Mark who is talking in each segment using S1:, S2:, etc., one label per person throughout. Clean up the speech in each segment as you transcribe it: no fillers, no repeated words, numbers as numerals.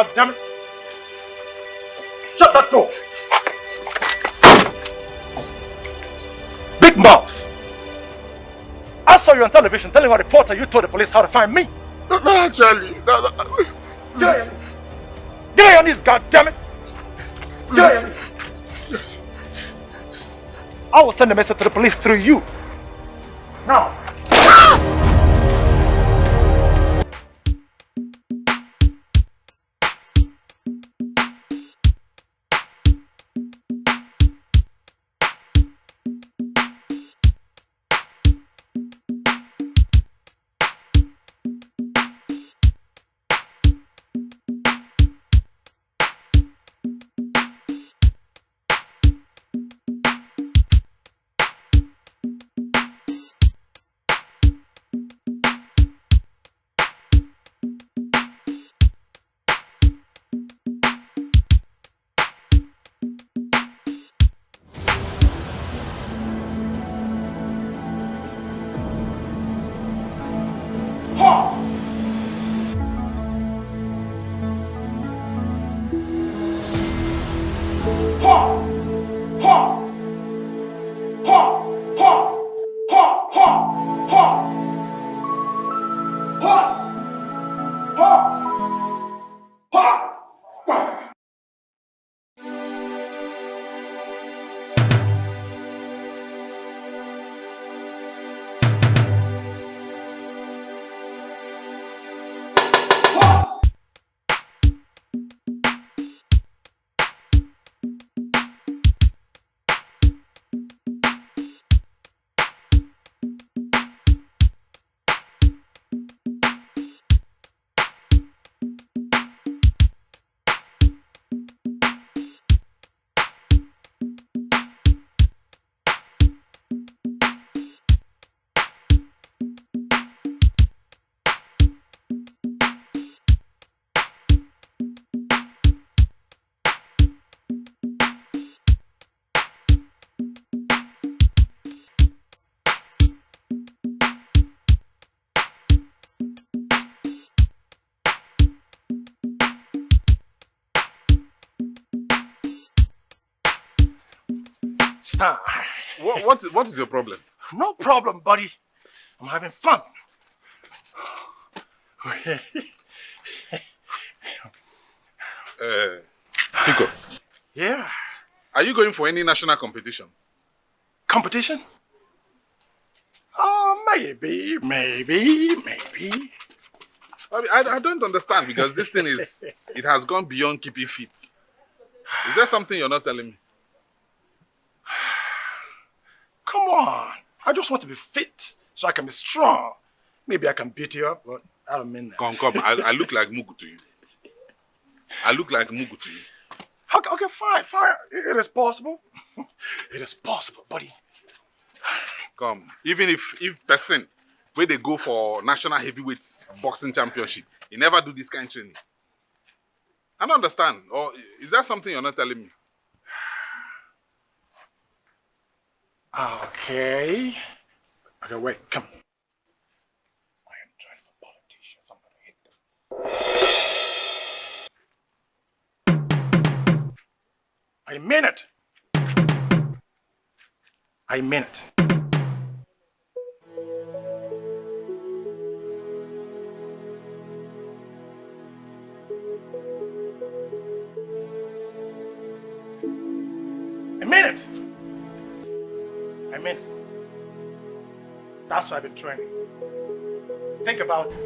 S1: goddammit! Shut that door! Big mouth! I saw you on television telling a reporter you told the police how to find me.
S2: Not actually.
S1: Get on your knees, goddammit! Get on your knees! I will send a message to the police through you. Now. Star.
S2: What is your problem?
S1: No problem, buddy. I'm having fun.
S2: Chico.
S1: Yeah.
S2: Are you going for any national competition?
S1: Competition? Oh, maybe.
S2: I don't understand because this thing it has gone beyond keeping fit. Is there something you're not telling me?
S1: Come on. I just want to be fit so I can be strong. Maybe I can beat you up, but I don't mean that.
S2: Come. I look like Mugu to you.
S1: Okay, fine. It is possible. It is possible, buddy.
S2: Come. Even if person where they go for national heavyweight boxing championship, he never do this kind of training. I don't understand. Or is that something you're not telling me?
S1: Okay, wait, come. I am trying for politicians. I'm gonna hit them. I mean it. That's why I've been training. Think about it.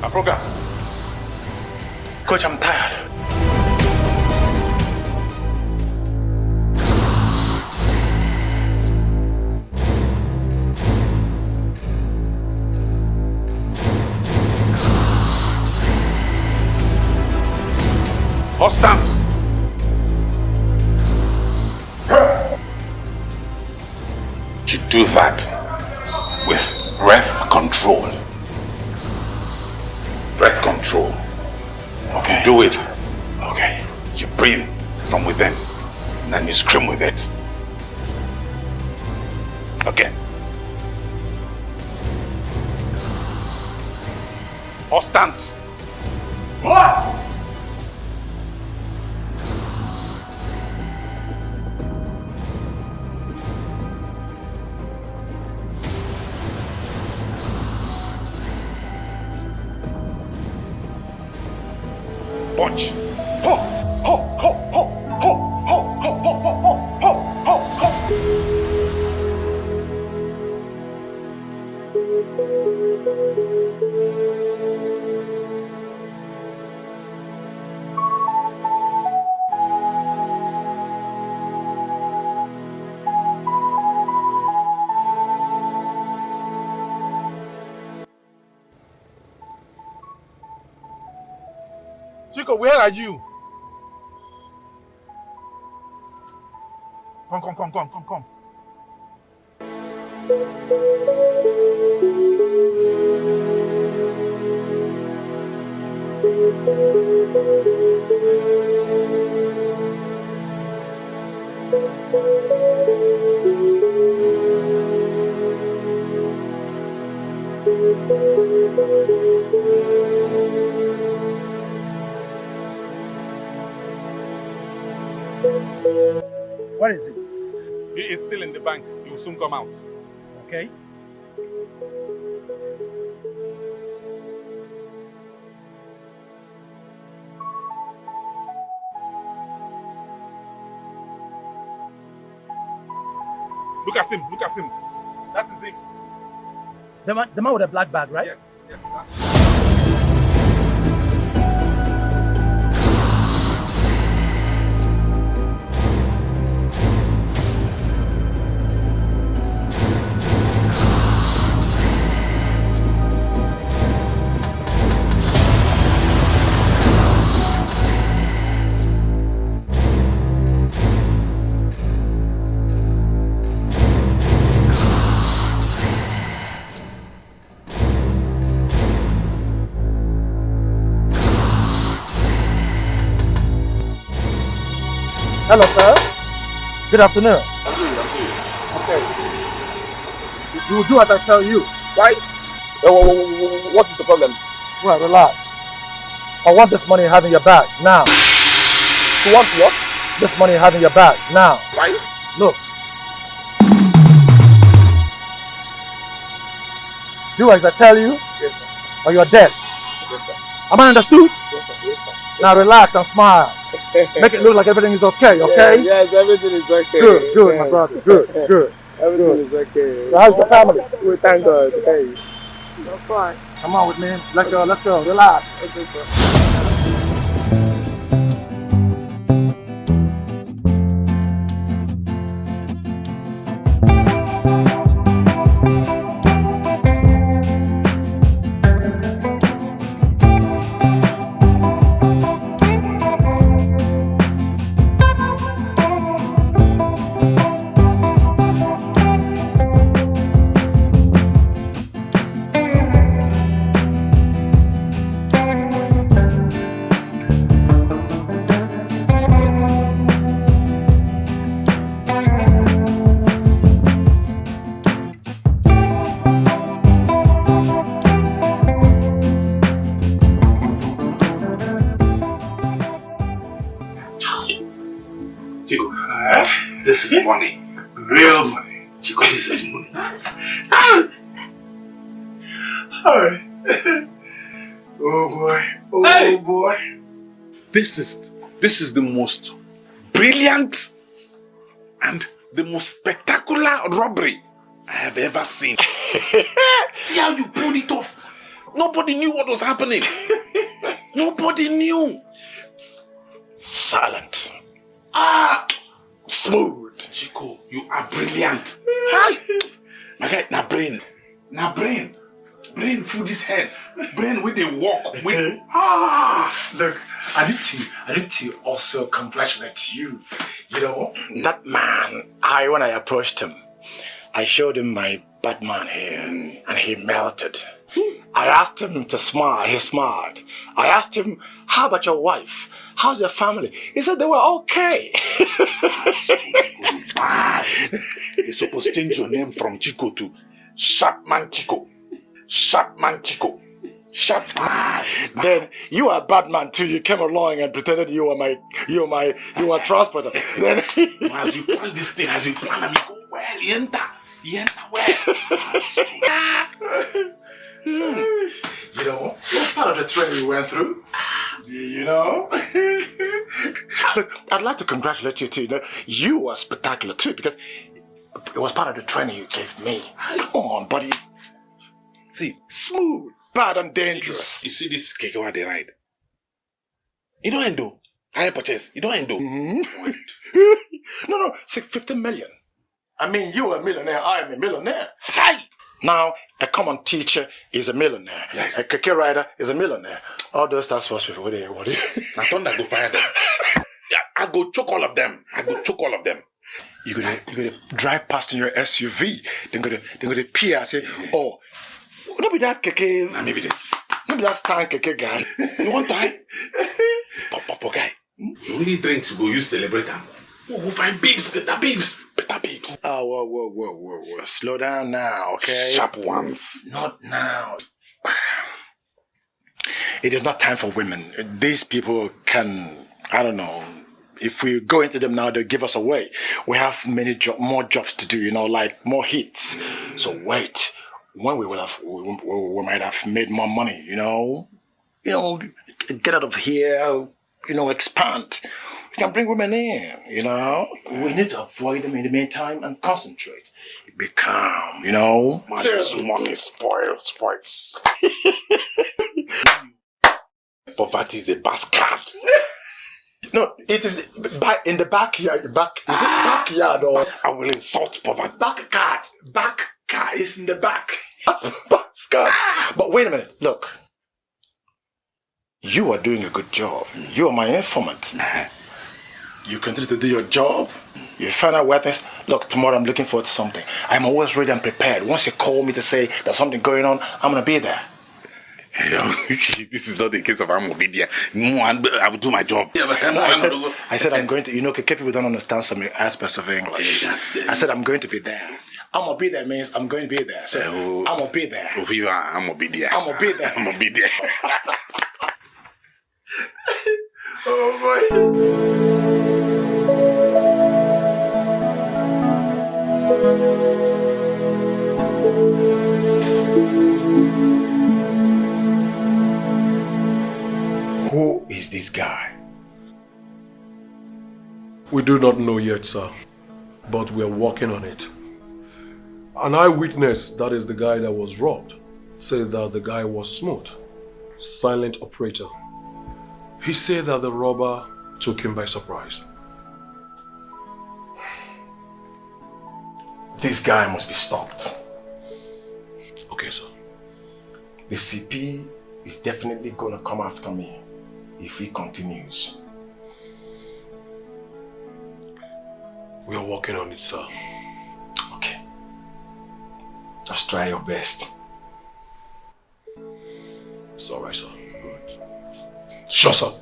S1: My program. Coach, I'm tired.
S2: Constance!
S3: You do that with breath control. Breath control.
S1: Okay.
S3: Do it.
S1: Okay.
S3: You breathe from within, and then you scream with it. Again.
S2: Constance!
S1: What?
S3: Punch.
S1: Ho! Ho! Ho! Ho! Ho! Ho! Ho! Ho! Ho! Ho! Ho!
S2: Chico, where are you? Come.
S4: What is it?
S2: He is still in the bank. He will soon come out.
S4: Okay.
S2: Look at him. That is him.
S4: The man with the black bag, right?
S2: Yes.
S4: Hello, sir. Good afternoon. Okay. You will do as I tell you, right?
S5: What is the problem?
S4: Well, relax. I want this money you have in your bag now.
S5: You want what?
S4: This money you have in your bag now.
S5: Why?
S4: Look. Do as I tell you,
S5: Yes, sir.
S4: or you're dead.
S5: Yes, sir.
S4: Am I understood?
S5: Yes, sir. Yes, sir.
S4: Now relax and smile. Make it look like everything is okay, okay?
S5: Yes, everything is okay.
S4: Good,
S5: yes.
S4: my brother. Good.
S5: Everything is okay.
S4: So how's the family?
S5: We thank God. Hey.
S4: I'm fine. Come on with me. Let's go. Relax.
S5: Okay, sir.
S3: This is money. Real money. Chico, this is money.
S1: Alright. Oh boy. Oh boy.
S3: This is the most brilliant and the most spectacular robbery I have ever seen. See how you pulled it off
S2: Nobody knew what was happening. Nobody knew.
S1: Silent.
S2: Smooth. Chico, you are brilliant. Hi. My guy, now brain. Now brain. Brain through this head. Brain with the walk. With
S1: Look, I need to also congratulate you. You know, that man, when I approached him, I showed him my Batman hair and he melted. I asked him to smile, he smiled. I asked him, how about your wife? How's your family? He said they were okay.
S2: You're supposed to change your name from Chico to Sharpman Chico. Sharpman Chico. Sharpman.
S1: Then you are Batman too. You came along and pretended you were transporter. Then
S2: as you plan this thing, as you plan them, you go well, you enter well.
S1: You know, what part of the training we went through? You know? Look, I'd like to congratulate you too. You know, you were spectacular too because it was part of the training you gave me. Come on, buddy.
S2: See,
S1: Smooth, bad and dangerous.
S2: you see this keke where they ride? You don't end though. I purchase. You don't end though.
S1: No, 50 million. I mean, you are a millionaire, I am a millionaire. Hi! Now, a common teacher is a millionaire.
S2: Yes.
S1: A keke rider is a millionaire. All those task force people, what do you?
S2: Now thunder go fire them. Yeah, I go choke all of them.
S1: You're gonna drive past in your SUV. They're gonna peer and say, oh, don't be that keke.
S2: Now maybe this.
S1: Maybe that stand keke guy.
S2: You want time? Papa guy. You really drink to go use celebrate them. We'll find babes, better babes.
S1: Oh, whoa. Slow down now, okay?
S2: Sharp ones.
S1: Not now. It is not time for women. These people can, I don't know, if we go into them now, they'll give us away. We have more jobs to do, you know, like more hits. So wait, when we might have made more money, you know, get out of here, expand. We can bring women in, you know. We need to avoid them in the meantime and concentrate. Be calm, you know.
S2: Seriously, money spoil. Poverty is a bastard.
S1: No, it is in the backyard. Is it backyard or?
S2: I will insult poverty.
S1: Back car is in the back. That's bastard. But wait a minute, look. You are doing a good job. You are my informant. You continue to do your job. You find out where things. Look, tomorrow I'm looking forward to something. I'm always ready and prepared. Once you call me to say there's something going on, I'm gonna be there.
S2: This is not the case of I'm obedient. No, I will do my job. Yeah, but
S1: I said I'm going to. People don't understand some aspects of English. I said I'm going to be there. I'm gonna be there means I'm going to be there. So I'm gonna be there.
S2: I'm obedient.
S1: I'm gonna be there.
S2: I'm obedient.
S1: Oh boy. Who is this guy?
S6: We do not know yet, sir, but we are working on it. An eyewitness, that is the guy that was robbed, said that the guy was smooth, silent operator. He said that the robber took him by surprise.
S1: This guy must be stopped.
S6: Okay, sir.
S1: The CP is definitely gonna come after me if he continues.
S6: We are working on it, sir.
S1: Okay. Just try your best.
S6: It's alright, sir. Good. Shut up.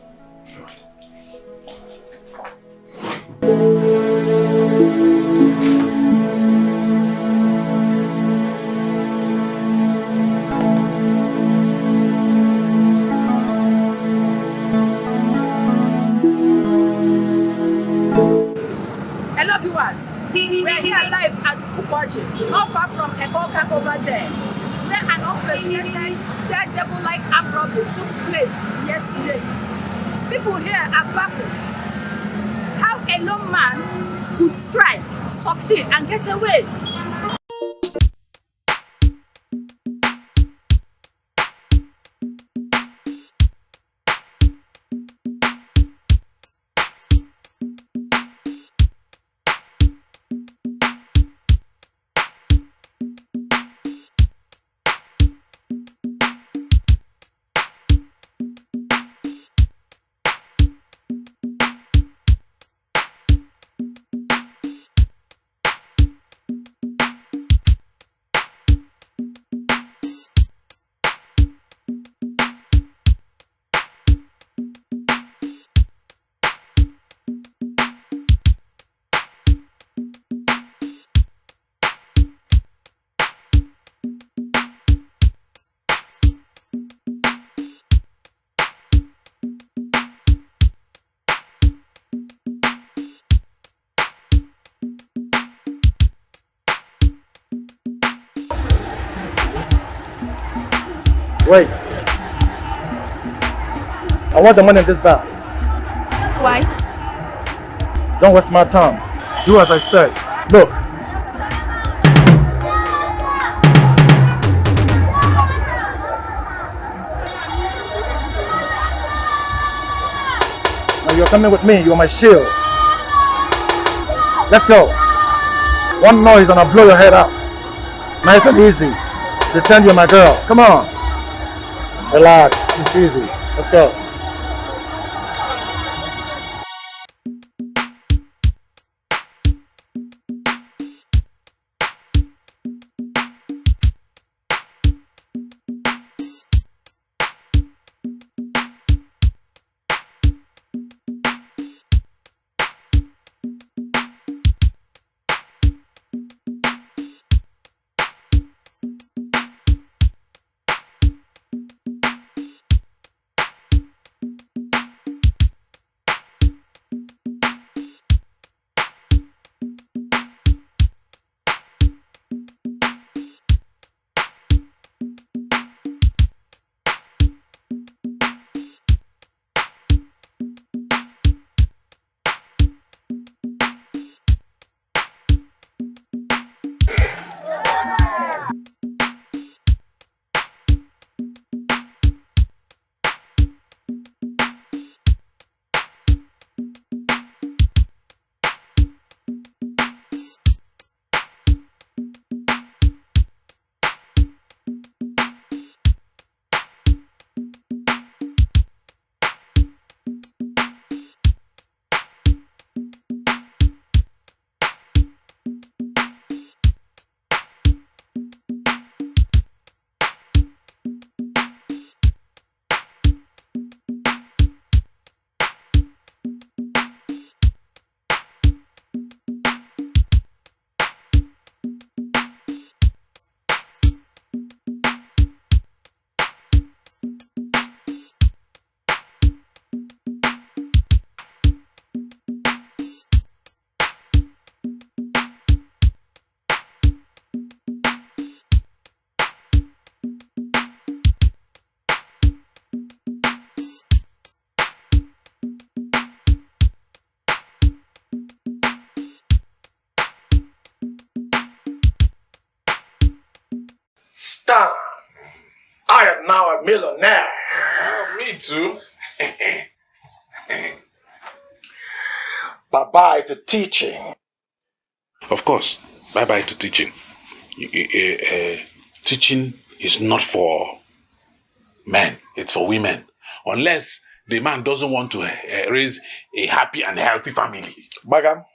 S7: Hello viewers, we're here live at Uboji, not far from Ekoka over there, where an unprecedented daredevil-like armed robbery took place yesterday. People here are baffled. How a lone man could strike, succeed and get away.
S4: Wait. I want the money in this bag.
S8: Why?
S4: Don't waste my time. Do as I say. Look. Now you're coming with me. You're my shield. Let's go. One noise and I'll blow your head out. Nice and easy. Pretend you're my girl. Come on. Relax. It's easy. Let's go.
S1: Stan, I am now a millionaire.
S2: Oh, me too.
S1: Bye-bye to teaching.
S3: Of course, bye-bye to teaching. Teaching is not for men, it's for women. Unless the man doesn't want to raise a happy and healthy family.
S1: Bagam?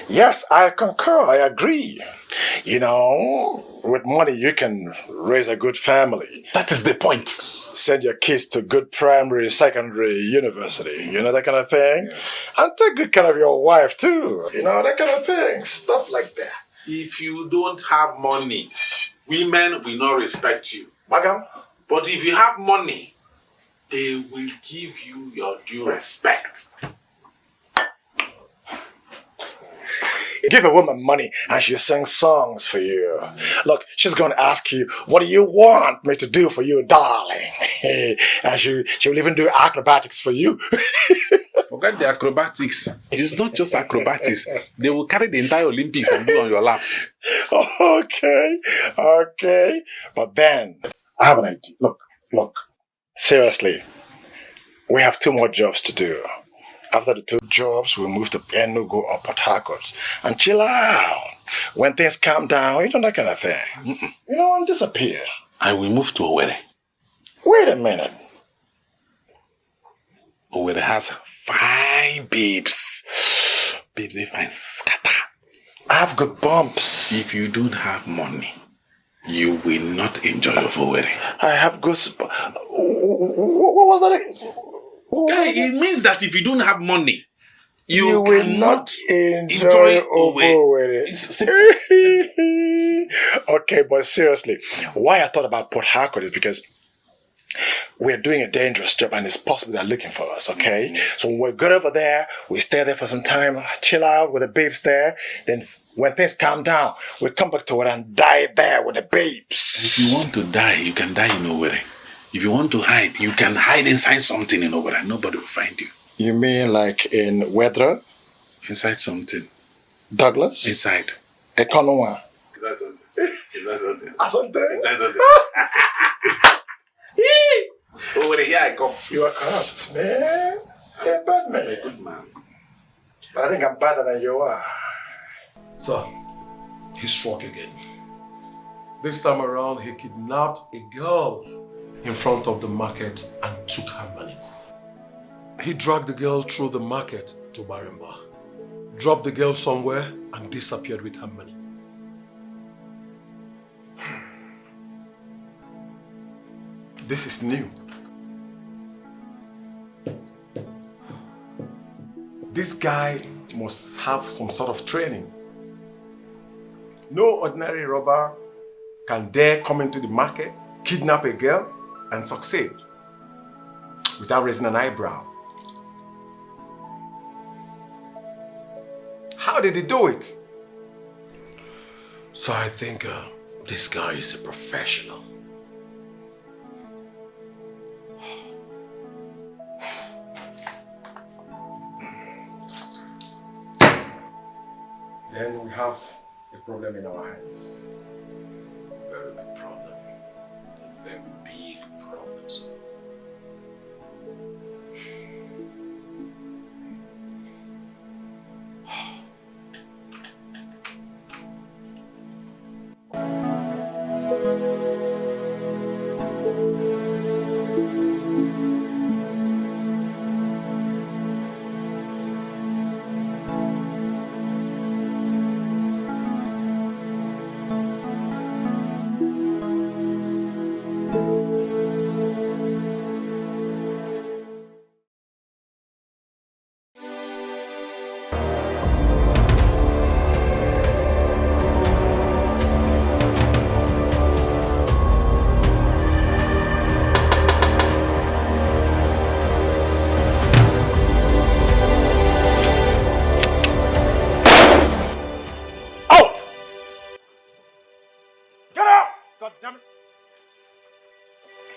S1: Yes, I concur, I agree. You know, with money you can raise a good family.
S3: That is the point.
S1: Send your kids to good primary, secondary, university, you know, that kind of thing.
S3: Yes.
S1: And take good care of your wife too, you know, that kind of thing. Stuff like that.
S3: If you don't have money, women will not respect you.
S1: Bagam?
S3: But if you have money, they will give you your due respect.
S1: You give a woman money and she sings songs for you. Look, she's going to ask you, what do you want me to do for you, darling? And she'll even do acrobatics for you.
S3: Forget the acrobatics. It's not just acrobatics. They will carry the entire Olympics and do on your laps.
S1: Okay. But then, I have an idea. Look. Seriously, we have 2 more jobs to do. After the 2 jobs, we'll move to Enugu or Port Harcourt and chill out. When things calm down, you know, that kind of thing. You know, and disappear.
S3: And we move to Owerri.
S1: Wait a minute.
S3: Owerri has fine babes. Babes, they find scatter.
S1: I have good bumps.
S3: If you don't have money, you will not enjoy your Owerri.
S1: I have good... What was that?
S3: Guy, it means that if you don't have money, you
S1: will
S3: cannot
S1: not enjoy
S3: Owerri. It's simple.
S1: Okay, but seriously, why I thought about Port Harcourt is because we're doing a dangerous job and it's possible they're looking for us, okay? So when we're good over there, we stay there for some time, chill out with the babes there, then when things calm down, we come back to it and die there with the babes.
S3: If you want to die, you can die in Owerri. If you want to hide, you can hide inside something, but nobody will find you.
S1: You mean like in weather?
S3: Inside something.
S1: Douglas?
S3: Inside.
S1: Economy.
S3: Is that something? Is that something?
S1: Something?
S3: Is that something? Over here I come.
S1: You are corrupt, man. You're a bad man.
S3: A good man.
S1: But I think I'm better than you are.
S6: Sir, he struck again. This time around, he kidnapped a girl in front of the market and took her money. He dragged the girl through the market to Barimba, dropped the girl somewhere and disappeared with her money.
S1: This is new. This guy must have some sort of training. No ordinary robber can dare come into the market, kidnap a girl, and succeed without raising an eyebrow. How did he do it?
S6: So I think this guy is a professional.
S1: Then we have a problem in our hands.
S6: Very big problem. A very big problem, sir.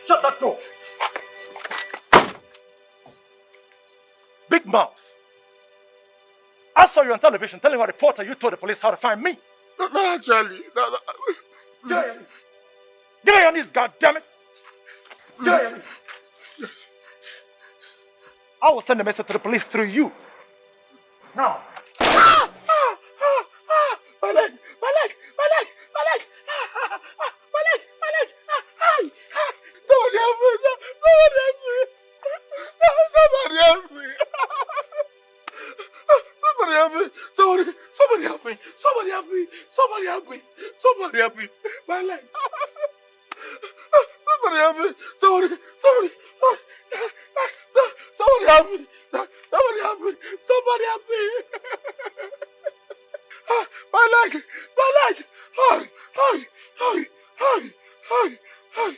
S1: Shut that door! Big mouth! I saw you on television telling a reporter you told the police how to find me.
S5: Not actually.
S1: Get on your knees, goddammit! Get on your knees!
S5: Yes.
S1: I will send a message to the police through you. Now.
S5: My leg! My leg! My leg! My leg! My leg! My leg! Somebody help me! Somebody help me! Somebody help me! Somebody help me! Somebody help me! Somebody help me! Somebody help me! My leg! Somebody help me! Somebody help me! Somebody help me! Somebody help me! My leg! My leg! Hi! Hi! Hi! Hi! Hi! Hi!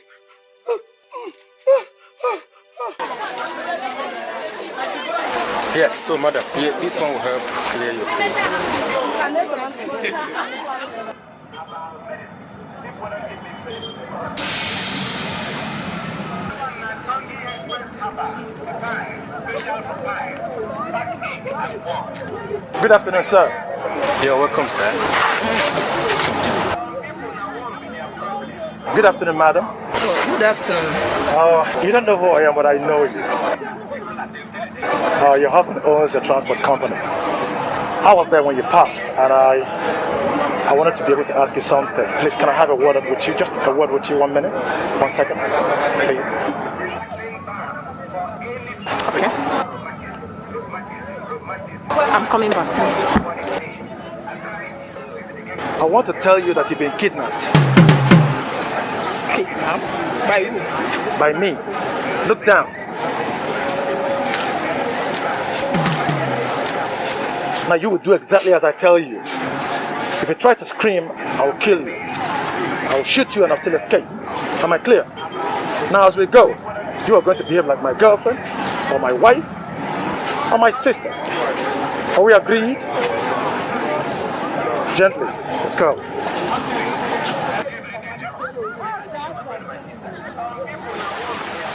S1: Here, so madam, here, this one will help clear your face. Good afternoon, sir. You're welcome, sir. Good afternoon, madam.
S8: Good afternoon.
S1: You don't know who I am, but I know you. Your husband owns a transport company. I was there when you passed, and I wanted to be able to ask you something. Please, can I have a word with you? Just a word with you, 1 minute? 1 second, please.
S8: Okay. I'm coming back, please.
S1: I want to tell you that you've been kidnapped.
S8: Kidnapped? By who?
S1: By me. Look down. Now you will do exactly as I tell you. If you try to scream, I will kill you. I will shoot you and I'll still escape. Am I clear? Now as we go, you are going to behave like my girlfriend, or my wife, or my sister. Are we agreed? Gently, let's go.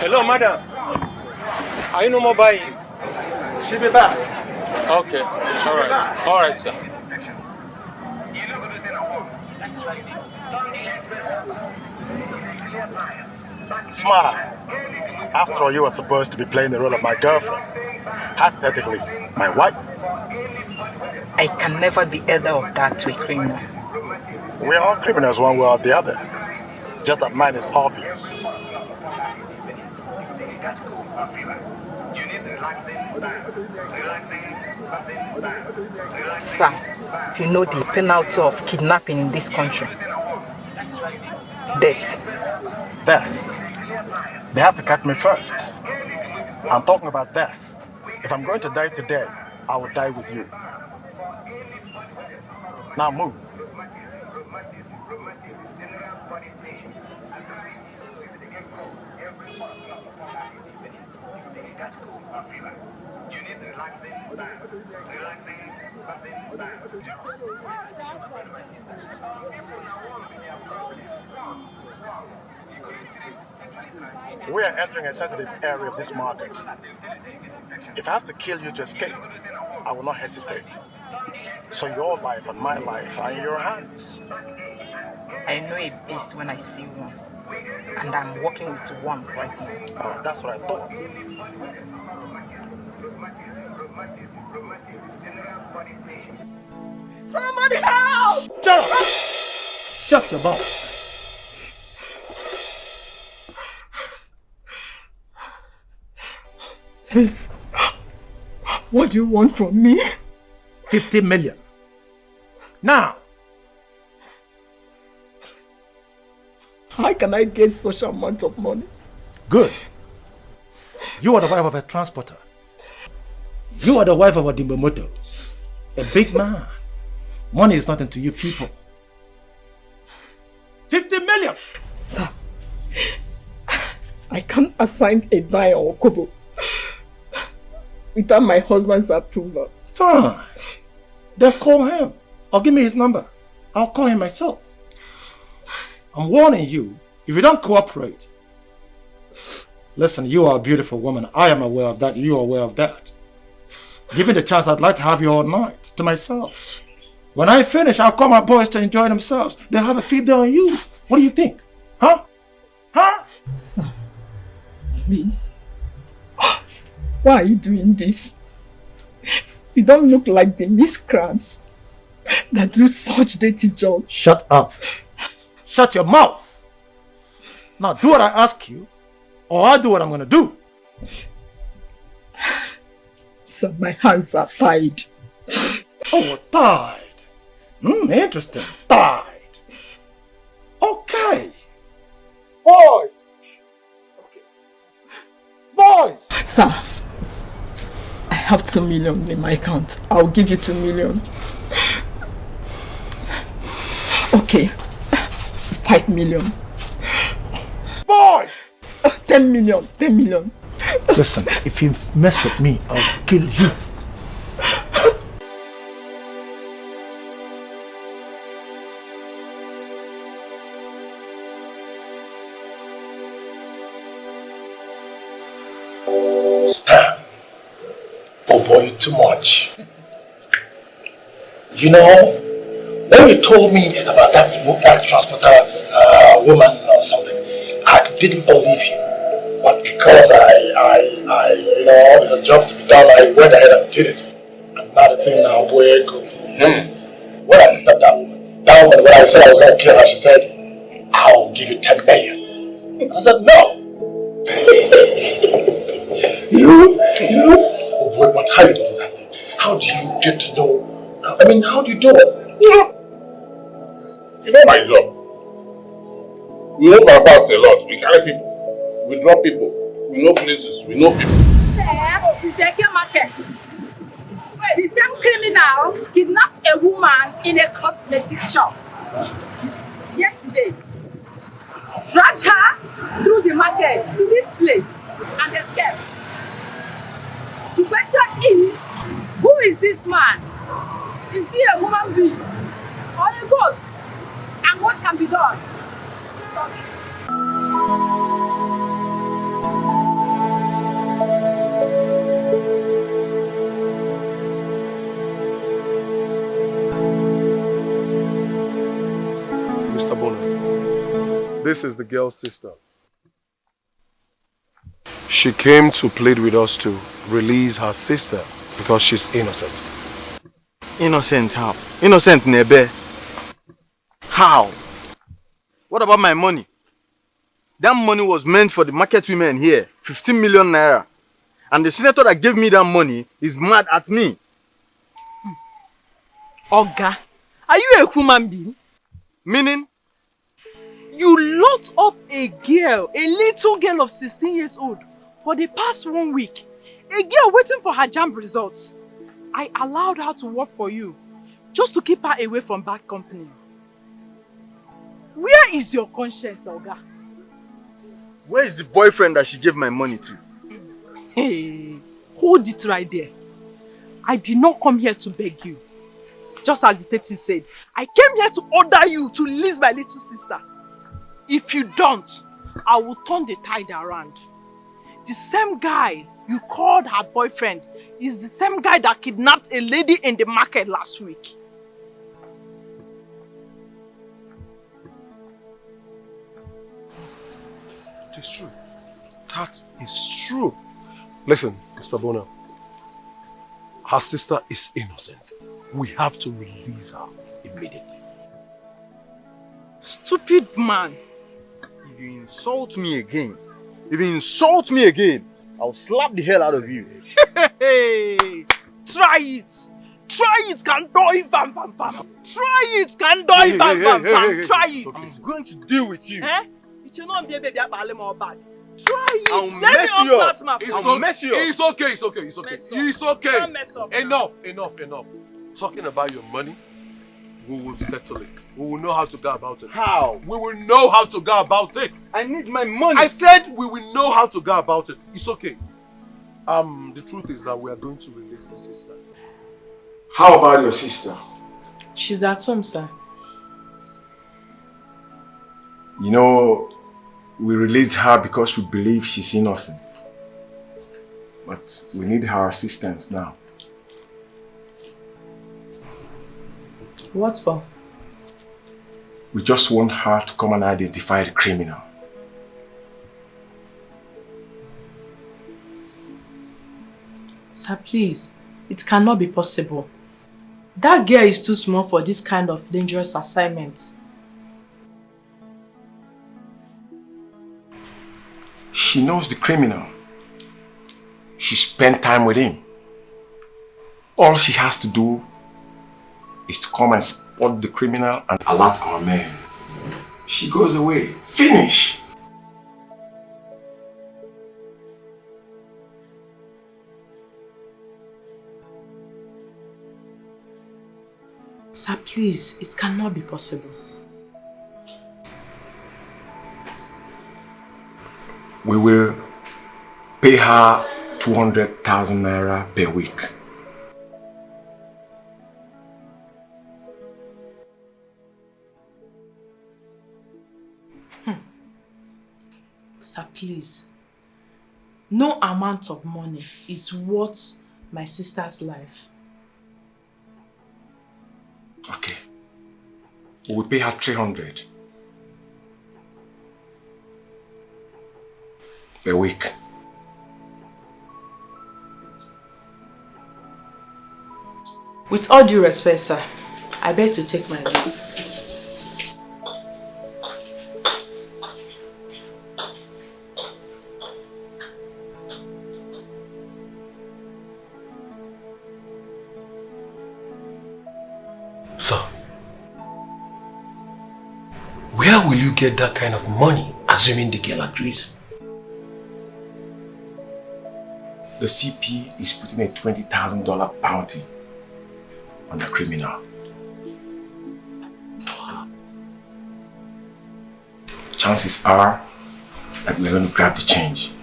S4: Hello, madam. Are you no more buying?
S1: She'll be back.
S4: Okay. All right. All right, sir.
S1: Smile. After all, you were supposed to be playing the role of my girlfriend. Hypothetically, my wife.
S8: I can never be either of that to a criminal.
S1: We're all criminals one way or the other. Just that mine is obvious.
S8: Sir, you know the penalty of kidnapping in this country. Death.
S1: Death. They have to catch me first. I'm talking about death. If I'm going to die today, I will die with you. Now move. We are entering a sensitive area of this market. If I have to kill you to escape, I will not hesitate. So your life and my life are in your hands.
S8: I know a beast when I see one. And I'm working with one right now.
S1: Oh, that's what I thought.
S7: Somebody help!
S4: Shut up! Shut your mouth.
S7: Please, what do you want from me?
S4: 50 million. Now!
S7: How can I get such amount of money?
S4: Good. You are the wife of a transporter. You are the wife of a Dimbomoto. A big man. Money is nothing to you people. 50 million!
S7: Sir, I can't assign a dime or kobo without my husband's approval.
S4: Fine. Then call him. Or give me his number. I'll call him myself. I'm warning you, if you don't cooperate. Listen, you are a beautiful woman. I am aware of that. You are aware of that. Given the chance, I'd like to have you all night to myself. When I finish, I'll call my boys to enjoy themselves. They'll have a feed day on you. What do you think? Huh? Huh?
S7: Sir, please. Why are you doing this? You don't look like the miscreants that do such dirty jobs.
S4: Shut up. Shut your mouth. Now do what I ask you, or I'll do what I'm going to do.
S7: Sir, my hands are tied.
S4: Oh, tied. Interesting. Tied. Okay. Boys. Boys.
S7: Sir, I have 2 million in my account. I'll give you 2 million. Okay. 5 million.
S4: Boys.
S7: 10 million. 10 million.
S4: Listen, if you mess with me, I'll kill you.
S1: Stan. Oh boy, too much. You know, when you told me about that transporter woman or something, I didn't believe you. But because it's a job to be done, I went ahead and did it. And now the thing now, boy, go. When I picked up that woman, when I said I was going to kill her, she said, I'll give you 10 million. And I said, no. Oh boy, but how do you do that thing? How do you get to know? I mean, how do you do it?
S3: You know my job. We move about a lot. We carry people. We drop people. We know places. We know people.
S7: There is the Eke market. The same criminal kidnapped a woman in a cosmetic shop yesterday. Dragged her through the market to this place and escaped. The question is, who is this man? Is he a human being or a ghost? And what can be done to stop him?
S6: This is the girl's sister. She came to plead with us to release her sister because she's innocent.
S5: Innocent how? Innocent Nebe. How? What about my money? That money was meant for the market women here. 15 million naira. And the senator that gave me that money is mad at me.
S9: Oga, are you a human being?
S5: Meaning?
S9: You locked up a girl, a little girl of 16 years old, for the past 1 week. A girl waiting for her JAMB results. I allowed her to work for you, just to keep her away from bad company. Where is your conscience, Oga?
S5: Where is the boyfriend that she gave my money to?
S9: Hey, hold it right there. I did not come here to beg you. Just as the detective said, I came here to order you to release my little sister. If you don't, I will turn the tide around. The same guy you called her boyfriend is the same guy that kidnapped a lady in the market last week.
S6: It is true. That is true. Listen, Mr. Bona. Her sister is innocent. We have to release her immediately.
S9: Stupid man.
S5: If you insult me again, I'll slap the hell out of you.
S9: Hey, try it. Try it, can do it, vam vam vam. Try it, can do it, vam vam vam. Try it.
S5: I'm going to deal with you.
S9: Eh? It should not be a baby at more bad. Try it.
S5: I'll
S9: Let
S5: mess
S9: me
S5: you up.
S9: unpass my phone.
S5: I'll mess you up.
S6: It's okay, it's okay, it's okay.
S9: Mess up.
S6: It's okay.
S9: Don't mess up now.
S6: Enough. Talking about your money, we will settle it. We will know how to go about it.
S5: How?
S6: We will know how to go about it.
S5: I need my money.
S6: I said we will know how to go about it. It's okay. The truth is that we are going to release the sister.
S4: How about your sister?
S10: She's at home, sir.
S4: You know, we released her because we believe she's innocent. But we need her assistance now.
S10: What for?
S4: We just want her to come and identify the criminal.
S10: Sir, please. It cannot be possible. That girl is too small for this kind of dangerous assignment.
S4: She knows the criminal. She spent time with him. All she has to do is to come and spot the criminal and alert our men. She goes away. Finish!
S10: Sir, please, it cannot be possible.
S4: We will pay her 200,000 naira per week.
S10: Sir, please. No amount of money is worth my sister's life.
S4: Okay. We will pay her 300 per week.
S10: With all due respect, sir, I beg to take my leave.
S6: Sir, where will you get that kind of money, assuming the girl agrees?
S4: The CP is putting a $20,000 bounty on the criminal. Chances are that we're going to grab the change.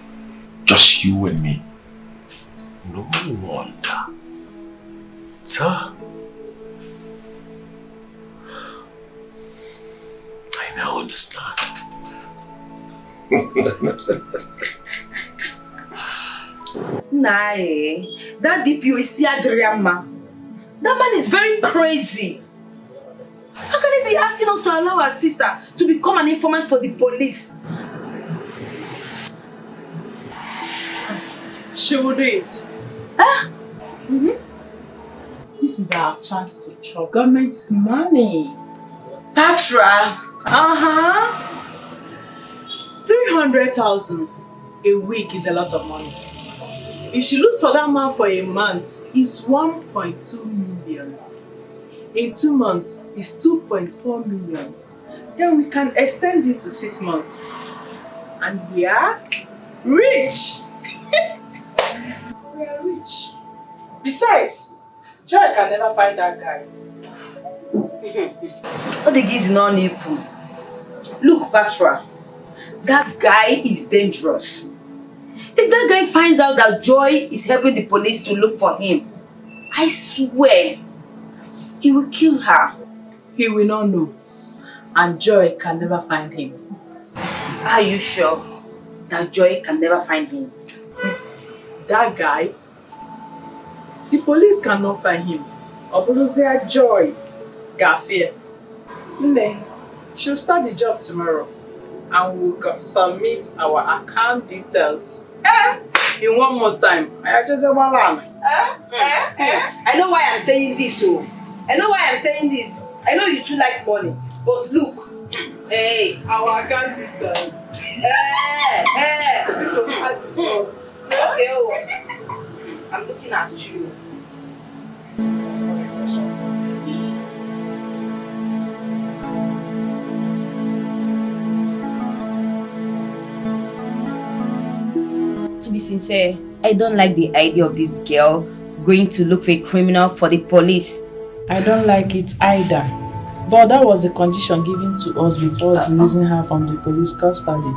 S4: Just you and me.
S6: No wonder. Sir, I now understand.
S7: Nah, that DPO is Adrian man. That man is very crazy.
S11: How can he be asking us to allow our sister to become an informant for the police?
S10: She will do it.
S11: Huh?
S10: This is our chance to chop government money.
S11: Patra!
S10: 300,000 a week is a lot of money. If she looks for that man for a month, it's 1.2 million. In 2 months, it's 2.4 million. Then we can extend it to 6 months. And we are rich. We are rich. Besides, Joy can never find that guy.
S11: What the gives non equal. Look, Patra, that guy is dangerous. If that guy finds out that Joy is helping the police to look for him, I swear, he will kill her.
S10: He will not know. And Joy can never find him.
S11: Are you sure that Joy can never find him?
S10: That guy, the police cannot find him. Obuluzia Joy, Gafia. Then she'll start the job tomorrow and we'll submit our account details. In one more time. I just say,
S11: I know why I'm saying this, oh. I know why I'm saying this. I know you two like money, but look, hey,
S10: our account details.
S11: Okay, oh. I'm looking at you. To be sincere, I don't like the idea of this girl going to look for a criminal for the police.
S10: I don't like it either. But that was the condition given to us before releasing her from the police custody.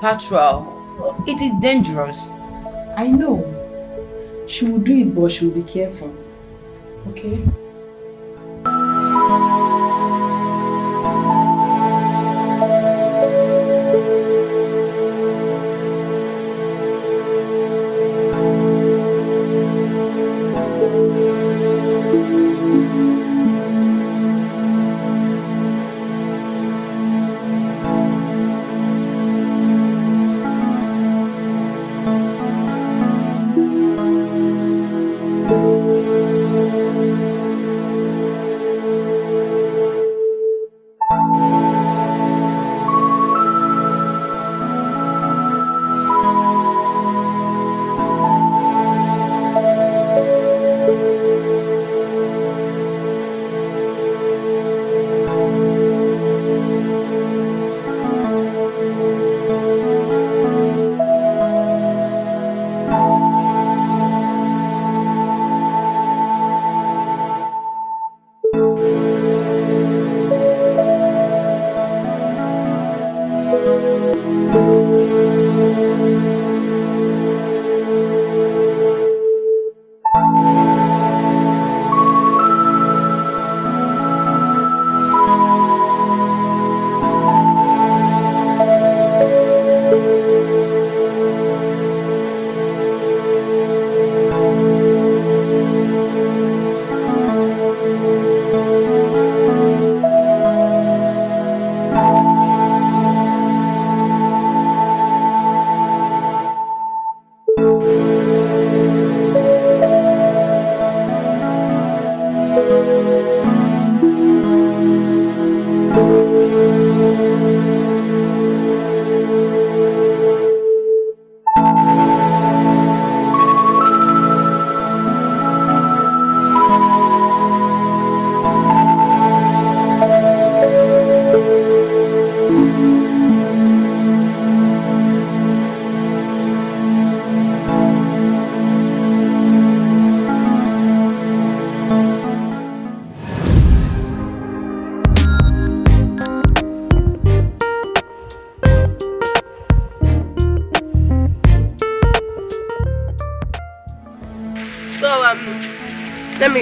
S11: Patrol, it is dangerous.
S10: I know. She will do it, but she will be careful. Okay?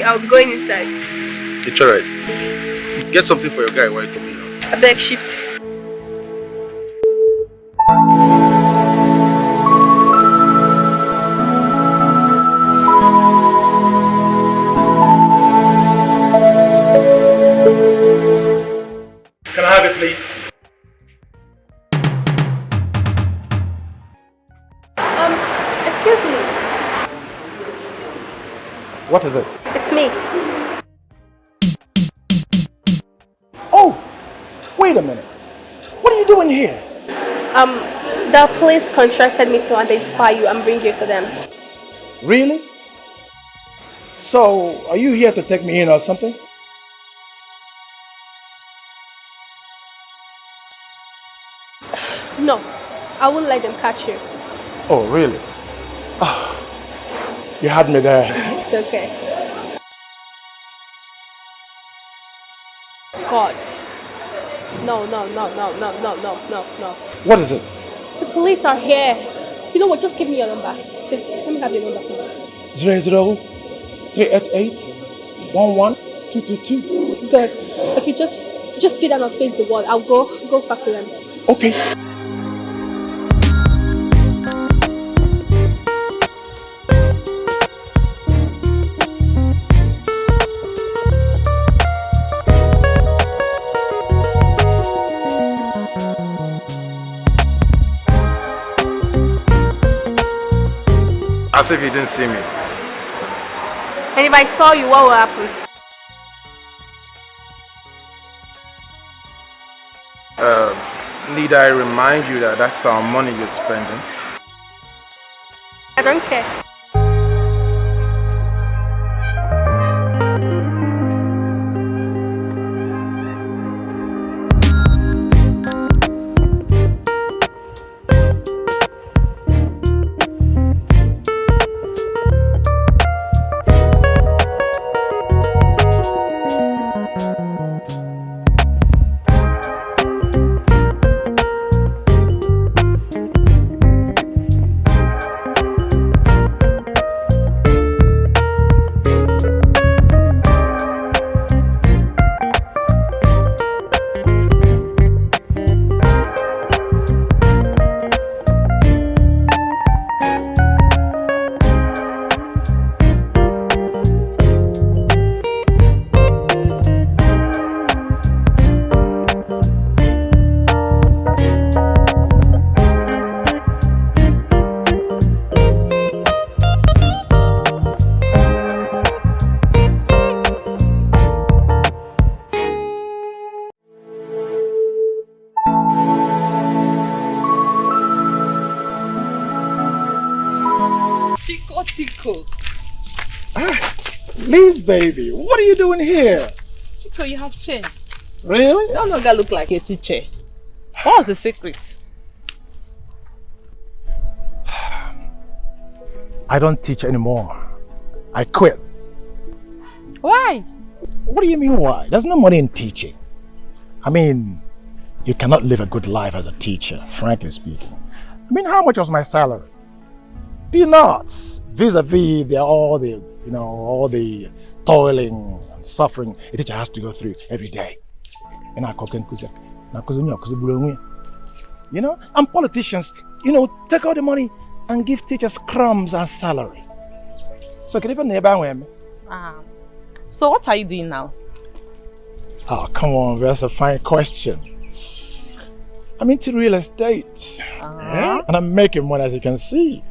S12: I'll be going inside.
S13: It's alright. Get something for your guy while you're coming out.
S12: I beg shift.
S4: What is it?
S12: It's me.
S4: Oh, wait a minute. What are you doing here?
S12: The police contracted me to identify you and bring you to them.
S4: Really? So, are you here to take me in or something?
S12: No, I won't let them catch you.
S4: Oh, really? Oh, you had me there.
S12: It's okay. God. No.
S4: What is it?
S12: The police are here. You know what? Just give me your number. Just let me have your number, please.
S4: 00-388-11222.
S12: Good. Okay, just sit down and face the wall. I'll go talk to them.
S4: Okay.
S5: As if you didn't see me.
S12: And if I saw you, what will happen?
S5: Need I remind you that that's our money you're spending?
S12: I don't care.
S10: Chico.
S4: Liz, baby, what are you doing here?
S10: Chico, you have changed.
S4: Really?
S10: You no longer look like a teacher. What's the secret?
S4: I don't teach anymore. I quit.
S10: Why?
S4: What do you mean why? There's no money in teaching. I mean, you cannot live a good life as a teacher, frankly speaking. I mean, how much was my salary? Peanuts. Vis-a-vis all the toiling and suffering a teacher has to go through every day. You know, and politicians, take all the money and give teachers crumbs and salary. So can even neighbor.
S10: So what are you doing now?
S4: Oh, come on, that's a fine question. I'm into real estate. Yeah? And I'm making money, as you can see.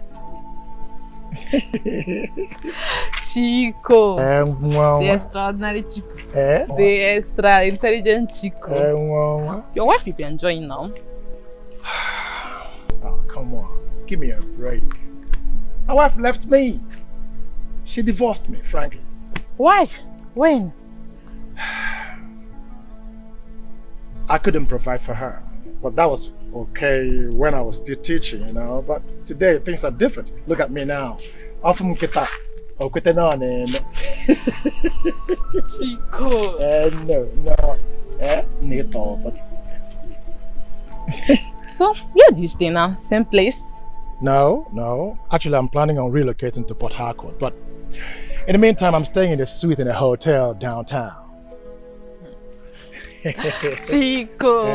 S10: Chico. The extraordinary Chico. The extra intelligent Chico. Your wife will be enjoying now.
S4: Oh, come on. Give me a break. My wife left me. She divorced me, frankly.
S10: Why? When?
S4: I couldn't provide for her. But that was okay when I was still teaching, But today things are different. Look at me now.
S10: Chico.
S4: No.
S10: So, where do you stay now? Same place?
S4: No. Actually, I'm planning on relocating to Port Harcourt. But in the meantime, I'm staying in a suite in a hotel downtown.
S10: Chico.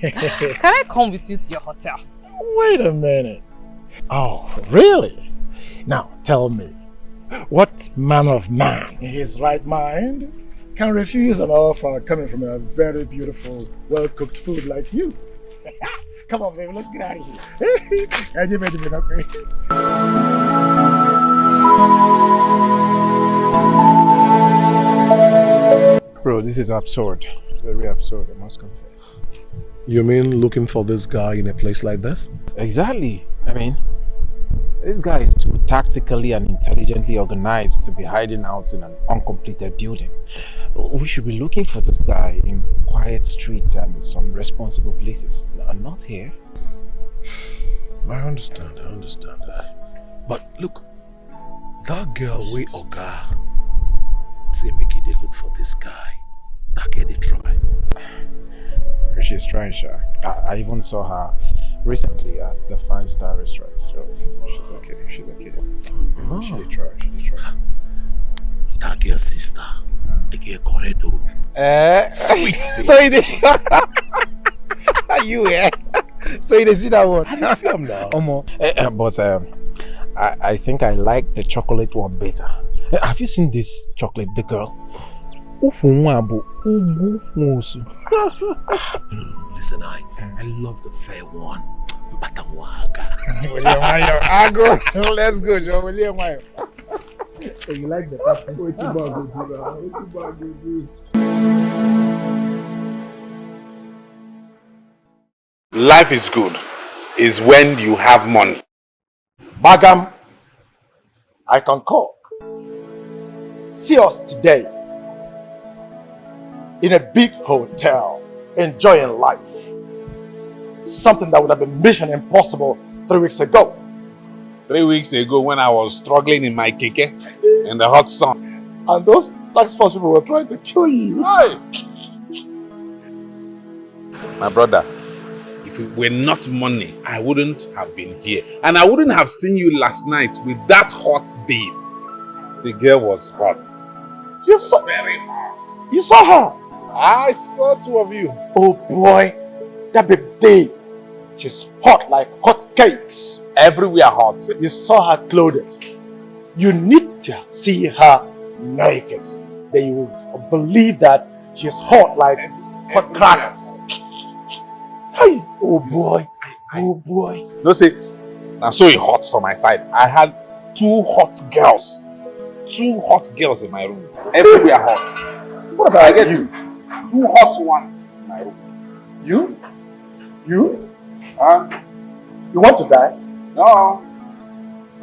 S10: Can I come with you to your hotel?
S4: Wait a minute. Oh, really? Now, tell me, what manner of man in his right mind can refuse an offer coming from a very beautiful, well-cooked food like you? Come on, baby, let's get out of here.
S14: Bro, this is absurd. Very absurd, I must confess.
S6: You mean looking for this guy in a place like this?
S14: Exactly. I mean, this guy is too tactically and intelligently organized to be hiding out in an uncompleted building. We should be looking for this guy in quiet streets and some responsible places. Not here.
S6: I understand that. But look, that girl way Oga say make it look for this guy. That girl they try.
S14: She's trying, Sha. I even saw her recently at the 5-star restaurant. So she's okay. She did try.
S6: That girl's sister. The girl Corretto. Sweet baby.
S14: So you did. Are you So you did see that one?
S6: I didn't see him now.
S14: But I think I like the chocolate one better. Have you seen this chocolate, the girl?
S6: No, listen, I love the fair one.
S14: Let's go, Joe. So you like the top?
S3: Life is good is when you have money.
S4: Bagam, I concur. See us today in a big hotel, enjoying life. Something that would have been mission impossible 3 weeks ago.
S3: 3 weeks ago when I was struggling in my keke in the hot sun.
S4: And those tax force people were trying to kill you.
S3: Hey. My brother, if it were not money, I wouldn't have been here. And I wouldn't have seen you last night with that hot babe. The girl was hot.
S4: You saw
S3: very hot.
S4: You saw her?
S3: I saw 2 of you.
S4: Oh boy, that baby, she's hot like hot cakes.
S3: Everywhere hot.
S4: You saw her clothed. You need to see her naked. Then you will believe that she's hot like hot crackers. Hey, oh boy, oh boy.
S3: No say, now so it hot from my side. I had 2 hot girls. 2 hot girls in my room. Everywhere hot.
S4: What about
S3: I get
S4: you?
S3: 2 hot ones in my room.
S4: You? You?
S3: Huh?
S4: You want to die?
S3: No.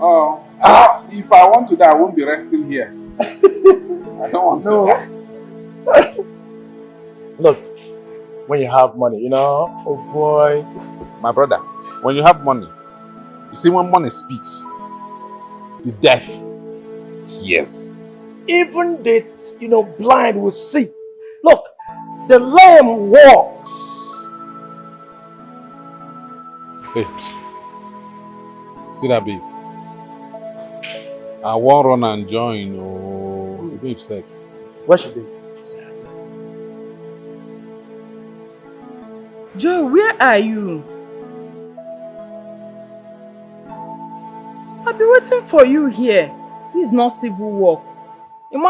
S3: Oh. If I want to die, I won't be resting here. I don't want to die.
S4: Look, when you have money, you know, oh boy.
S3: My brother, when you have money, you see when money speaks, the deaf hears.
S4: Even the blind will see. Look, the lame walks.
S3: Hey, see that babe? I won't run and join. Oh, the babe set.
S4: Where should be?
S10: Joe, where are you? I've been waiting for you here. This is not civil work. Then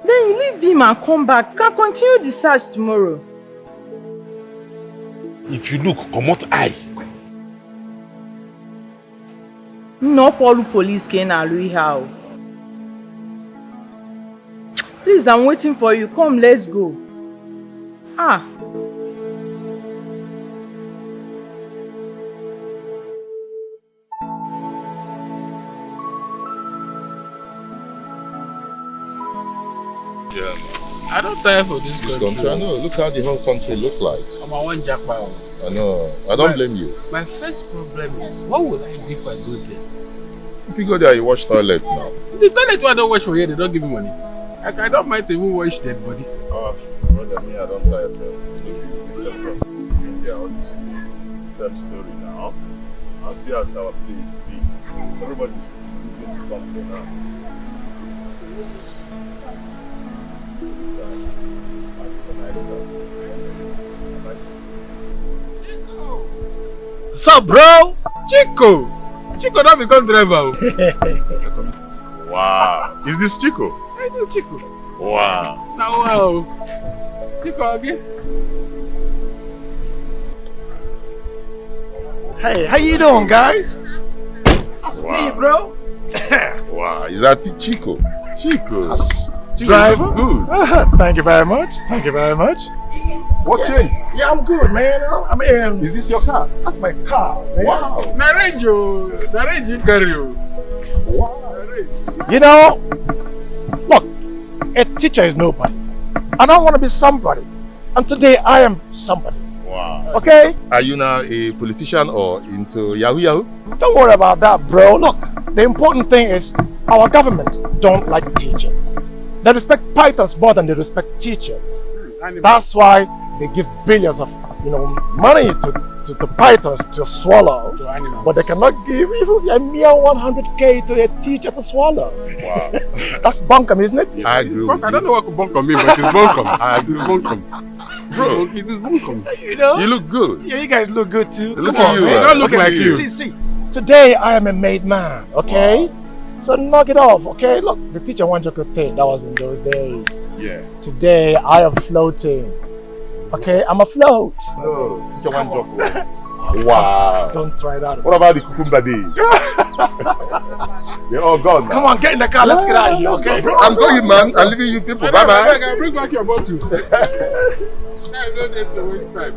S10: you leave him and come back. You can continue the search tomorrow.
S3: If you look, come out eye.
S10: No police can allow how. Please, I'm waiting for you. Come, let's go.
S15: Yeah, I don't tire for this country.
S16: I know. Look how the whole country look like.
S15: I'm a one jackpot.
S16: I know. I don't blame you.
S15: My first problem is, what would I do if I go there?
S16: If you go there, you wash toilet now.
S15: The toilet where I don't wash for here, they don't give me money. I don't mind to even wash dead body.
S16: Brother, me, I don't tire yourself. India, all this same story now. I'll see us our place be. Everybody's going to come here now. It's a nice stuff.
S15: What's up, bro? Chico! Chico don't become driver.
S16: Wow. Is this Chico?
S15: Hey, this Chico.
S16: Wow.
S15: Now, wow. Chico again.
S4: Hey, how you doing, guys? That's me, bro.
S16: Wow, is that Chico? Chico. Chico,
S4: Driver.
S16: you look good.
S4: Thank you very much. Thank you very much.
S16: What changed?
S4: Yeah, I'm good, man. I mean,
S16: is this your car?
S4: That's my car, man.
S16: Wow.
S15: Narrange you carry you.
S16: Wow.
S4: You know, look, a teacher is nobody. I don't want to be somebody. And today I am somebody.
S16: Wow.
S4: Okay?
S16: Are you now a politician or into Yahoo Yahoo?
S4: Don't worry about that, bro. Look, the important thing is our government don't like teachers. They respect pythons more than they respect teachers. That's why they give billions of money to pythons to swallow.
S15: To animals.
S4: But they cannot give even a mere 100k to a teacher to swallow.
S16: Wow.
S4: That's bunkum, isn't it?
S16: I agree with
S15: I don't know what bunkum means, but it's bunkum. It is bunkum.
S16: Bro,
S15: it is bunkum.
S4: You know?
S16: You look good.
S4: Yeah, you guys look good too.
S16: Look
S4: Come
S16: at
S4: on,
S16: you.
S4: man.
S15: You don't look like you.
S4: See. Today I am a made man, okay? Wow. So knock it off, okay? Look, the teacher wanted to think that was in those days.
S16: Yeah.
S4: Today I am floating. Okay, I'm afloat.
S16: No, teacher one job. Wow.
S4: Don't try that.
S16: What about the cucumber days? They're all gone now.
S4: Come on, get in the car. Let's get out of here, okay?
S16: I'm going, man. I'm leaving you people. Bye-bye.
S15: I'll bring back your bottle. Now you don't need to waste time.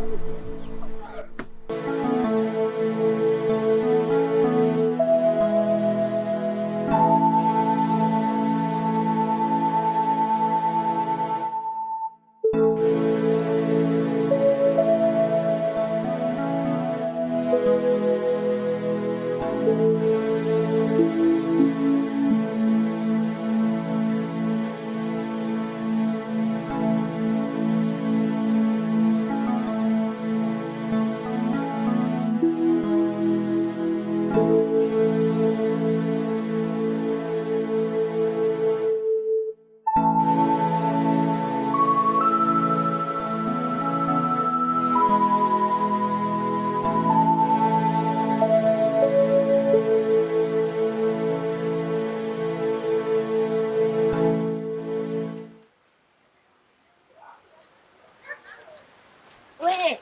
S12: Wait.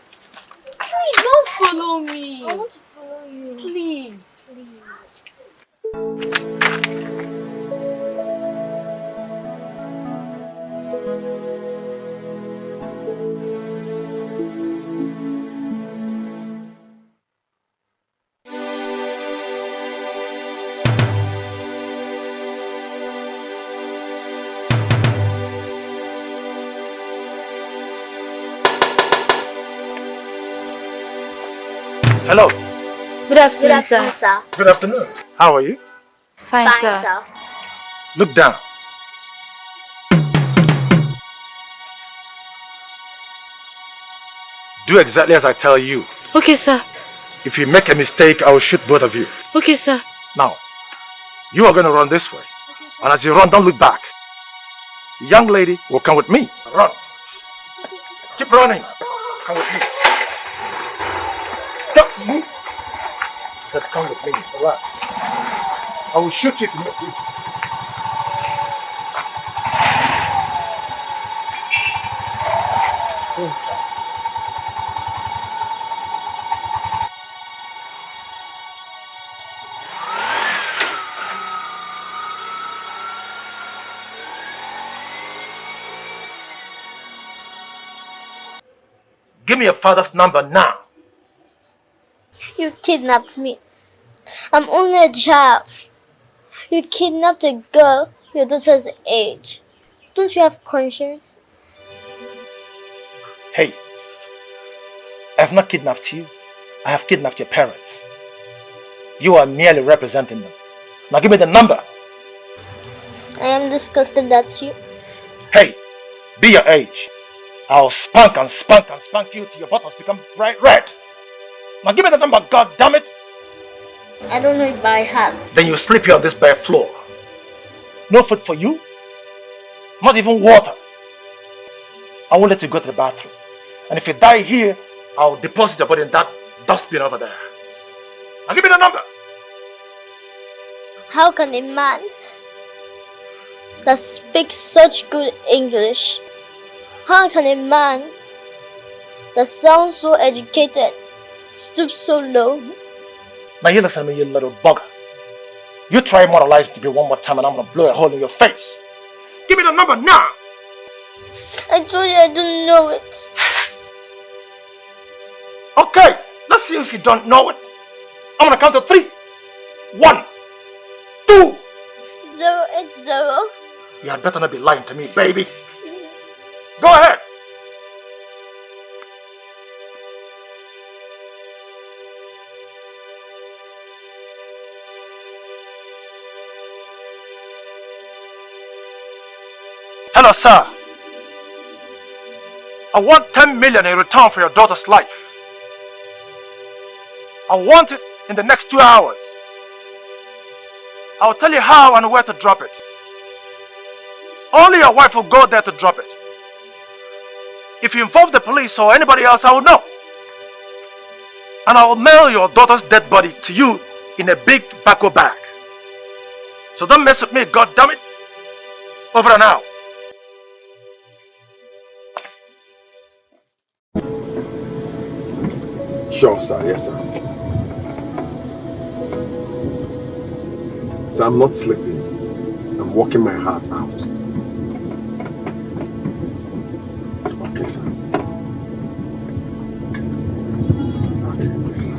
S12: Please don't follow me. I want to follow you. Please.
S4: Hello.
S12: Good afternoon, sir.
S4: Good afternoon. How are you?
S12: Fine, sir.
S4: Look down. Do exactly as I tell you.
S12: Okay, sir.
S4: If you make a mistake, I will shoot both of you.
S12: Okay, sir.
S4: Now, you are going to run this way. And as you run, don't look back. The young lady will come with me. Run. Keep running. Come with me. Don't move. I said, come with me. Relax. I will shoot you if you move. Give me your father's number now.
S12: You kidnapped me. I'm only a child. You kidnapped a girl your daughter's age. Don't you have conscience?
S4: Hey, I have not kidnapped you. I have kidnapped your parents. You are merely representing them. Now give me the number.
S12: I am disgusted at you.
S4: Hey, be your age. I'll spank and spank and spank you till your buttons become bright red. Now give me the number, God damn it.
S12: I don't know it by heart.
S4: Then you sleep here on this bare floor. No food for you. Not even water. I won't let you go to the bathroom. And if you die here, I'll deposit your body in that dustbin over there. Now give me the number.
S12: How can a man that speaks such good English, how can a man that sounds so educated stoop so low?
S4: Now you listen to me, you little bugger. You try immortalizing to be one more time and I'm gonna blow a hole in your face. Give me the number now!
S12: I told you I don't know it.
S4: Okay, let's see if you don't know it. I'm gonna count to 3. 1, 2.
S12: 080.
S4: You had better not be lying to me, baby. Go ahead. Hello, sir. I want 10 million in return for your daughter's life. I want it in the next 2 hours. I'll tell you how and where to drop it. Only your wife will go there to drop it. If you involve the police or anybody else, I will know. And I will mail your daughter's dead body to you in a big backo bag. So don't mess with me, goddammit. Over and out.
S6: Sure, sir. Yes, sir. So I'm not sleeping. I'm working my heart out. Okay, sir. Okay, yes, sir.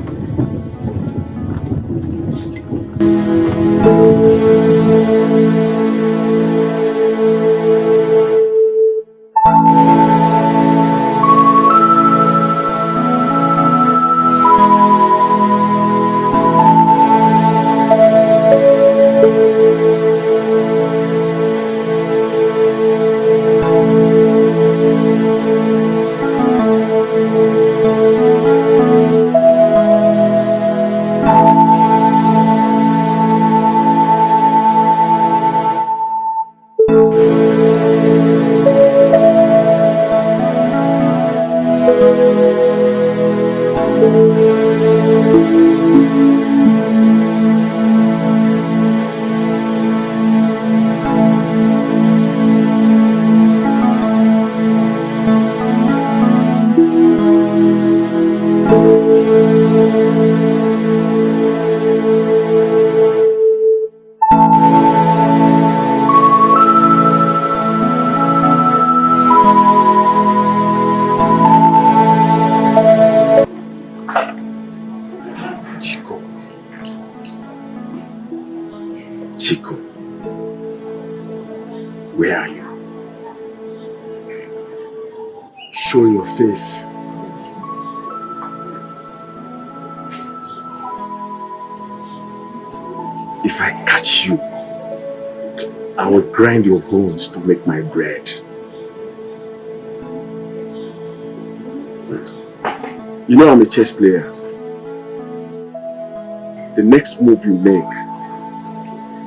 S6: Chico, where are you? Show your face. If I catch you, I will grind your bones to make my bread. You know I'm a chess player. The next move you make,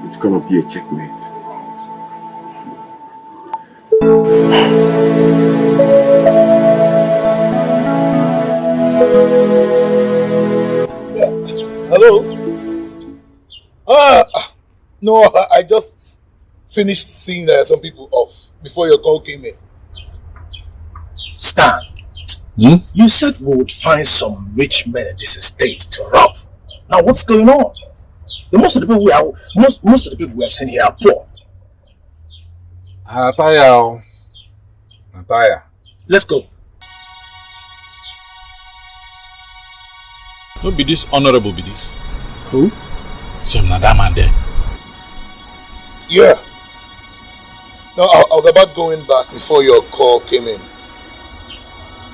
S6: it's gonna be a checkmate.
S17: Hello? No, I just finished seeing some people off before your call came in.
S4: Stan, you said we would find some rich men in this estate to rob. Now what's going on? Most of the people we have seen here are poor.
S3: Nataya.
S4: Let's go.
S18: No be this honorable be this.
S4: Who?
S18: Some that man there.
S17: Yeah. No, I was about going back before your call came in.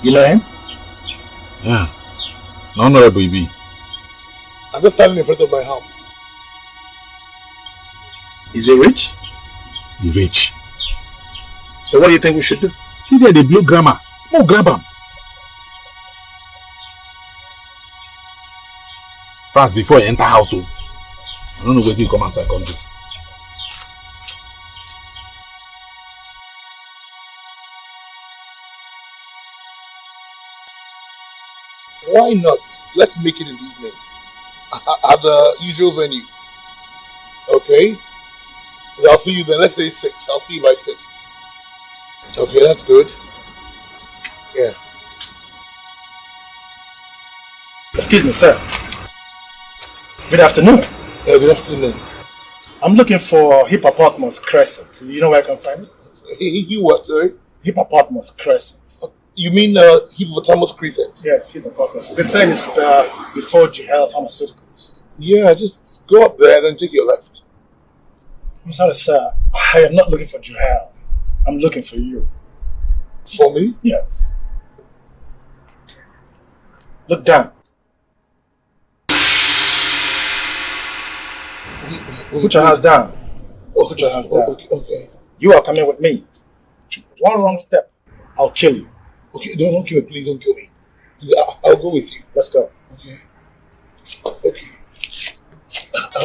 S4: You know him?
S18: Yeah. No honorable he be.
S17: I'm just standing in front of my house.
S4: Is he rich?
S18: He rich.
S4: So what do you think we should do?
S18: He there the blue grammar. No grab him. Fast before you enter household. I don't know where you come outside come do.
S17: Why not? Let's make it in the evening. At the usual venue. Okay? I'll see you then. Let's say 6. I'll see you by 6. Okay, that's good. Yeah.
S4: Excuse me, sir. Good afternoon.
S17: Yeah, good afternoon.
S4: I'm looking for Hippopotamus Crescent. You know where I can find it?
S17: You what, sorry?
S4: Hippopotamus Crescent.
S17: You mean Hippopotamus Crescent?
S4: Yes, Hippopotamus. They say it's before GL Pharmaceuticals.
S17: Yeah, just go up there and then take your left.
S4: I'm sorry, sir. I am not looking for Juhel. I'm looking for you.
S17: For me?
S4: Yes. Look down. Put your hands down. Put your hands down.
S17: Okay.
S4: You are coming with me. One wrong step, I'll kill you.
S17: Okay, don't kill me. Please don't kill me. Please, I'll go with you.
S4: Let's go.
S17: Okay.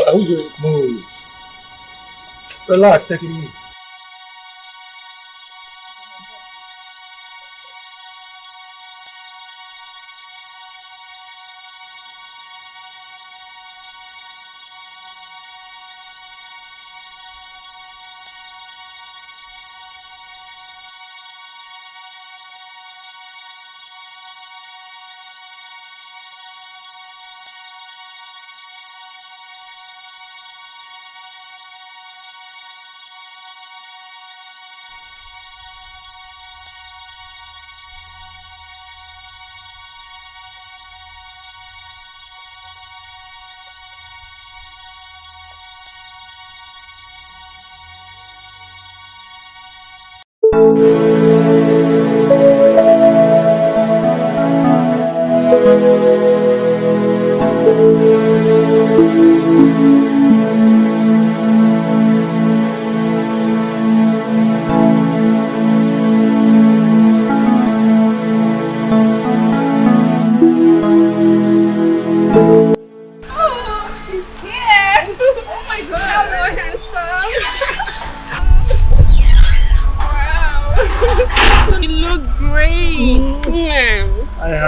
S17: Are we going to
S4: move? Relax, take it easy.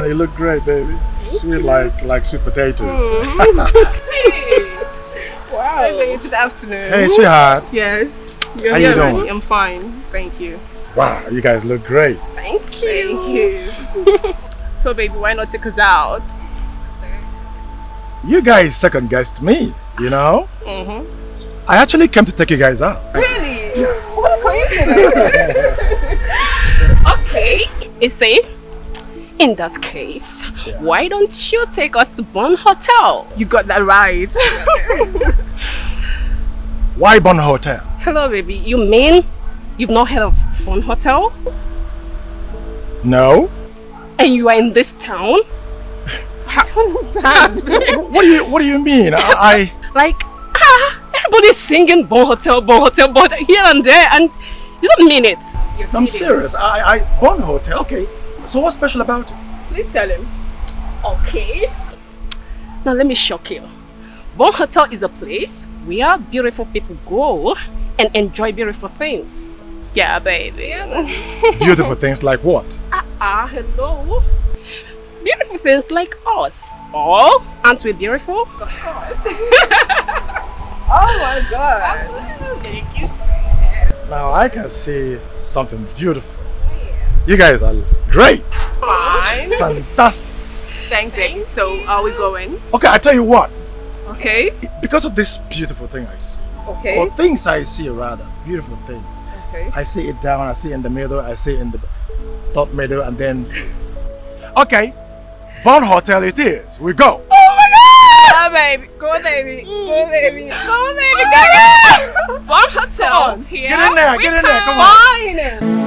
S4: You look great, baby. Sweet like sweet potatoes.
S19: Wow. Hey, good afternoon.
S4: Hey, sweetheart.
S19: Yes.
S4: How you doing?
S19: I'm fine. Thank you.
S4: Wow, you guys look great.
S19: Thank you. So, baby, why not take us out?
S4: You guys second guessed me, you know? I actually came to take you guys out.
S19: Really? Yes. What a coincidence.
S20: Okay. Is it? In that case, why don't you take us to Bon Hotel?
S19: You got that right.
S4: Why Bon Hotel?
S20: Hello, baby. You mean you've not heard of Bon Hotel?
S4: No.
S20: And you are in this town?
S19: I don't understand.
S4: What do you mean?
S20: Everybody's singing Bon Hotel, but here and there, and you don't mean it.
S4: I'm serious. Bon Hotel. Okay. So what's special about it?
S19: Please tell him.
S20: Okay. Now let me shock you. Bon Hotel is a place where beautiful people go and enjoy beautiful things.
S19: Yeah, baby.
S4: Beautiful things like what?
S20: Hello. Beautiful things like us. Oh, aren't we beautiful? Of course.
S19: Oh my God.
S20: Thank you.
S4: Now I can see something beautiful. You guys are great.
S19: Fine.
S4: Fantastic.
S19: Thanks, baby. So, are we going?
S4: Okay, I tell you what.
S19: Okay.
S4: Because of this beautiful thing I see.
S19: Okay.
S4: Or things I see rather. Beautiful things.
S19: Okay.
S4: I see it down, I see it in the middle, I see it in the top middle, and then... Okay. Bon Hotel it is. We go.
S19: Oh my God! Go, baby. Go, baby. Go, baby. Go, baby. Go.
S20: Bon Hotel. Here
S4: get in there, come on.
S19: Fine.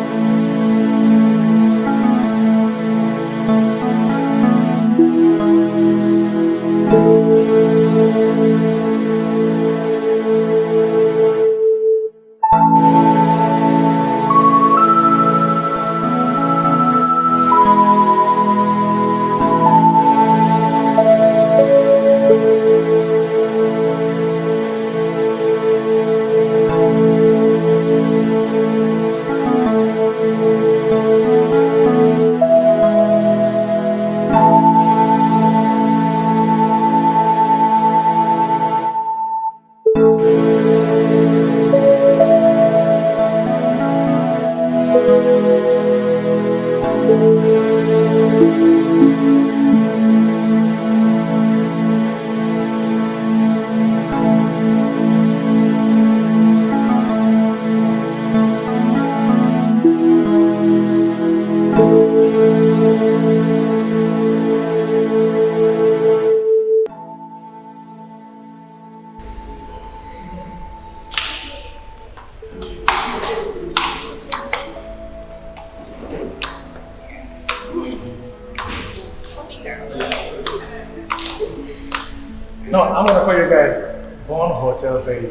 S4: No, I'm gonna call you guys Born Hotel Baby.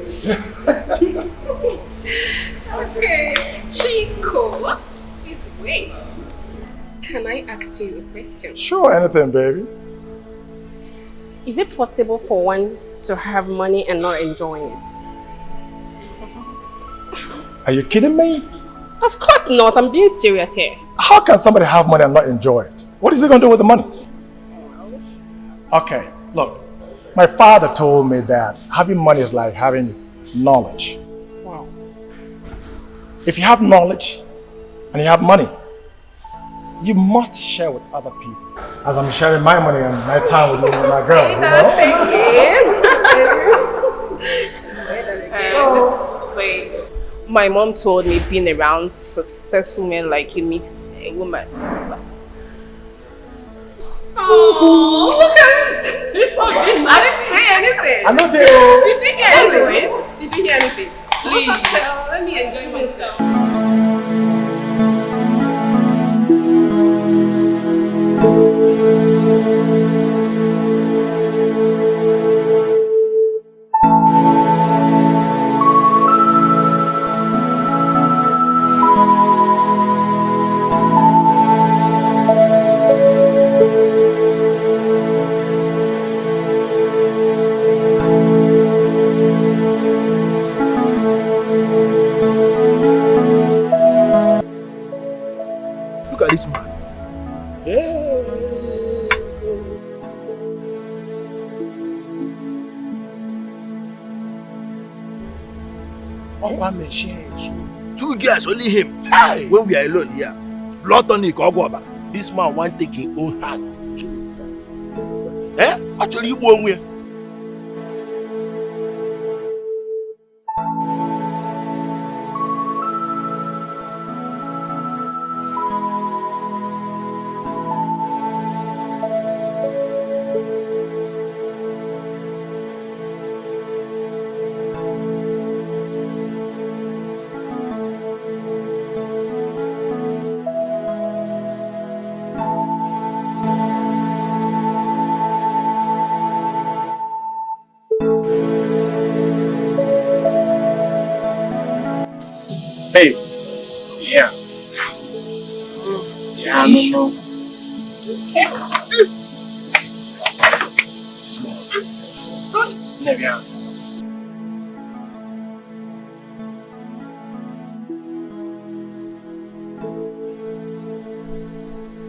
S20: Okay, Chico, please wait. Can I ask you a question?
S4: Sure, anything, baby.
S20: Is it possible for one to have money and not enjoying it?
S4: Are you kidding me?
S20: Of course not. I'm being serious here.
S4: How can somebody have money and not enjoy it? What is he gonna do with the money? Okay, look. My father told me that having money is like having knowledge.
S20: Wow.
S4: If you have knowledge and you have money, you must share with other people. As I'm sharing my money and my time with you and my girl.
S20: Say that again.
S19: So, wait. My mom told me being around successful men like you makes a woman.
S20: Oh, look at this one.
S19: I didn't say anything.
S4: I'm not there.
S19: Did you hear anything?
S20: Anyways,
S19: Did you hear anything? Please.
S20: let me enjoy myself.
S17: Look at this man. Two girls, only him. When we are alone here, blood tonic or guava. This man want to take his own hand, kill himself. Actually, you won't win.
S4: Hey, yeah. Yeah, no. Yeah.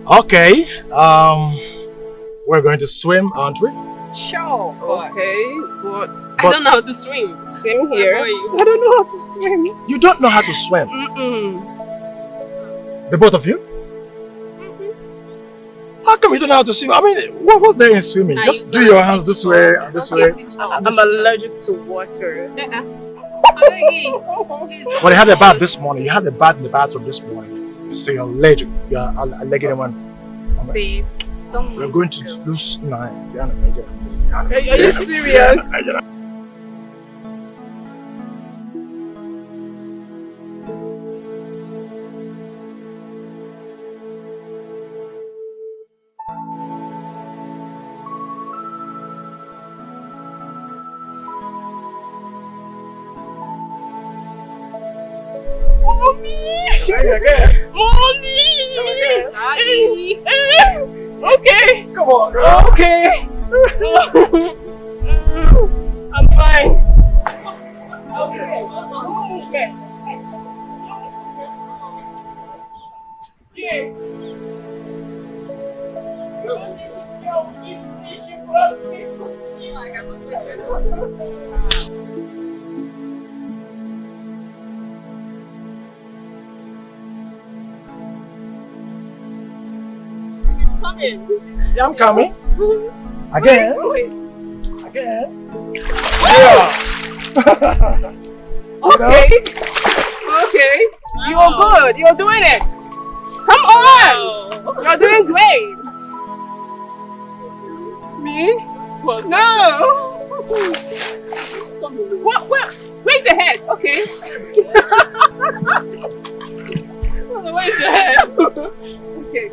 S4: Okay, we're going to swim, aren't we?
S20: Sure.
S19: Okay, but
S20: I don't know how to swim.
S19: Same here.
S20: I
S19: don't know how to swim.
S4: You don't know how to swim? The both of you? How come you don't know how to swim? I mean, what's there in swimming? Just do your hands this way and this way.
S19: I'm allergic to water.
S4: Well, you had a bath this morning. You had a bath in the bathroom this morning. So you're allergic. You're allergic one.
S20: Babe, don't
S4: We're going to lose 9.
S19: Are you serious?
S20: Daddy.
S19: Okay.
S4: Come on, girl.
S19: Okay. I'm fine. Okay. Yeah.
S4: Yeah, I'm coming. Again. Again. Yeah.
S19: Okay. Okay. You're good. You're doing it. Come on. You're doing great. Me? No. What? Raise your head. Okay. Raise your head. Okay.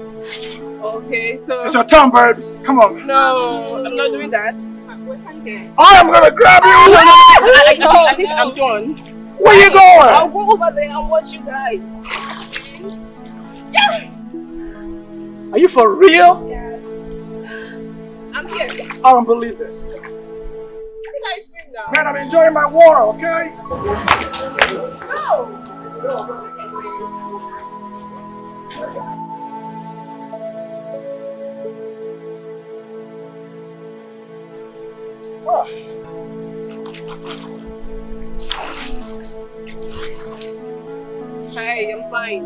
S19: Okay, so...
S4: It's your turn, birds. Come on.
S19: No, I'm not doing that.
S4: I am gonna grab you!
S19: I think I'm done.
S4: Where you going?
S19: I'll go over there and watch you guys. Yeah.
S4: Are you for real?
S19: Yes. I'm here.
S4: I don't believe this.
S19: You guys swim now.
S4: Man, I'm enjoying my water, okay?
S19: Go.
S4: Oh.
S19: Hey, I'm fine.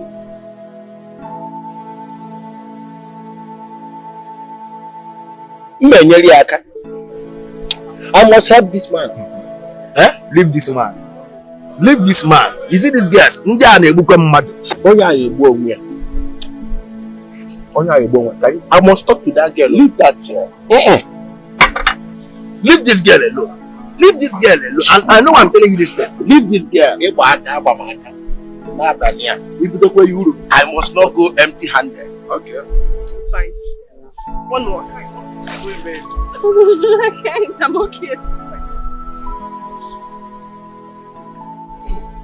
S21: I must help this man. Leave this man. Leave this man. You see these guys? I must talk to that girl. Leave that girl. Leave this girl alone. Leave this girl alone. And I know I'm telling you this thing. Leave this girl. I must not go empty-handed. Okay.
S19: It's fine. One more.
S21: Sweet baby.
S19: I can't. I'm okay.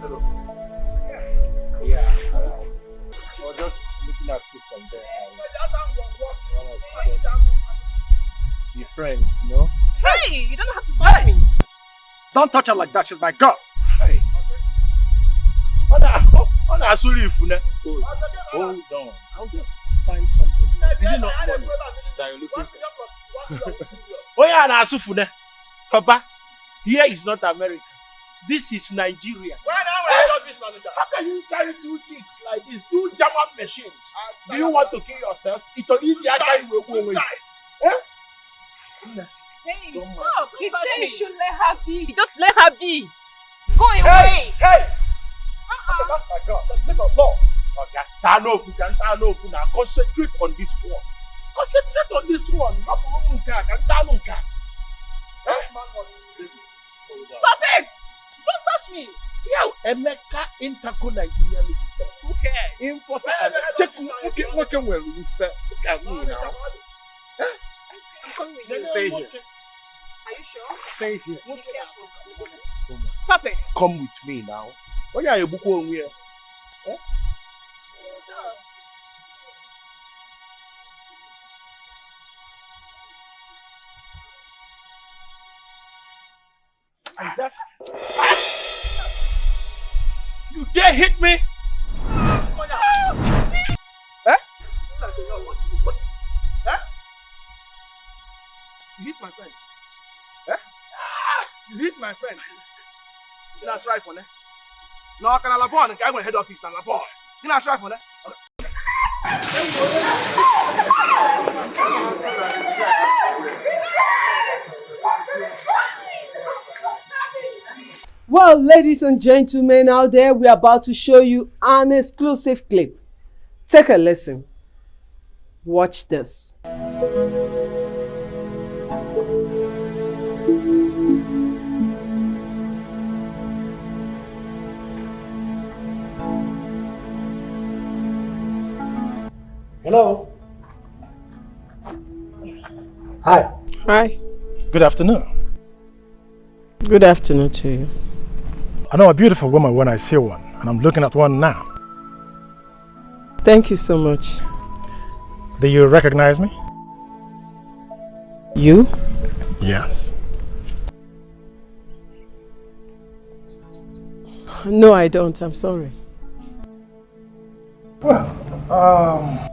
S21: Hello. Yeah. I was just looking at you from there. Be friends, you know?
S19: Hey, you don't have to touch me.
S4: Don't touch her like that. She's my girl.
S21: Hey. Hold on. I'll just find something. Is it not money that you're looking for? Oh yeah, Nasufune. Papa, here is not America. This is Nigeria. How can you carry two chicks like this? Two German machines. Do you want to kill yourself? It's easy.
S19: Hey, stop. He said you should let her be. Just let her be. Go away.
S4: Hey! I said, that's my girl. I said, leave her alone.
S21: Okay. Concentrate on this one. Concentrate on this one.
S19: Stop it! Don't touch me.
S21: Yeah, Emeka Interco Nigerian.
S19: Who cares?
S21: Important. Check what can we refer. Look at me now.
S19: I'm coming with you.
S21: Stay here.
S19: Are you sure?
S21: Stay here.
S19: Be careful. Stop it.
S21: Come with me now. What are you going here?
S19: Stop.
S21: You dare hit me?
S5: You hit my friend. You hit my friend. That's right for me. No, I can alabon and go to head office and alabon. That's right for me.
S22: Well, ladies and gentlemen out there, we're about to show you an exclusive clip. Take a listen. Watch this.
S4: Hello. Hi.
S22: Hi.
S4: Good afternoon.
S22: Good afternoon to you.
S4: I know a beautiful woman when I see one, and I'm looking at one now.
S22: Thank you so much.
S4: Do you recognize me?
S22: You?
S4: Yes.
S22: No, I don't. I'm sorry.
S4: Well,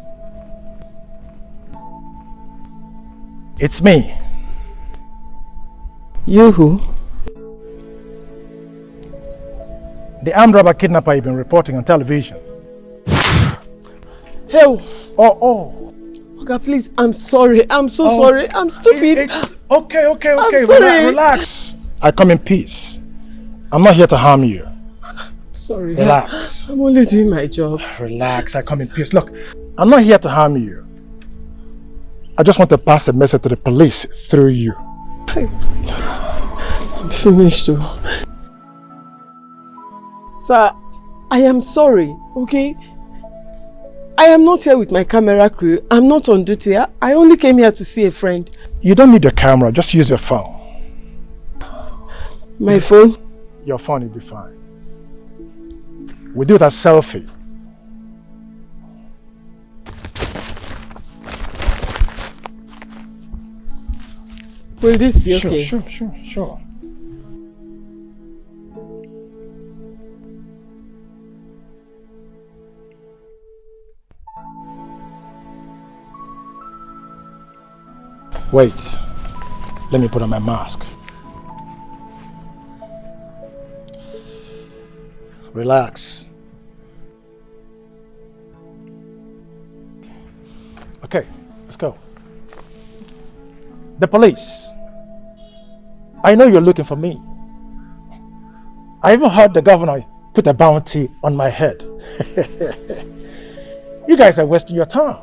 S4: it's me.
S22: You who?
S4: The armed robber kidnapper you've been reporting on television.
S22: Hell.
S4: Oh.
S22: Okay, please, I'm sorry. I'm so sorry. I'm stupid.
S4: It's okay.
S22: I'm sorry.
S4: Relax. I come in peace. I'm not here to harm you.
S22: Sorry.
S4: Relax.
S22: I'm only doing my job.
S4: Relax. I come in peace. Look, I'm not here to harm you. I just want to pass a message to the police through you.
S22: I'm finished though. Sir, I am sorry, okay? I am not here with my camera crew. I'm not on duty. I only came here to see a friend.
S4: You don't need your camera. Just use your phone.
S22: My phone?
S4: Your phone will be fine. We do it as selfie.
S22: Will this be okay?
S4: Sure. Wait. Let me put on my mask. Relax. Okay, let's go. The police. I know you're looking for me. I even heard the governor put a bounty on my head. You guys are wasting your time.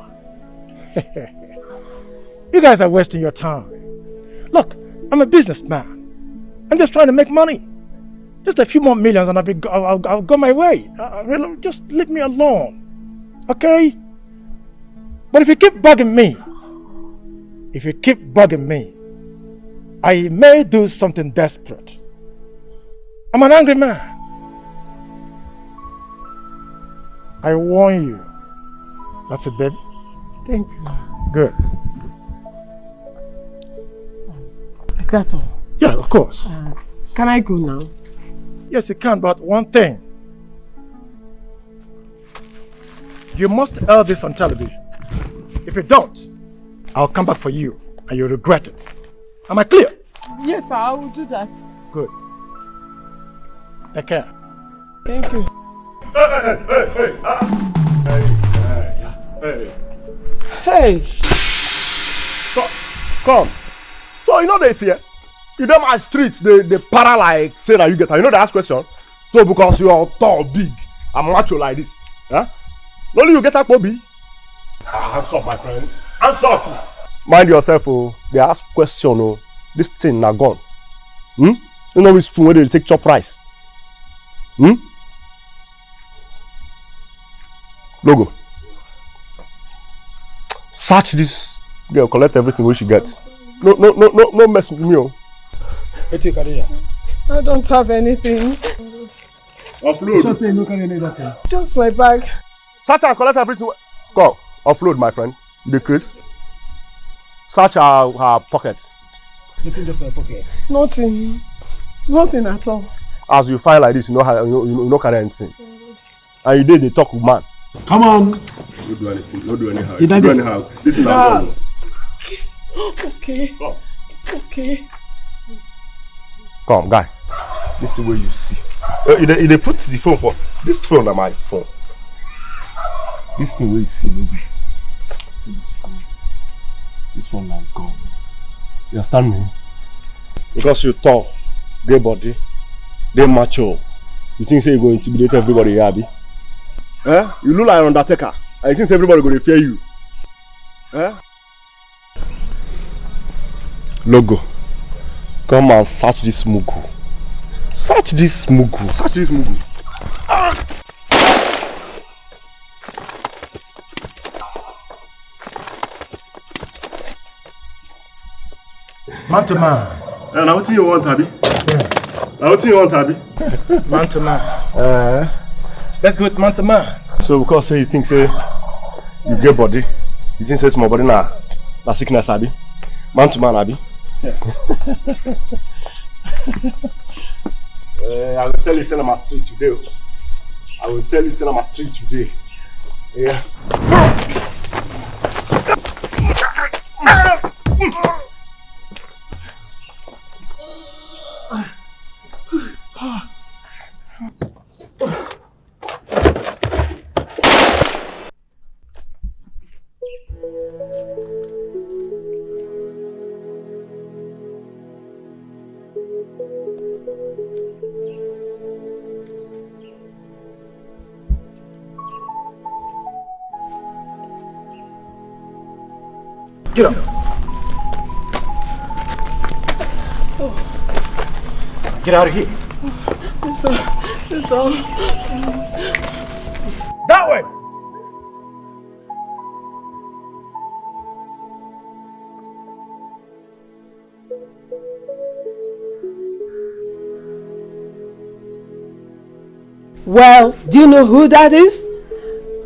S4: You guys are wasting your time. Look, I'm a businessman. I'm just trying to make money. Just a few more millions and I'll go my way. Really, just leave me alone. Okay? But if you keep bugging me, I may do something desperate. I'm an angry man. I warn you. That's it, babe.
S22: Thank you.
S4: Good.
S22: Is that all?
S4: Yeah, of course.
S22: Can I go now?
S4: Yes, you can, but one thing. You must air this on television. If you don't, I'll come back for you and you'll regret it. Am I clear?
S22: Yes, sir, I will do that.
S4: Good. Take care.
S22: Thank you.
S6: Hey. Come. So you know they fear. You know my street, they para like say that you get her. You know they ask question. So because you are tall, big, and macho like this, huh? Only you get a Bobby. Hands up, my friend. Hands up. Mind yourself, oh. They ask question, oh. This thing na gone. You know which spoon where they take chop rice. Logo. Search this girl, collect everything where she gets. No mess with me, oh.
S22: I don't have anything.
S6: Offload.
S4: Just say no can anything.
S22: Just my bag.
S6: Search and collect everything. Go. Offload, my friend. You dey craze? Search her pocket.
S4: Nothing there for your pocket.
S22: Nothing. Nothing at all.
S6: As you find like this, you know carry anything. And you did they talk with man.
S4: Come on.
S6: Don't do anything. Don't do anyhow.
S4: You
S6: Don't do anyhow. This is not done.
S22: Okay.
S6: Come.
S22: Okay.
S6: Come, guy. This is the way you see. They put the phone for this phone on my phone. This thing where you see, maybe. This one now gone. You understand me? Because you're tall, they body, they mature. You think say you go intimidate everybody, yeah, Abi? You look like an undertaker. And you think everybody gonna fear you. Logo. Come and search this mugu. Search this mugu. Search this mugu.
S4: Man to man.
S6: Now what you want, Abi? Now what you want, Abi?
S4: Man to man. Let's do it man to man.
S6: So because say you think say you get body, you think say small body na sickness, Abi? Man to man, Abi?
S4: Yes.
S6: I will tell you say I'm a street today. I will tell you say I'm a street today. Yeah.
S4: Get up. Get out of here.
S22: It's all.
S4: That way.
S22: Well, do you know who that is?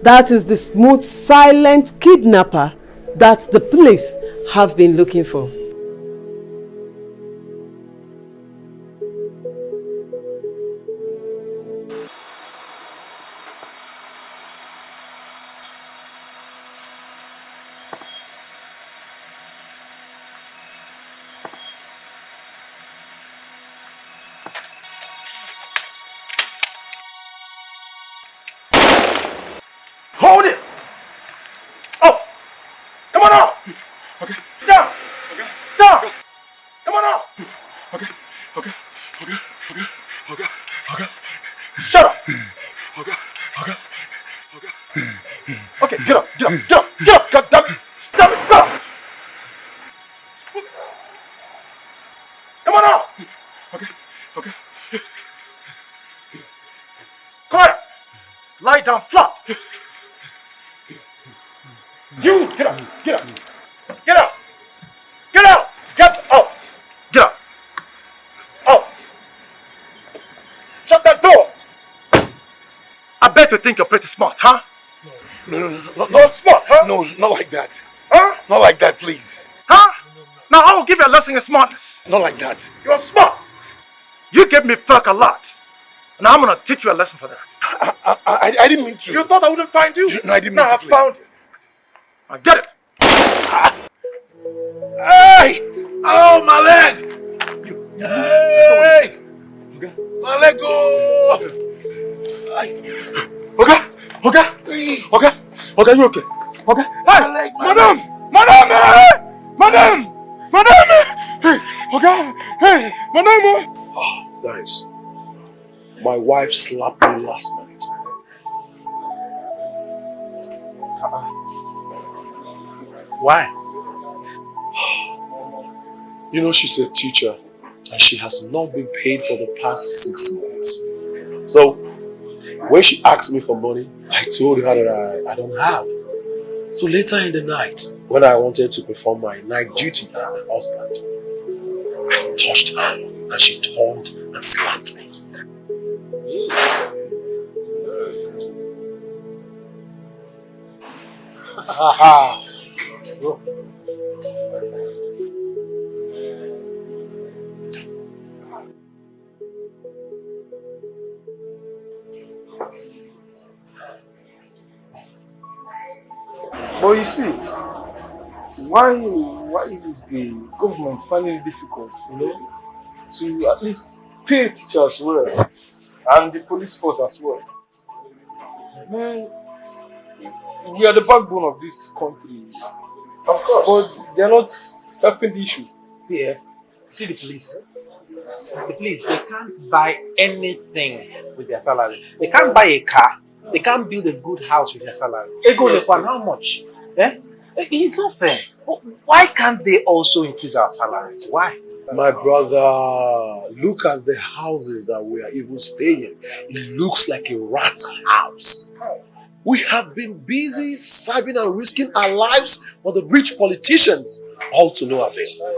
S22: That is the smooth, silent kidnapper that the police have been looking for.
S4: Hold it! Oh! Come on up! Okay. Down! Okay. Down! Come on up! Okay. Okay. Okay. Okay. Okay. Okay. Shut up! Okay. Okay. Okay. Okay, get up! Get up! Get up! Get up! God damn it! Damn it! Get up! Come on up! Okay. Okay. Quiet! Lie down flat! You get up! Get up! Get up! Get out! Get out! Get up! Out! Shut that door! I bet you think you're pretty smart, huh?
S17: No.
S4: Not smart, huh?
S17: No, not like that.
S4: Huh?
S17: Not like that, please.
S4: Huh? Now I will give you a lesson in smartness.
S17: Not like that.
S4: You're smart. You gave me fuck a lot. Now I'm gonna teach you a lesson for that.
S17: I didn't mean to.
S4: You thought I wouldn't find you?
S17: No, I didn't mean
S4: now
S17: to.
S4: I found you. Now get it.
S17: Hey! Oh, my leg! Hey! My leg go!
S4: Okay? Okay, you okay? Okay? Hey! Madam! Hey! Okay? Hey! Madam!
S6: Oh, guys, my wife slapped me last night.
S4: Why?
S6: You know, she's a teacher and she has not been paid for the past 6 months. So, when she asked me for money, I told her that I don't have. So later in the night, when I wanted to perform my night duty as the husband, I touched her and she turned and slapped me.
S2: But you see, why is the government finding it difficult, to at least pay teachers well and the police force as well? Man, we are the backbone of this country.
S17: Of course.
S2: But they're not helping the issue.
S14: See the police. The police, they can't buy anything with their salary. They can't buy a car. They can't build a good house with their salary. How much? It's not fair. Why can't they also increase our salaries? Why?
S6: My brother, look at the houses that we are even staying in. It looks like a rat house. We have been busy serving and risking our lives for the rich politicians, all to no avail.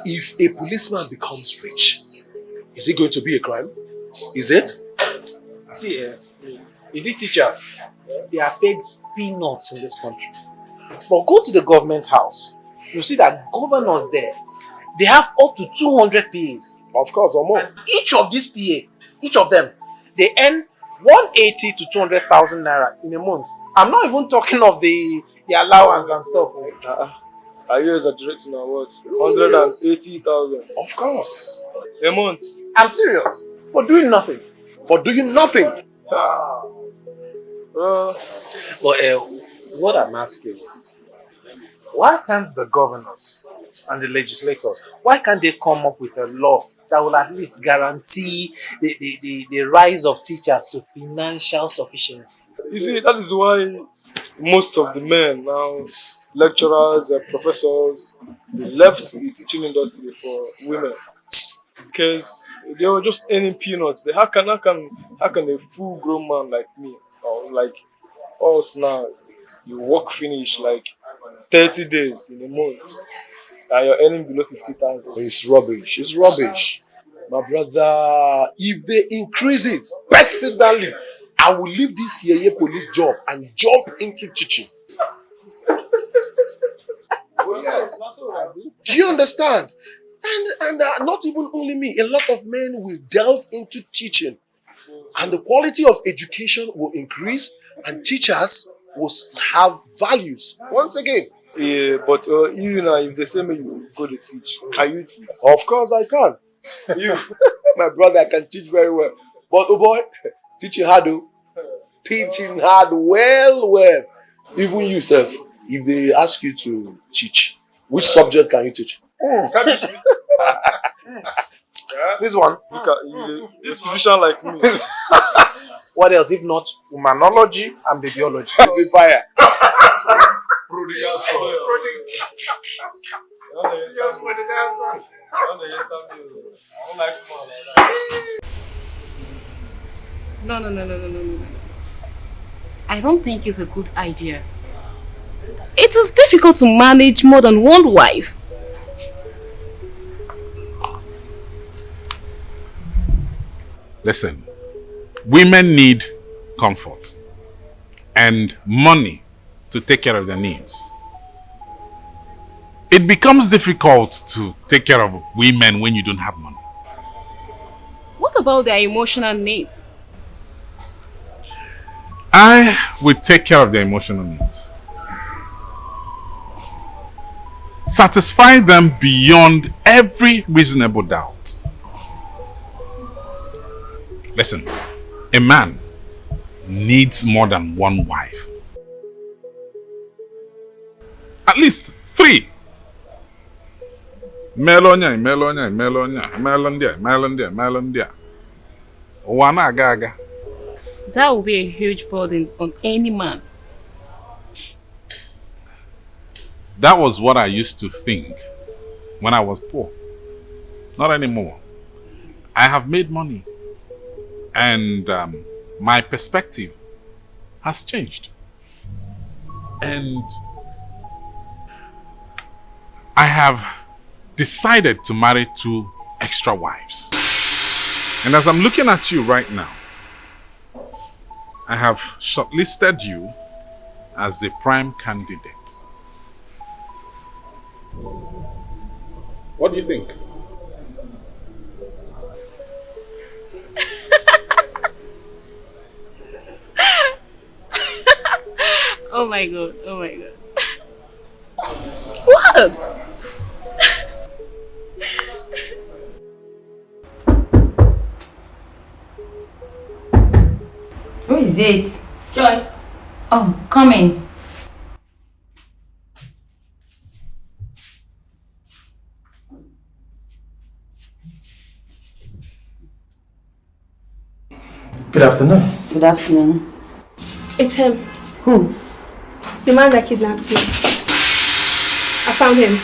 S6: If a policeman becomes rich, is it going to be a crime? Is it?
S14: See, is it teachers? They are paid peanuts in this country. But go to the government house. You see that governors there, they have up to 200 PAs.
S6: Of course, or more.
S14: And each of these PA, each of them, they earn 180 to 200,000 naira in a month. I'm not even talking of the allowance and stuff.
S2: Are you exaggerating our words? 180,000.
S6: Of course.
S2: A month.
S14: I'm serious. For doing nothing.
S6: For doing nothing.
S14: What I'm asking is, why can't the governors and the legislators, why can't they come up with a law that will at least guarantee the rise of teachers to financial sufficiency?
S2: You see, that is why most of the men now, lecturers, professors, they left the teaching industry for women. Because they were just earning peanuts. How can a full-grown man like me, or like us now, you work finish like 30 days in a month, and you're earning below 50,000?
S6: It's rubbish. It's rubbish. My brother, if they increase it, personally, I will leave this yeye police job and jump into teaching. Yes. Do you understand? And not even only me, a lot of men will delve into teaching. And the quality of education will increase and teachers will have values. Once again.
S2: Yeah, but you know, if they say me you go to teach, can you teach?
S6: Of course I can. You, my brother, I can teach very well. But oh boy, teaching hard though. Teaching hard well. Even you self, if they ask you to teach, which subject can you teach?
S2: Can you see?
S6: This one.
S2: Look at you, a physician like me.
S14: What else if not humanology and babyology?
S6: It's a fire.
S2: Prodigal son.
S20: No. I don't think it's a good idea. It is difficult to manage more than one wife.
S3: Listen, women need comfort and money to take care of their needs. It becomes difficult to take care of women when you don't have money.
S20: What about their emotional needs?
S3: I will take care of their emotional needs. Satisfy them beyond every reasonable doubt. Listen, a man needs more than one wife. At least 3. Melonia. Wana gaga.
S20: That will be a huge burden on any man.
S3: That was what I used to think when I was poor. Not anymore. I have made money. And my perspective has changed. And I have decided to marry 2 extra wives. And as I'm looking at you right now, I have shortlisted you as a prime candidate. What do you think?
S20: Oh my god. What?
S11: Who is it?
S20: Joy.
S11: Oh, come in.
S4: Good afternoon.
S11: Good afternoon.
S1: It's him.
S11: Who?
S1: The man that kidnapped you. I found him.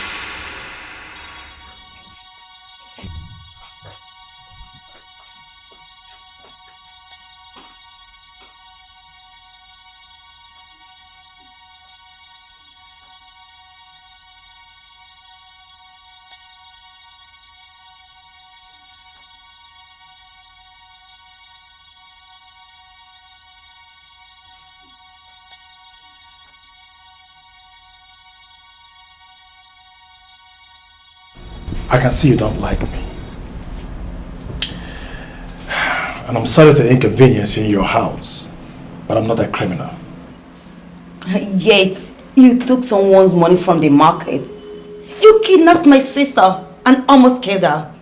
S4: I can see you don't like me. And I'm sorry to inconvenience you in your house, but I'm not a criminal.
S11: Yet, you took someone's money from the market. You kidnapped my sister and almost killed her.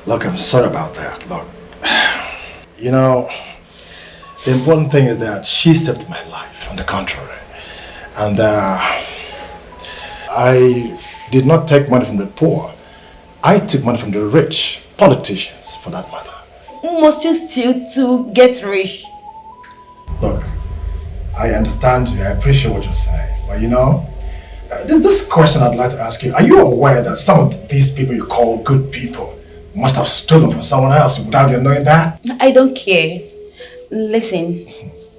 S4: Look, I'm sorry about that. Look, you know, the important thing is that she saved my life, on the contrary. And I did not take money from the poor. I took money from the rich, politicians, for that matter.
S11: Must you steal to get rich?
S4: Look, I understand you, I appreciate what you're saying, but you know, this question I'd like to ask you, are you aware that some of these people you call good people must have stolen from someone else without you knowing that?
S11: I don't care. Listen,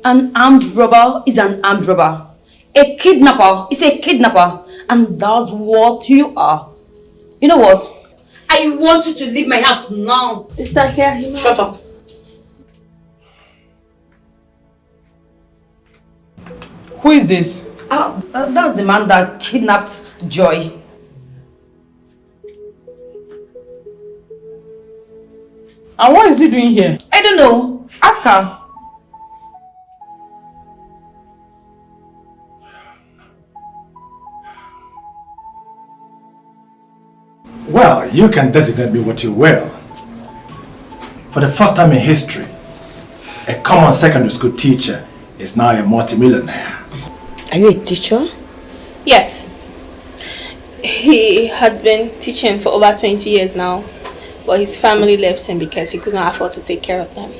S11: an armed robber is an armed robber. A kidnapper is a kidnapper, and that's what you are. You know what? I I want you to leave my house now.
S1: Is that here?
S11: Shut up.
S10: Who is this?
S11: That's the man that kidnapped Joy.
S10: And what is he doing here?
S11: I don't know. Ask her.
S4: Well, you can designate me what you will. For the first time in history, a common secondary school teacher is now a multimillionaire.
S11: Are you a teacher?
S8: Yes. He has been teaching for over 20 years now, but his family left him because he could not afford to take care of them.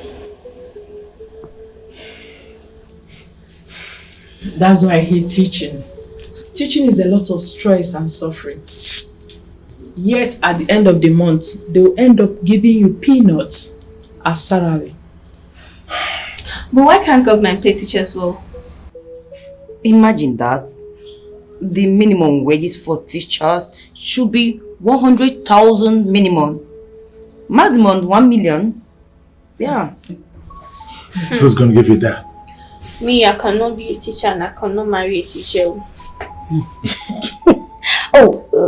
S10: That's why he's teaching. Teaching is a lot of stress and suffering. Yet at the end of the month, they'll end up giving you peanuts as salary.
S8: But why can't government pay teachers well?
S11: Imagine that. The minimum wages for teachers should be 100,000 minimum. Maximum 1 million. Yeah.
S4: Who's going to give you that?
S8: Me, I cannot be a teacher and I cannot marry a teacher.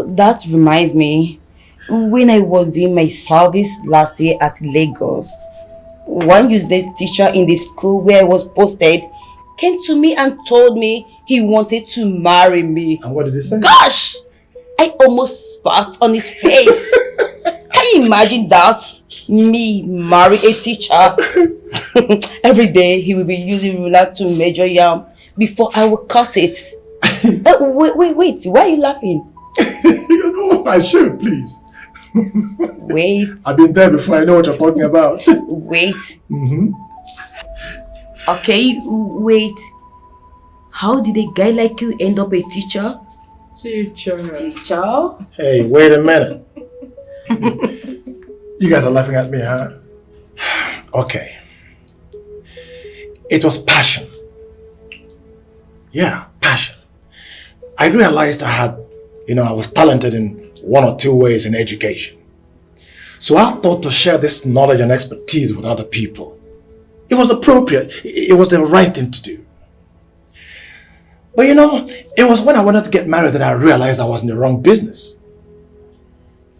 S11: That reminds me. When I was doing my service last year at Lagos, one useless teacher in the school where I was posted came to me and told me he wanted to marry me.
S4: And what did he say?
S11: Gosh! I almost spat on his face. Can you imagine that? Me marry a teacher. Every day he will be using ruler to measure yam before I will cut it. Wait, why are you laughing?
S4: I should, please.
S11: Wait.
S4: I've been there before, I know what you're talking about.
S11: Wait. Okay, wait. How did a guy like you end up a teacher?
S10: Teacher.
S4: Hey, wait a minute. You guys are laughing at me, huh? Okay. It was passion. Yeah, passion. I realized I was talented in one or two ways in education. So I thought to share this knowledge and expertise with other people. It was appropriate. It was the right thing to do. But it was when I wanted to get married that I realized I was in the wrong business.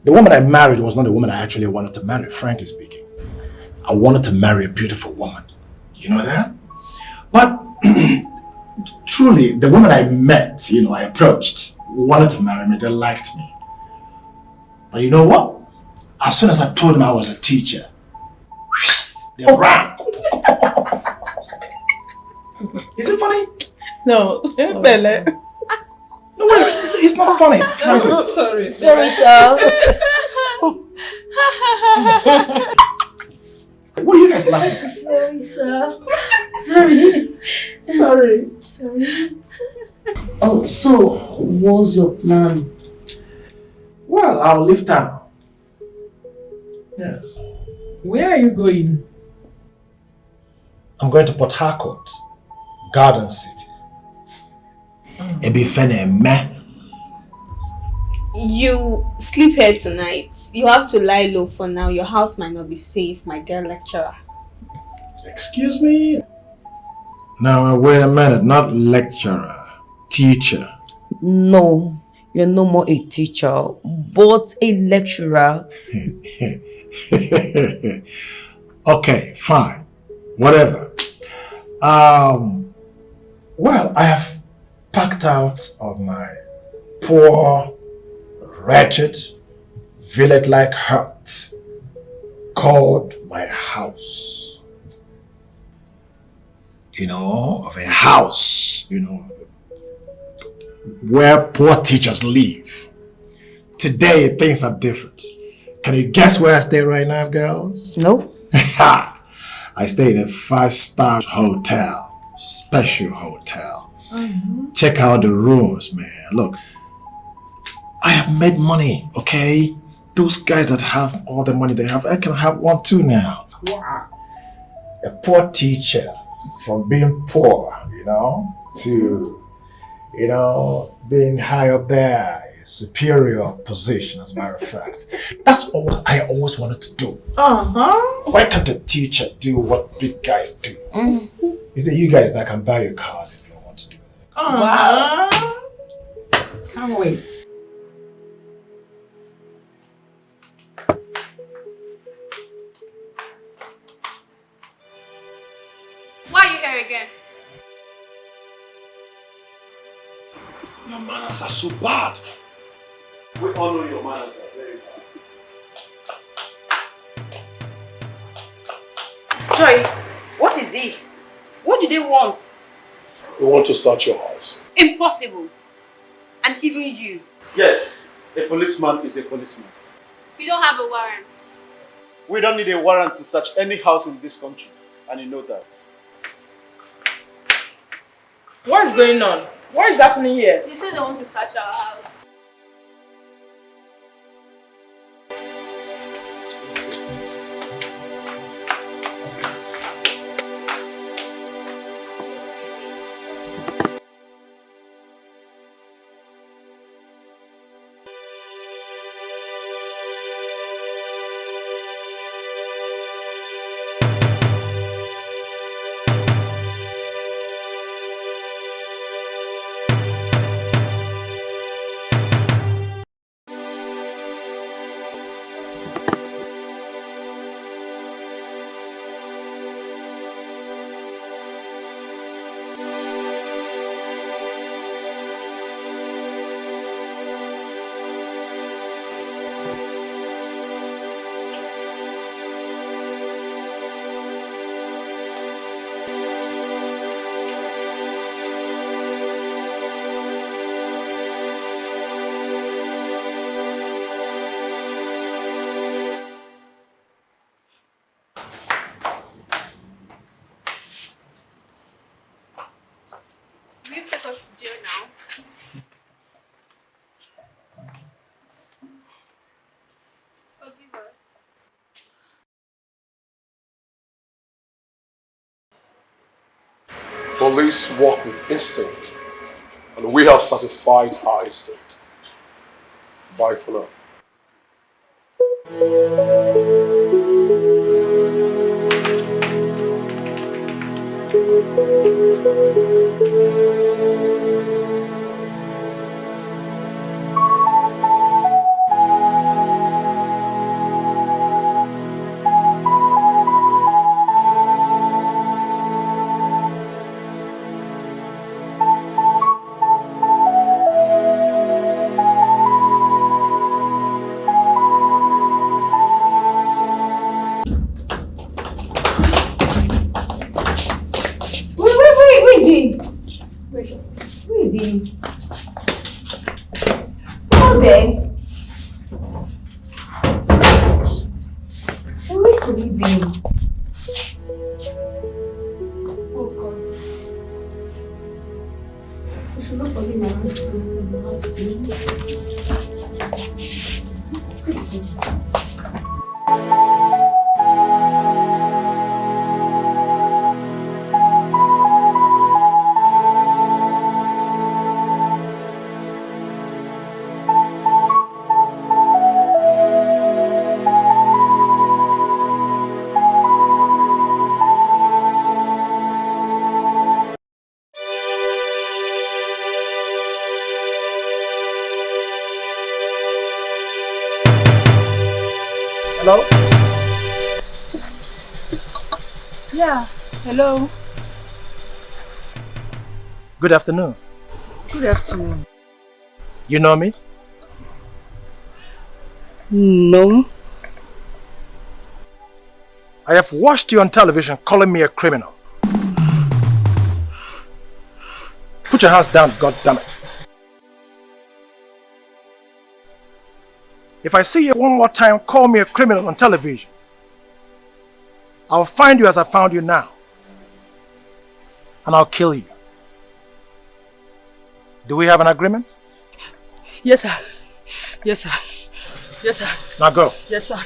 S4: The woman I married was not the woman I actually wanted to marry, frankly speaking. I wanted to marry a beautiful woman. You know that? But truly, the woman I met, I approached, wanted to marry me, they liked me. But you know what? As soon as I told them I was a teacher, they ran. Is it funny?
S10: No, Bele.
S4: No, wait, it's not funny. Frankly.
S10: Sorry,
S11: sir.
S4: What are you guys laughing at?
S11: Sorry, sir.
S10: Sorry.
S11: Oh, so what's your plan?
S4: Well, I'll leave town. Yes.
S10: Where are you going?
S4: I'm going to Port Harcourt, Garden City.
S8: You sleep here tonight. You have to lie low for now. Your house might not be safe, my dear lecturer.
S4: Excuse me? Now, wait a minute. Not lecturer. Teacher.
S11: No, you're no more a teacher, but a lecturer.
S4: Okay, fine. Whatever. Well, I have packed out of my poor, wretched, village-like hut called my house. Of a house, where poor teachers live. Today, things are different. Can you guess where I stay right now, girls?
S11: No.
S4: I stay in a 5-star hotel, special hotel. Check out the rooms, man. Look, I have made money, okay? Those guys that have all the money they have, I can have one too now. A poor teacher, from being poor, to, being high up there, superior position, as a matter of fact. That's what I always wanted to do. Why can't a teacher do what big guys do? Is it you guys that can buy your cars if you want to do it?
S10: Wow. Can't wait.
S8: Why are you here again?
S6: Your manners are so bad. We all know your manners are very bad.
S11: Joy, what is it? What do they want?
S6: We want to search your house.
S11: Impossible. And even you.
S5: Yes, a policeman is a policeman.
S8: We don't have a warrant.
S5: We don't need a warrant to search any house in this country, and you know that.
S10: What is going on? What is happening here?
S8: They said they want to search our house.
S6: Police work with instinct, and we have satisfied our instinct. Bye for now.
S11: Where is he? Where is he? Come there. Where could he be? Oh God. We should look for him around the house.
S4: Hello?
S7: Yeah, hello.
S4: Good afternoon.
S7: Good afternoon.
S4: You know me?
S7: No.
S4: I have watched you on television calling me a criminal. Put your hands down, goddammit. If I see you one more time call me a criminal on television, I'll find you as I found you now. And I'll kill you. Do we have an agreement?
S7: Yes, sir. Yes, sir. Yes, sir.
S4: Now go.
S7: Yes, sir.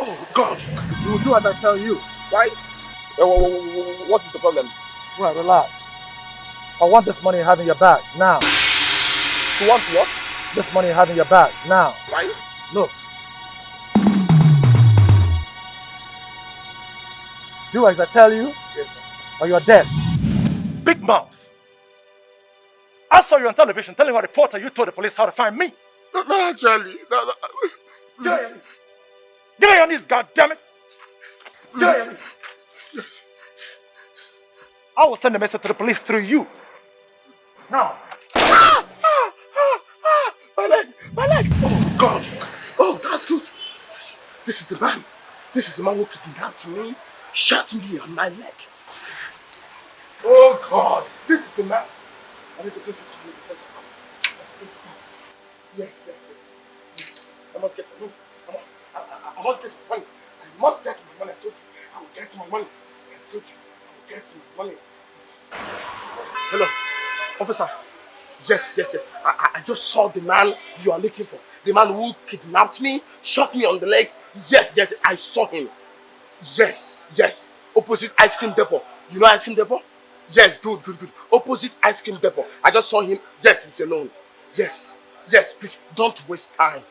S21: Oh, God! You will do as I tell you, right?
S5: What is the problem?
S21: Well, relax. I want this money you have in your bag, now.
S5: You want what?
S21: This money you have in your bag, now.
S5: Right?
S21: Look. Do as I tell you, or you're dead. Big mouth. I saw you on television telling a reporter you told the police how to find me.
S5: Not actually.
S21: Get on your knees. Get on your knees, goddammit. Get on your knees. I will send a message to the police through you. Now.
S5: My leg! My leg! Oh, God! Oh, that's good. This is the man. This is the man who kidnapped me, shot me on my leg. Oh, God! This is the man. I need to place it. I need to place it. Yes. I must get the money. I must get my money. I must get my money. I told you. I will get my money. I told you. I will get my money. Hello, officer. Yes. I just saw the man you are looking for. The man who kidnapped me, shot me on the leg. Yes, I saw him. Yes. Opposite ice cream depot. You know ice cream depot? Yes, good. Opposite ice cream depot. I just saw him. Yes, he's alone. Yes, please, don't waste time.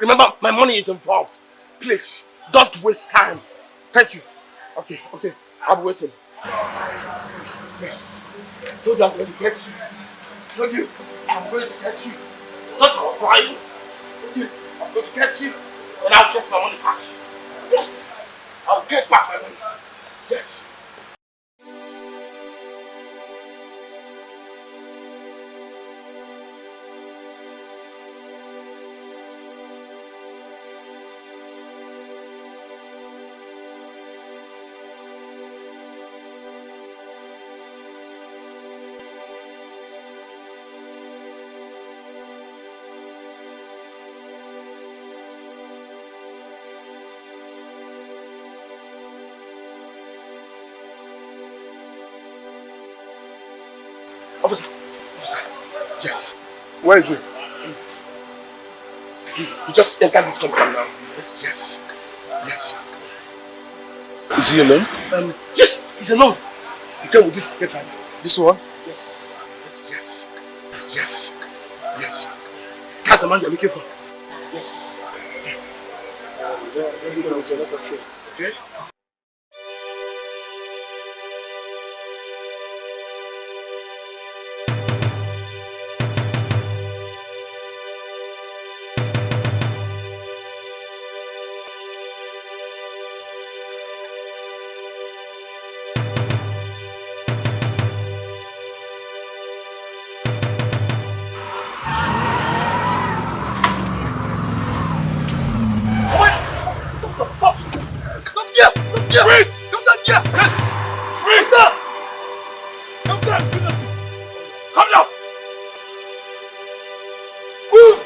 S5: Remember, my money is involved. Please, don't waste time. Thank you. Okay, I'll be waiting. Yes. I told you I'm going to get you. I told you I'm going to get you. I thought I was lying. I told you I'm going to get you, and I'll get my money back. Yes. I'll get back my money. Yes. Officer. Yes.
S6: Where is he?
S5: He just entered this compound now. Yes.
S6: Is he alone?
S5: Yes, he's alone. He came with this cricket driver.
S6: This one?
S5: Yes. That's the man you're looking for. Yes. Okay?
S21: Freeze!
S5: Come down here!
S21: Freeze!
S5: Come down! Come down! Move!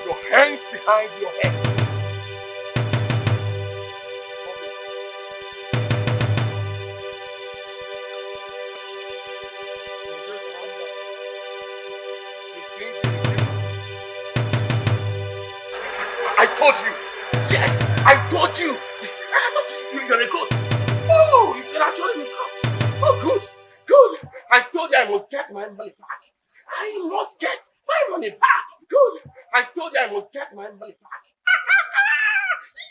S5: Your hands behind your head. I told you! Yes! I told you! You're a ghost! Oh! You can actually be caught! Oh, good! I told you I must get my money back! I must get my money back! Good! I told you I must get my money back!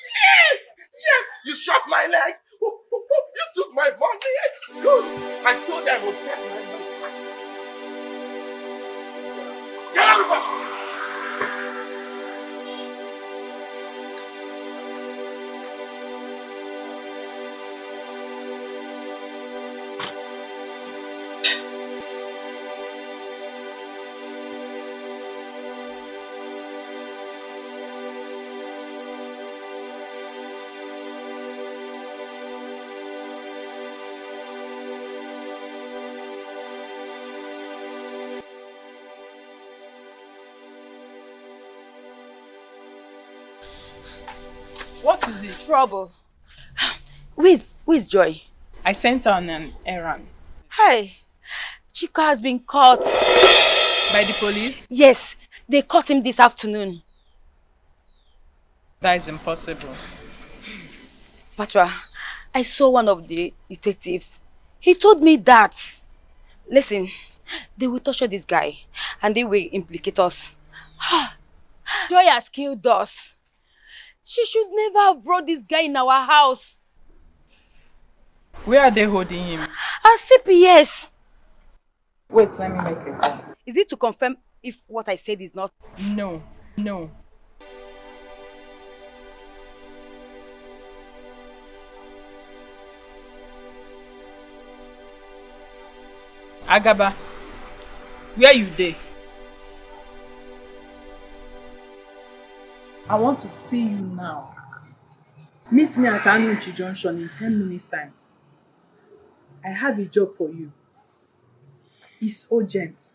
S5: Yes! You shot my leg! You took my money! Good! I told you I must get my money back! Get out of here!
S10: What is it?
S19: Trouble. Where's Joy?
S10: I sent her on an errand.
S19: Hey, Chico has been caught.
S10: By the police?
S19: Yes, they caught him this afternoon.
S10: That is impossible.
S19: Patra, I saw one of the detectives. He told me that. Listen, they will torture this guy and they will implicate us. Joy has killed us. She should never have brought this guy in our house.
S10: Where are they holding him?
S19: At CPS.
S10: Wait, let me make a call.
S19: Is it to confirm if what I said is not?
S10: No. Agaba, where you dey? I want to see you now. Meet me at Anuchi Junction in 10 minutes time. I have a job for you. It's urgent.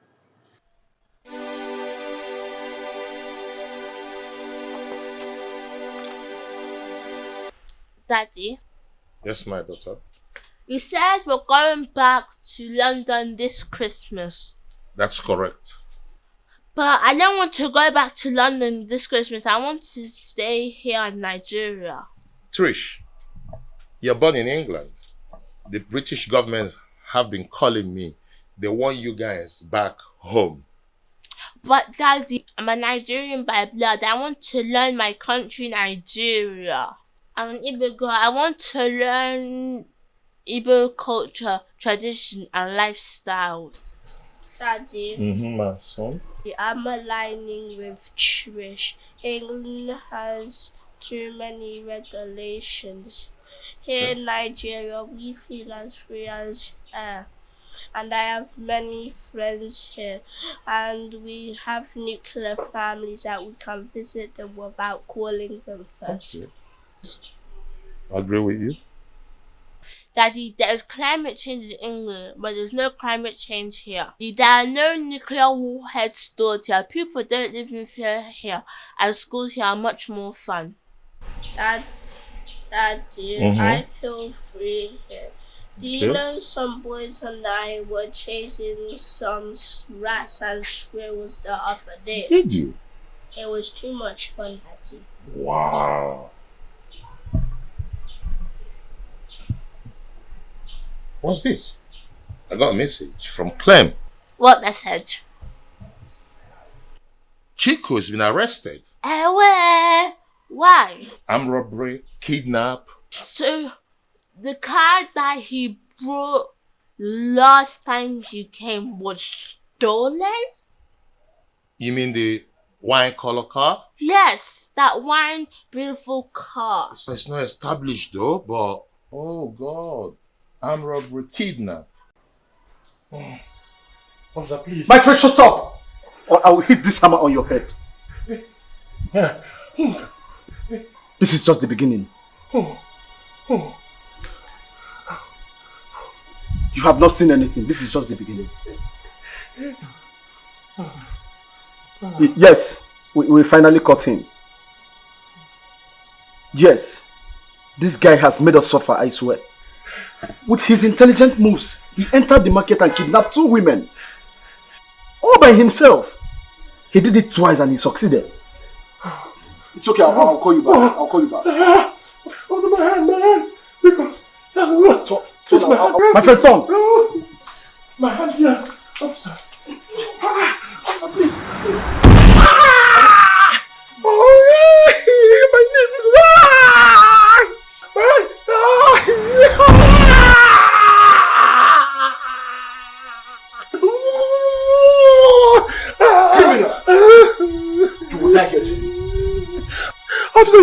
S9: Daddy,
S16: Yes, my daughter.
S9: you said we're going back to London this Christmas.
S16: That's correct.
S9: But I don't want to go back to London this Christmas. I want to stay here in Nigeria.
S16: Trish, you're born in England. The British government have been calling me. They want you guys back home.
S9: But Daddy, I'm a Nigerian by blood. I want to learn my country, Nigeria. I'm an Igbo girl. I want to learn Igbo culture, tradition, and lifestyles. Daddy,
S16: My son.
S9: I'm aligning with Trish. England has too many regulations. Here in Nigeria, we feel as free as air. And I have many friends here. And we have nuclear families that we can visit them without calling them first.
S16: Okay. I agree with you.
S9: Daddy, there's climate change in England, but there's no climate change here. There are no nuclear warheads stored here. People don't live in fear here, and schools here are much more fun. Daddy, I feel free here. Do you know some boys and I were chasing some rats and squirrels the other day?
S16: Did you?
S9: It was too much fun, Daddy.
S16: Wow. What's this? I got a message from Clem.
S9: What message?
S16: Chico's been arrested.
S9: Where? Why?
S16: Armed robbery, kidnap.
S9: So, the car that he brought last time he came was stolen?
S16: You mean the wine color car?
S9: Yes, that one beautiful car.
S16: So it's not established though, but oh God. Armed robbery, kidnap.
S4: Officer, please. My friend, shut up! Or I will hit this hammer on your head. This is just the beginning. You have not seen anything. This is just the beginning. Yes, we finally caught him. Yes, this guy has made us suffer, I swear. With his intelligent moves, he entered the market and kidnapped 2 women. All by himself. He did it twice and he succeeded. It's okay, I'll call you back. I'll call you back.
S6: Oh, my hand, my hand.
S4: My friend Tom.
S6: My hand here. Officer. Officer, please. Oh, my name is...
S4: Criminal! You will die here too.
S6: Officer,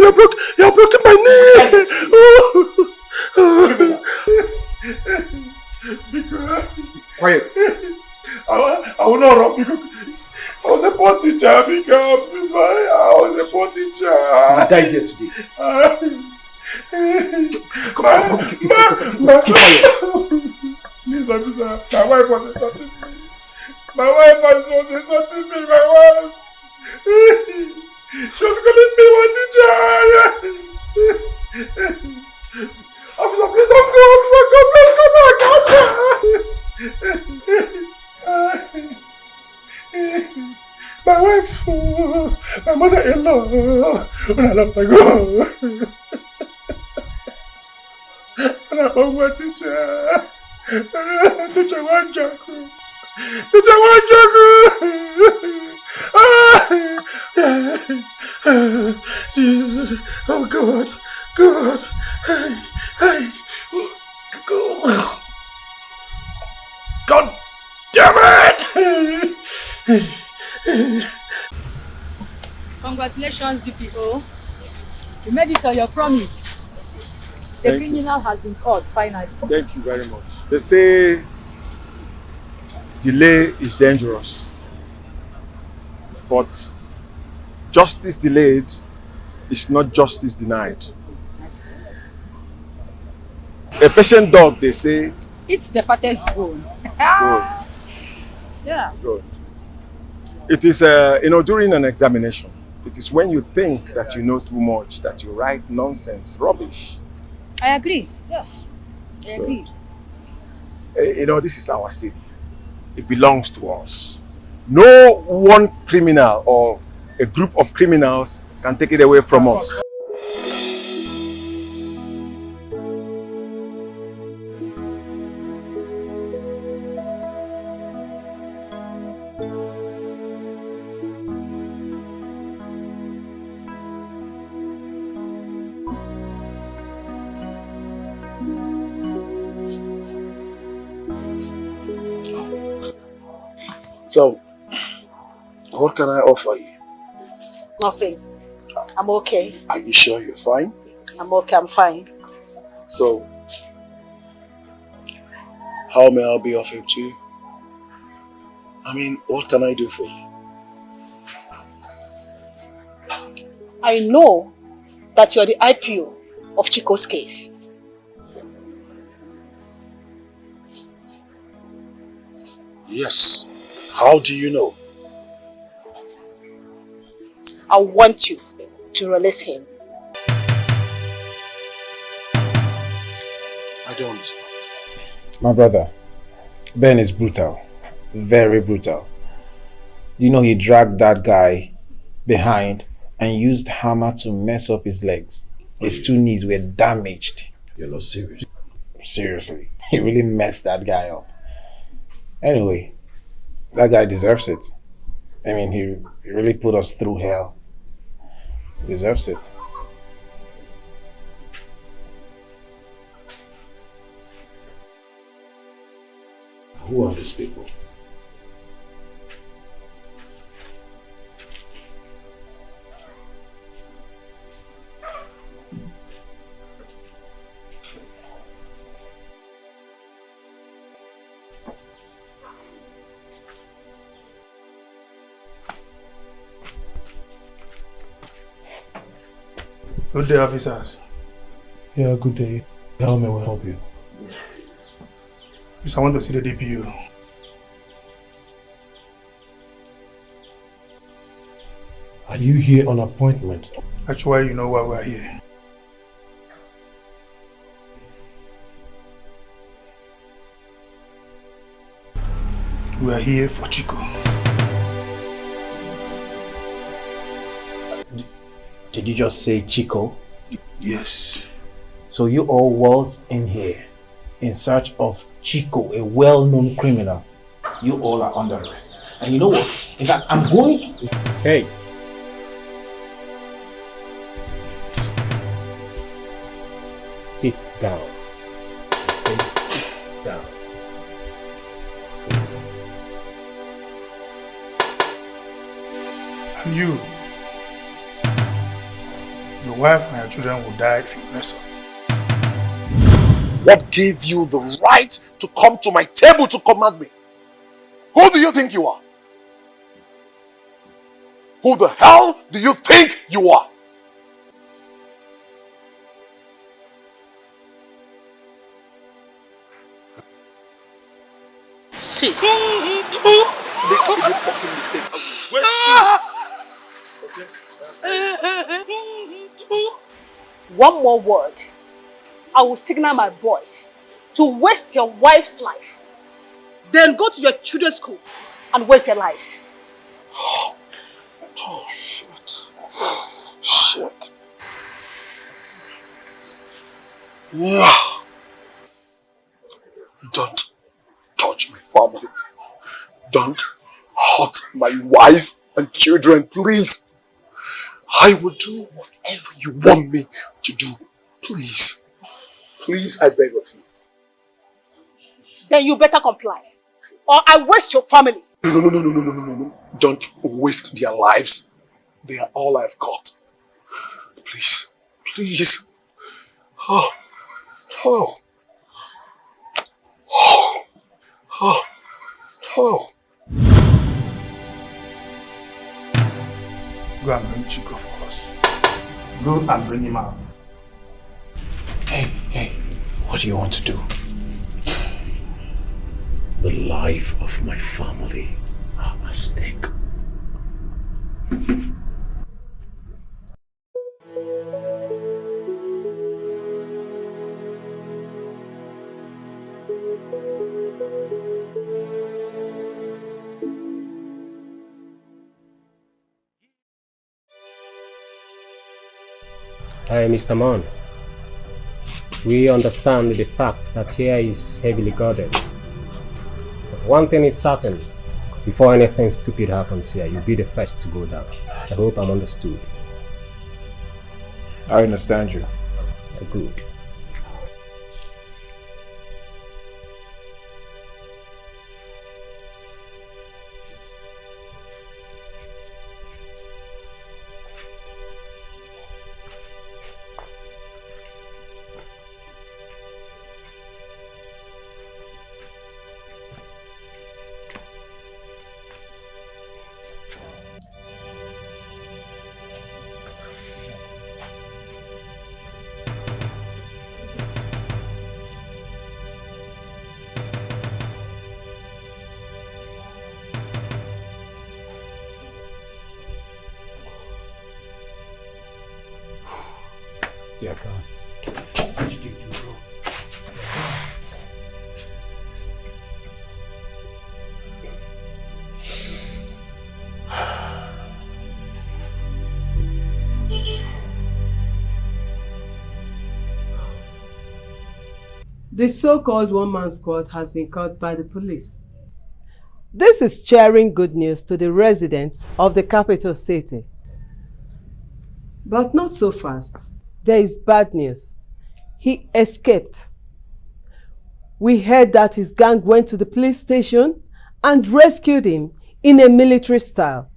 S6: you're broken my knee!
S4: Quiet.
S6: I will not run because I was a poor teacher. I was a poor teacher.
S4: You will die here today.
S6: Please, officer. My wife was insulting me. My wife was insulting me. My wife. She was calling me one teacher.
S17: Officer, please don't go! Please come back! My wife, my mother-in-law, when I love my go. When I love my teacher, teacher one jackal. Teacher one jackal. Jesus, oh God, God, hey, God damn it!
S7: Congratulations, DPO. You made it on your promise. The criminal has been caught finally.
S4: Thank you very much. They say delay is dangerous, but justice delayed is not justice denied. A patient dog, they say.
S7: It's the fattest bone.
S4: Good.
S7: Yeah.
S4: Good. It is, during an examination, it is when you think that you know too much that you write nonsense, rubbish.
S7: I agree. Yes. I agree.
S4: This is our city. It belongs to us. No one criminal or a group of criminals can take it away from us.
S17: So, what can I offer you?
S13: Nothing. I'm okay.
S17: Are you sure you're fine?
S13: I'm okay, I'm fine.
S17: So, how may I be of help to you? I mean, what can I do for you?
S13: I know that you're the IPO of Chico's case.
S17: Yes. How do you know?
S13: I want you to release him.
S17: I don't understand.
S14: My brother, Ben is brutal. Very brutal. Do you know he dragged that guy behind and used hammer to mess up his legs? His two knees were damaged.
S6: You're not serious.
S14: Seriously. He really messed that guy up. Anyway, that guy deserves it. I mean, he really put us through hell. He deserves it.
S6: Who are these people?
S15: Good day, officers.
S6: Yeah, good day. How may we help you?
S15: Yes, I want to see the DPU.
S6: Are you here on appointment?
S15: Actually, you know why we're here. We are here for Chico.
S14: Did you just say Chico?
S15: Yes.
S14: So you all waltzed in here in search of Chico, a well-known criminal. You all are under arrest. And you know what? In fact, I'm going to... Hey. Sit down. I say sit down.
S15: And you, your wife and your children will die if you mess up.
S17: What gave you the right to come to my table to command me? Who do you think you are? Who the hell do you think you are?
S13: See.
S17: Make a fucking mistake.
S13: One more word, I will signal my boys to waste your wife's life. Then go to your children's school and waste their lives.
S17: Oh, shit. Shit. Yeah. Don't touch my family. Don't hurt my wife and children, please. I will do whatever you want me to do. Please. Please, I beg of you.
S13: Then you better comply, or I waste your family.
S17: No. Don't waste their lives. They are all I've got. Please. Please. Oh. Oh. Oh. Oh. Oh.
S15: Go and bring Chico for us. Go and bring him out.
S14: Hey, what do you want to do?
S12: The life of my family are at stake.
S18: Hi, Mr. Man. We understand the fact that here is heavily guarded. But one thing is certain, before anything stupid happens here, you'll be the first to go down. I hope I'm understood.
S14: I understand you.
S18: Good.
S14: Dear God. What did you do, bro?
S22: The so-called one-man squad has been caught by the police. This is cheering good news to the residents of the capital city. But not so fast. There is bad news. He escaped. We heard that his gang went to the police station and rescued him in a military style.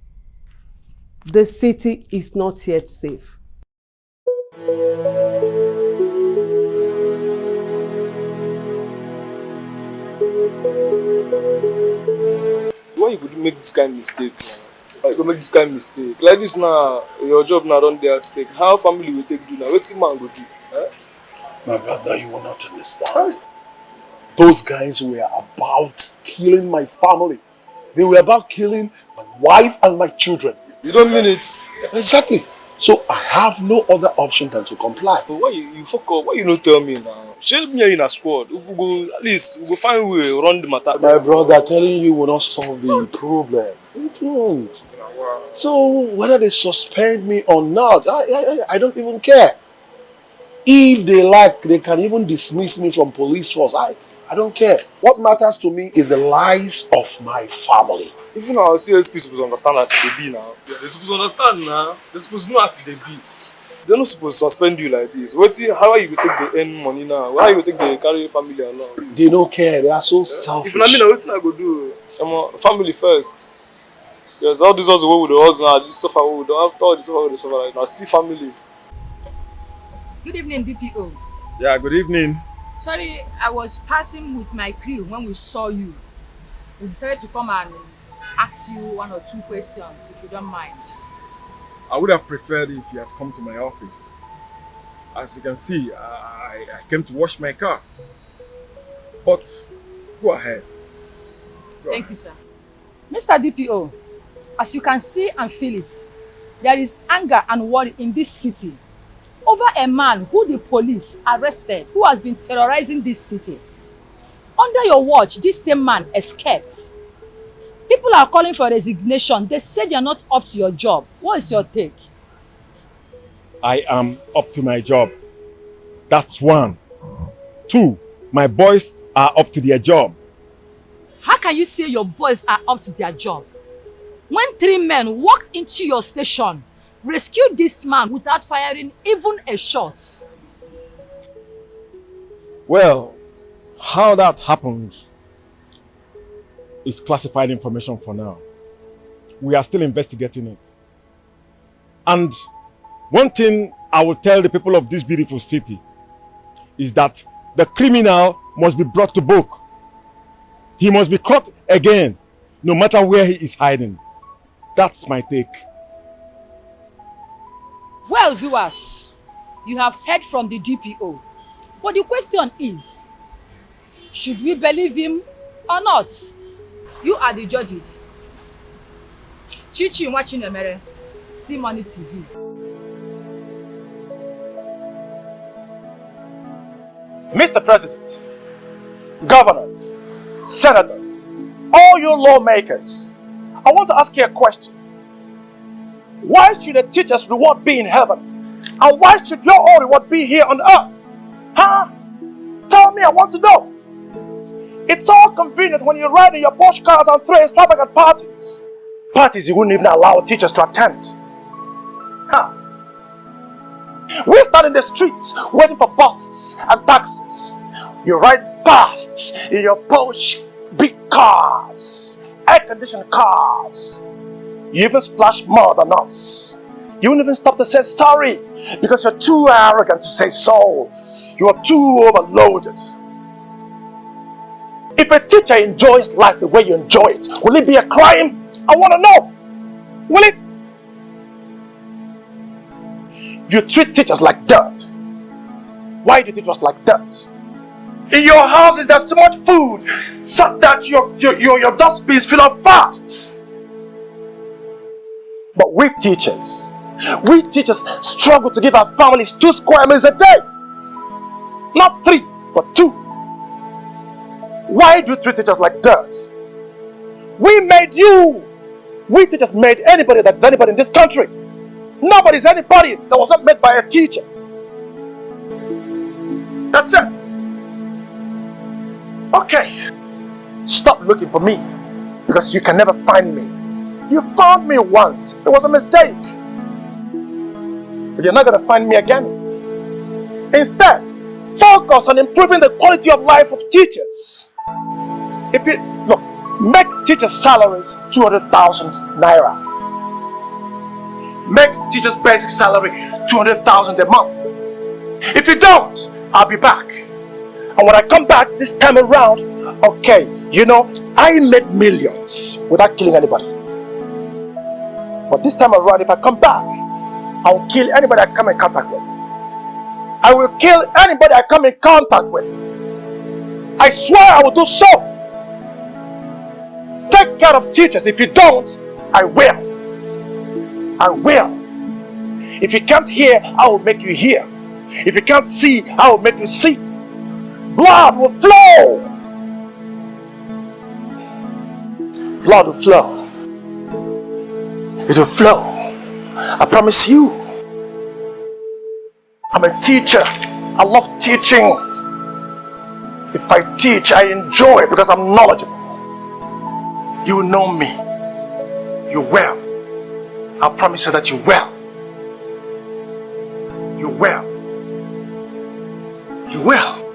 S22: The city is not yet safe.
S2: Why you could make this kind of mistake? Why you could make this kind of mistake? Like this now, your job now don't dare stake. How family will take you now? What's man go do?
S17: My brother, you will not understand. Those guys were about killing my family. They were about killing my wife and my children.
S2: You don't mean it?
S17: Exactly. So I have no other option than to comply.
S2: But why you fuck up? Why you not tell me now? Share me in a squad. If we go, at least we go find a way run the matter.
S17: My brother, telling you will not solve the problem. It won't. So whether they suspend me or not, I don't even care. If they like, they can even dismiss me from police force. I don't care. What matters to me is the lives of my family.
S2: Even our CSP supposed to understand as they be now. Yeah, they're supposed to understand now. They're supposed to know as they be. They're not supposed to suspend you like this. How are you going to take the earn money now? Why are you going to take the carry family along?
S17: They don't care. They are so selfish.
S2: If I mean, what I go do? Family first. Yes, all this was the way with the husband. This suffer we don't after all this suffer we suffer right now. Still family.
S7: Good evening, DPO.
S23: Yeah, good evening.
S7: Sorry, I was passing with my crew when we saw you. We decided to come and ask you one or two questions, if you don't mind.
S23: I would have preferred if you had come to my office. As you can see, I came to wash my car. But go ahead.
S7: Thank you, sir. Mr. DPO, as you can see and feel it, there is anger and worry in this city over a man who the police arrested who has been terrorizing this city. Under your watch, this same man escaped. People are calling for resignation. They said you're not up to your job. What is your take?
S23: I am up to my job. That's one. Two, my boys are up to their job.
S7: How can you say your boys are up to their job? When 3 men walked into your station, rescued this man without firing even a shot.
S23: Well, how that happened is classified information for now. We are still investigating it. And one thing I will tell the people of this beautiful city is that the criminal must be brought to book. He must be caught again, no matter where he is hiding. That's my take.
S7: Well, viewers, you have heard from the DPO. But the question is, should we believe him or not? You are the judges. Chichi watching Emere, See Money TV.
S4: Mr. President, governors, senators, all you lawmakers, I want to ask you a question. Why should the teacher's reward be in heaven? And why should your own reward be here on earth? Huh? Tell me, I want to know. It's all convenient when you ride in your Porsche cars and throw extravagant parties. Parties you wouldn't even allow teachers to attend. Huh? We stand in the streets waiting for buses and taxis. You ride past in your Porsche big cars, air-conditioned cars. You even splash more than us. You won't even stop to say sorry because you're too arrogant to say so. You are too overloaded. If a teacher enjoys life the way you enjoy it, will it be a crime? I want to know. Will it? You treat teachers like dirt. Why do you treat us like dirt? In your houses there's so much food, so that your dustbins fill up fast. But we teachers struggle to give our families 2 square meals a day. Not 3, but 2. Why do you treat teachers like dirt? We made you. We teachers made anybody that is anybody in this country. Nobody's anybody that was not made by a teacher. That's it. Okay. Stop looking for me, because you can never find me. You found me once. It was a mistake. But you're not going to find me again. Instead, focus on improving the quality of life of teachers. If you look, make teachers' salaries 200,000 naira. Make teachers' basic salary 200,000 a month. If you don't, I'll be back. And when I come back this time around, okay, you know, I made millions without killing anybody. But this time around, if I come back, I will kill anybody I come in contact with. I will kill anybody I come in contact with. I swear I will do so. Take care of teachers. If you don't, I will. I will. If you can't hear, I will make you hear. If you can't see, I will make you see. Blood will flow. Blood will flow. It will flow. I promise you. I'm a teacher. I love teaching. If I teach, I enjoy it because I'm knowledgeable. You know me. You will. I promise you that you will. You will. You will.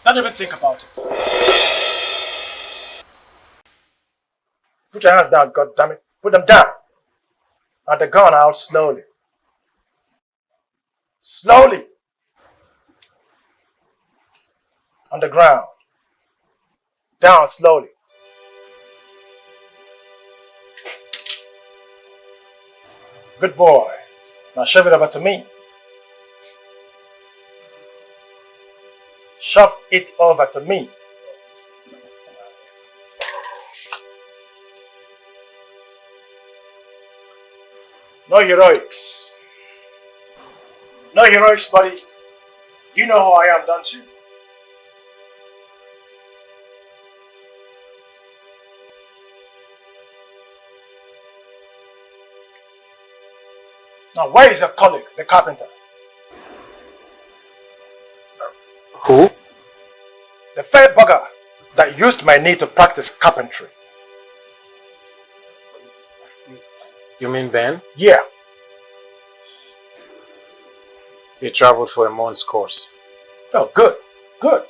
S4: Don't even think about it. Put your hands down, goddammit. Put them down. And the gun out slowly. Slowly. On the ground. Down slowly. Good boy. Now shove it over to me. Shove it over to me. No heroics. No heroics, buddy. You know who I am, don't you? Now, where is your colleague, the carpenter?
S14: Who?
S4: The fair bugger that used my knee to practice carpentry.
S14: You mean Ben?
S4: Yeah.
S14: He traveled for a month's course.
S4: Oh, good. Good.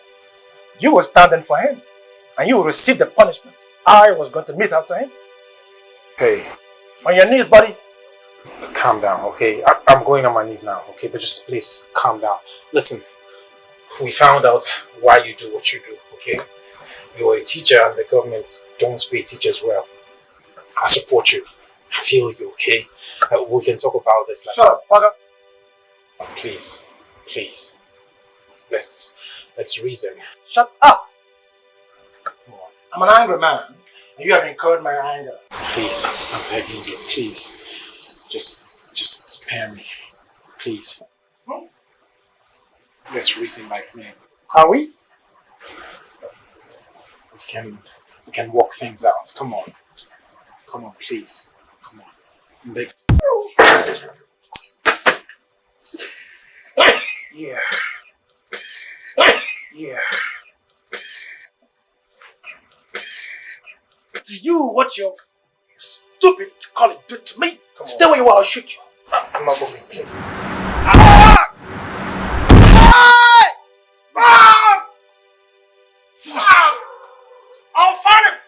S4: You were standing for him. And you will receive the punishment I was going to mete out to him.
S14: Hey.
S4: On your knees, buddy.
S14: Calm down, okay? I'm going on my knees now, okay? But just please calm down. Listen, we found out why you do what you do, okay? You're a teacher and the government don't pay teachers well. I support you. I feel you, okay? We can talk about this later.
S4: Shut up, bugger.
S14: Please, please. Let's reason.
S4: Shut up. I'm an angry man, and you have incurred my anger.
S14: Please, I'm begging you, please. Just spare me. Please. Let's reason like men.
S4: Are we?
S14: We can work things out. Come on. Come on, please. Come on. I'm begging.
S4: Yeah. Yeah. To you, what your stupid colleague did to me. Stay where you are, I'll shoot you. I'm not moving, please. I'll find him.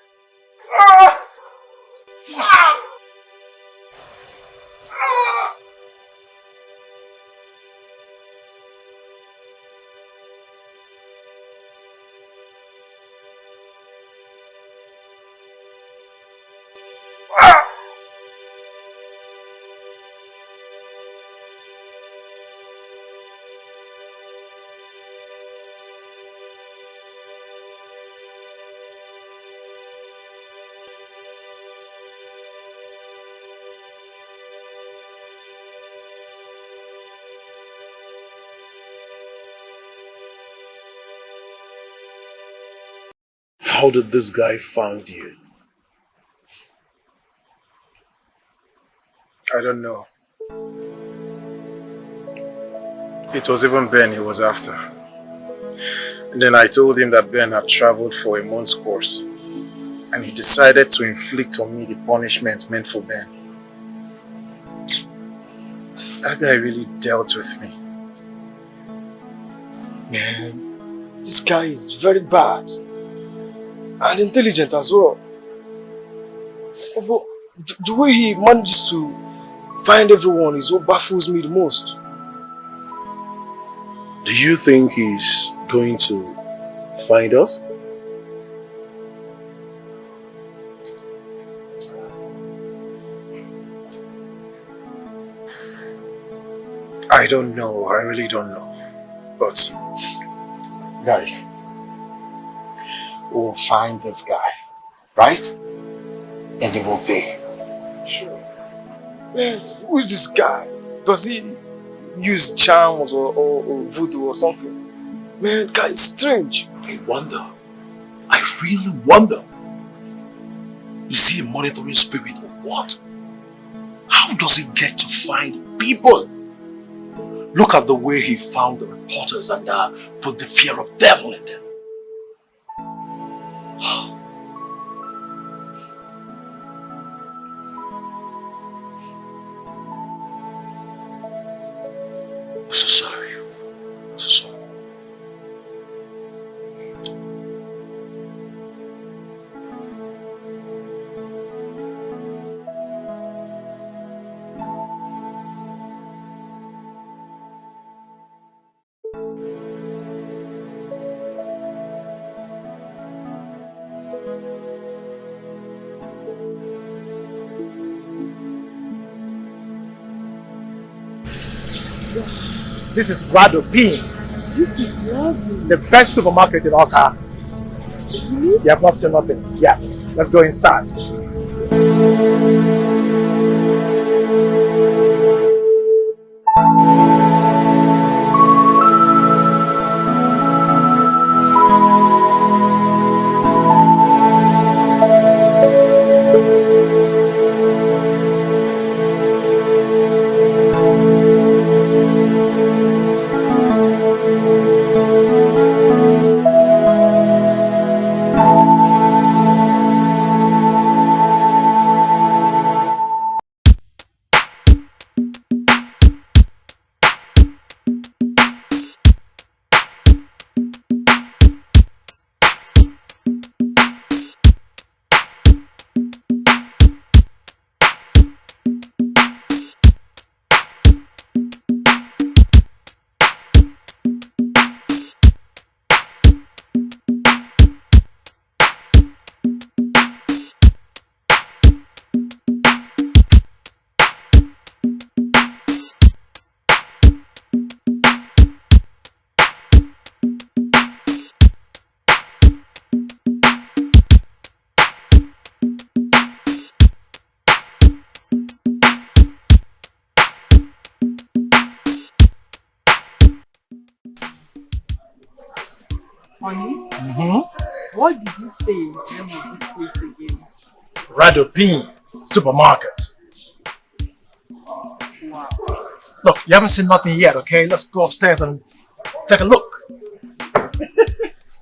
S6: How did this guy find you?
S14: I don't know. It was even Ben he was after. And then I told him that Ben had traveled for a month's course. And he decided to inflict on me the punishment meant for Ben. That guy really dealt with me.
S2: Man, this guy is very bad. And intelligent as well. But the way he manages to find everyone is what baffles me the most.
S6: Do you think he's going to find us?
S14: I don't know, I really don't know. But, guys, we'll find this guy, right? And he will pay.
S2: Sure. Man, who is this guy? Does he use charms or voodoo or something? Man, guy is strange.
S6: I wonder. I really wonder. Is he a monitoring spirit or what? How does he get to find people? Look at the way he found the reporters and put the fear of devil in them. I'm so sorry. I'm so sorry.
S4: This is Radopin,
S10: This is lovely.
S4: the best supermarket in Oka. You have not seen nothing yet. Let's go inside.
S10: Honey, what did you say is the name of this place again?
S4: Radopin Supermarket.
S10: Wow.
S4: Look, you haven't seen nothing yet, okay? Let's go upstairs and take a look.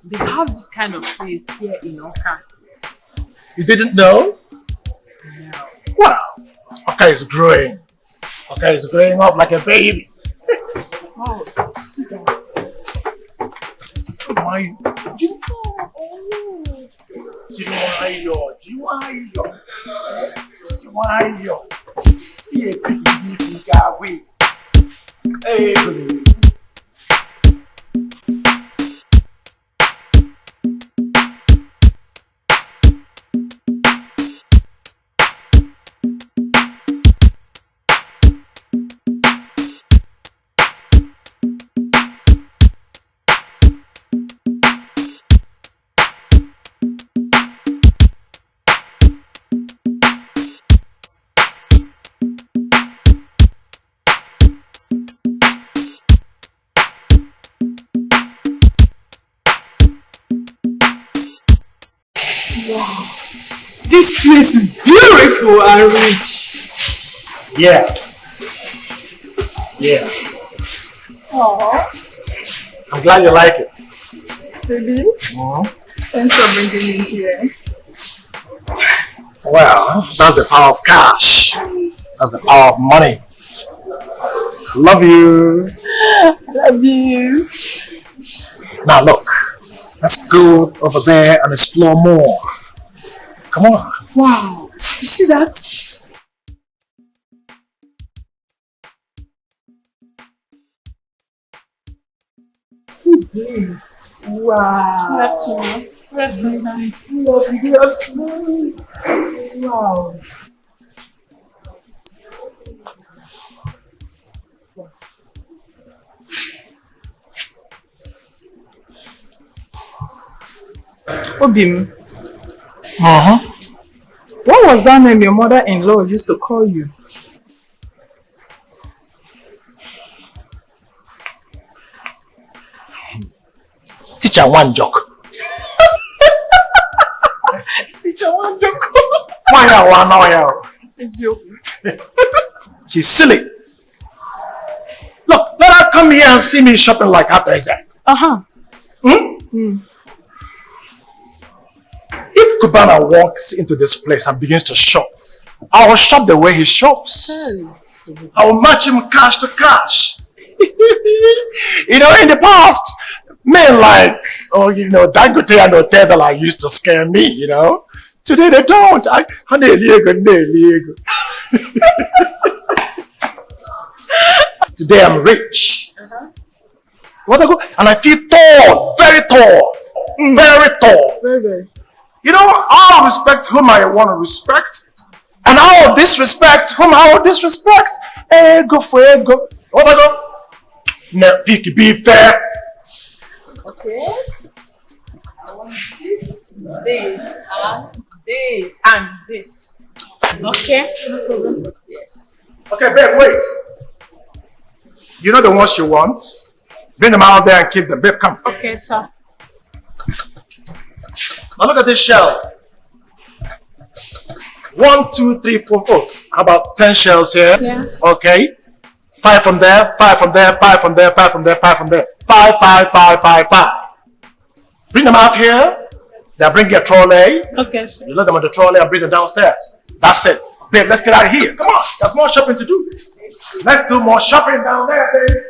S10: They have this kind of place here in Oka.
S4: You didn't know?
S10: No.
S4: Wow. Oka is growing. Oka is growing up like a baby.
S10: Wow, see that?
S4: Why?
S10: Wow. This place is beautiful and rich.
S4: Yeah. Yeah.
S10: Aww.
S4: I'm glad you like it.
S10: Baby, thanks for bringing me here.
S4: Well, that's the power of cash. That's the power of money. Love you.
S10: Love you.
S4: Now look, let's go over there and explore more. Come on.
S10: Wow, you see that? Yes. Wow. Good afternoon. Good afternoon. Wow. Obim. What was that name your mother-in-law used to call you?
S4: Teacher one joke.
S10: Teacher one joke.
S4: Why now?
S10: It's you.
S4: She's silly. Look, let her come here and see me shopping like after Isaac. If Kubana walks into this place and begins to shop, I will shop the way he shops. I will match him cash to cash. You know, in the past, men like, Dangote and Otedala used to scare me, you know. Today they don't. Today I'm rich. And I feel tall, very tall. Very tall.
S10: Very.
S4: You know, I will respect whom I want to respect, and I will disrespect whom I will disrespect. Ego for ego. No, Vicky, be fair.
S10: Okay. I want this, this, and this. Okay? No problem. Yes.
S4: Okay, babe, wait. You know the ones she wants? Bring them out there and keep them. Babe, come.
S10: Okay, sir.
S4: Now look at this shell. 1, 2, 3, 4. Oh, how about 10 shells here?
S10: Yeah.
S4: Okay. 5 from there, 5 from there, 5 from there, 5 from there, 5 from there. 5, 5, 5, 5, 5. Bring them out here. Then bring your trolley.
S10: Okay, sir.
S4: You let them on the trolley and bring them downstairs. That's it. Babe, let's get out of here. Come on. There's more shopping to do. Let's do more shopping down there, babe.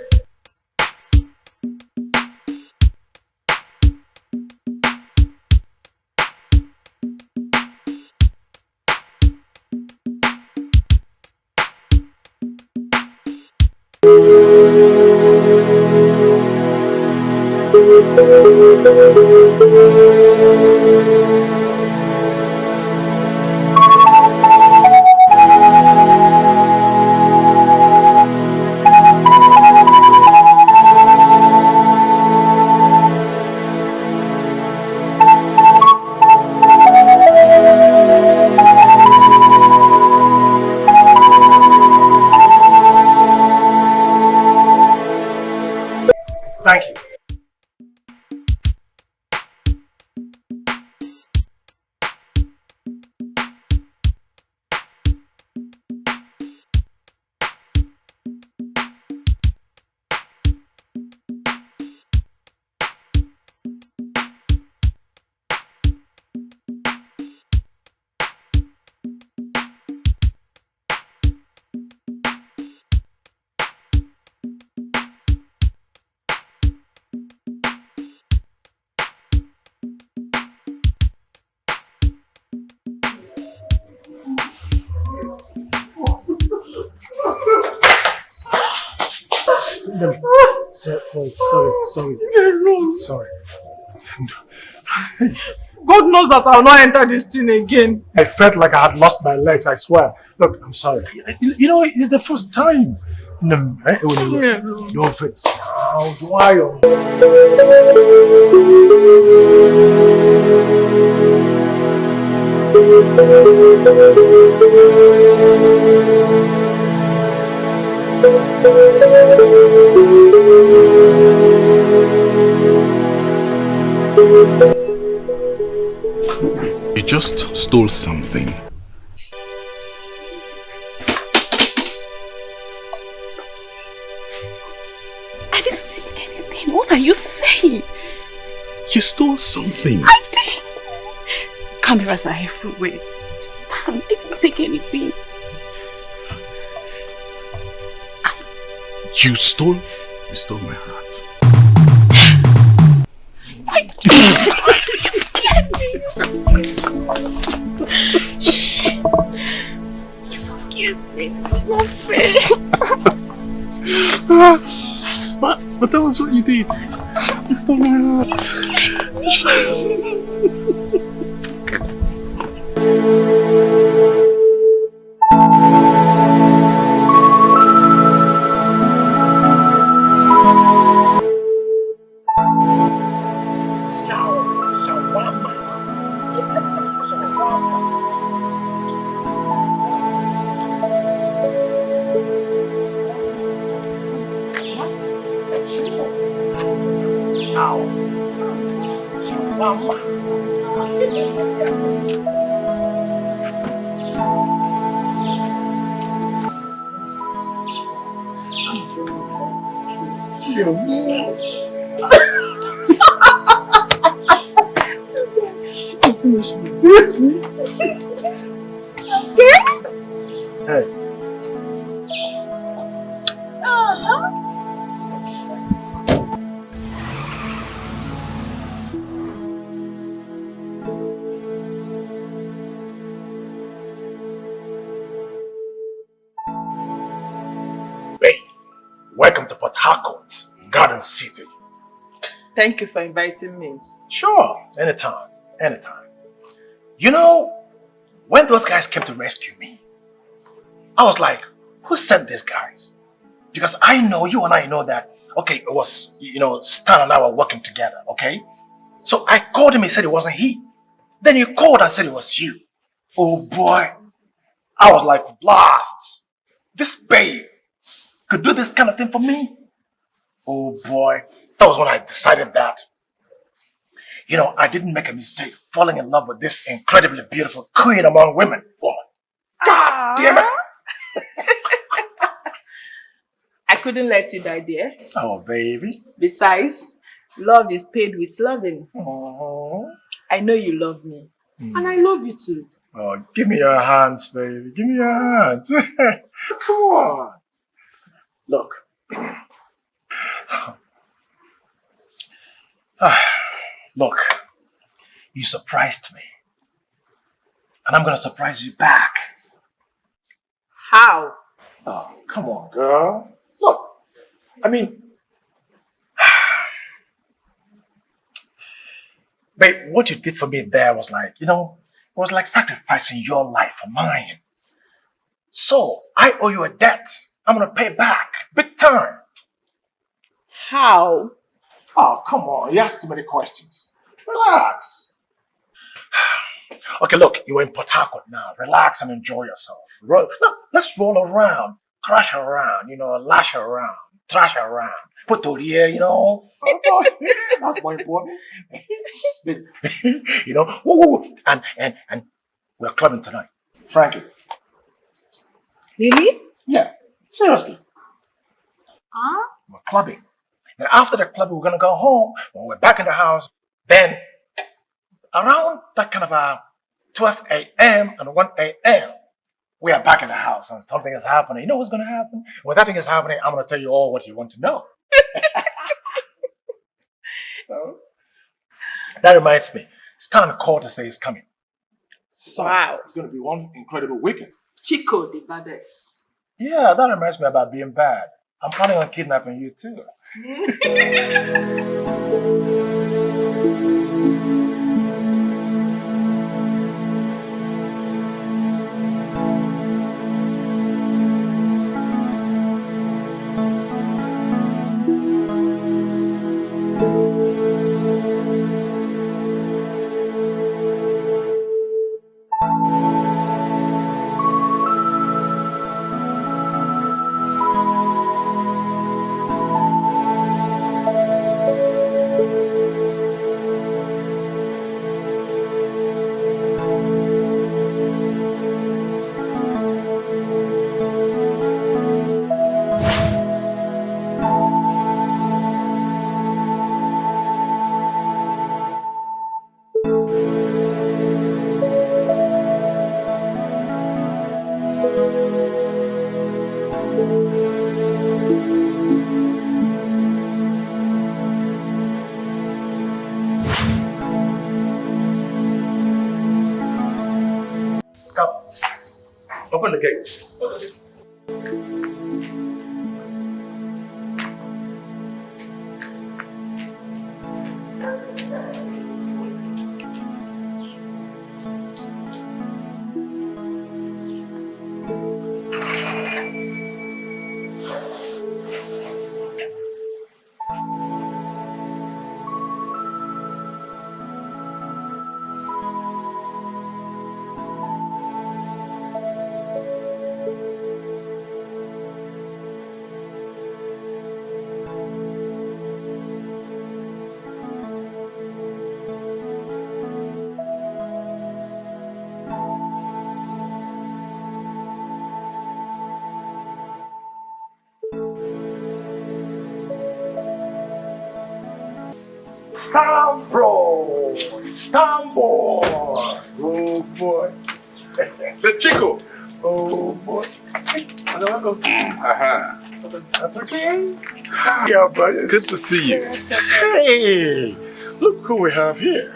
S4: Thank you. Sorry.
S10: God knows that I'll not enter this thing again.
S4: I felt like I had lost my legs, I swear. Look, I'm sorry. You know, it's the first time. No, no offense. How do I?
S12: You just stole something.
S19: I didn't steal anything. What are you saying?
S12: You stole something.
S19: I did. Cameras are everywhere. Just stand. I didn't take anything.
S12: You stole my heart.
S19: Shit. You scared me. It's not fair.
S12: But that was what you did. You stole my heart.
S19: You scared me.
S4: Hey. Welcome to Port Harcourt, Garden City.
S10: Thank you for inviting me.
S4: Sure, anytime, anytime. You know, when those guys came to rescue me, I was like, who sent these guys? Because I know, you and I know that Okay, it was, Stan and I were working together, okay? So I called him, he said it wasn't he. Then you called and said it was you. Oh boy. I was like, blast. This babe could do this kind of thing for me. Oh boy. That was when I decided that, I didn't make a mistake falling in love with this incredibly beautiful queen among women. Woman. God damn it.
S10: I couldn't let you die there.
S4: Oh, baby.
S10: Besides, love is paid with loving. I know you love me. And I love you too.
S4: Oh, give me your hands, baby. Give me your hands. Come on. Look. Look. You surprised me. And I'm going to surprise you back.
S10: How?
S4: Oh, come on, girl. Look. I mean, babe, what you did for me there was like, it was like sacrificing your life for mine. So, I owe you a debt. I'm going to pay back. Big time.
S10: How?
S4: Oh, come on. You asked too many questions. Relax. Okay, look, you're in Port Harcourt now. Relax and enjoy yourself. Let's roll around, crash around, lash around, thrash around, put to the air, That's more important. Woo, and we're clubbing tonight. Frankly.
S10: Really?
S4: Yeah, seriously.
S10: Huh?
S4: We're clubbing. And after the club, we're going to go home. When we're back in the house, then around that kind of 12 a.m. and 1 a.m., we are back in the house and something is happening. You know what's going to happen? When that thing is happening, I'm going to tell you all what you want to know. So, that reminds me, Stan called to say he's coming. So,
S10: wow.
S4: It's going to be one incredible weekend.
S10: Chico the baddest.
S4: Yeah, that reminds me about being bad. I'm planning on kidnapping you too. Come. Open the gate. Stambo! Oh boy.
S1: The Chico!
S4: Oh boy. Welcome. That's okay.
S1: Yeah, buddy. Good to see you.
S4: Hey! Look who we have here.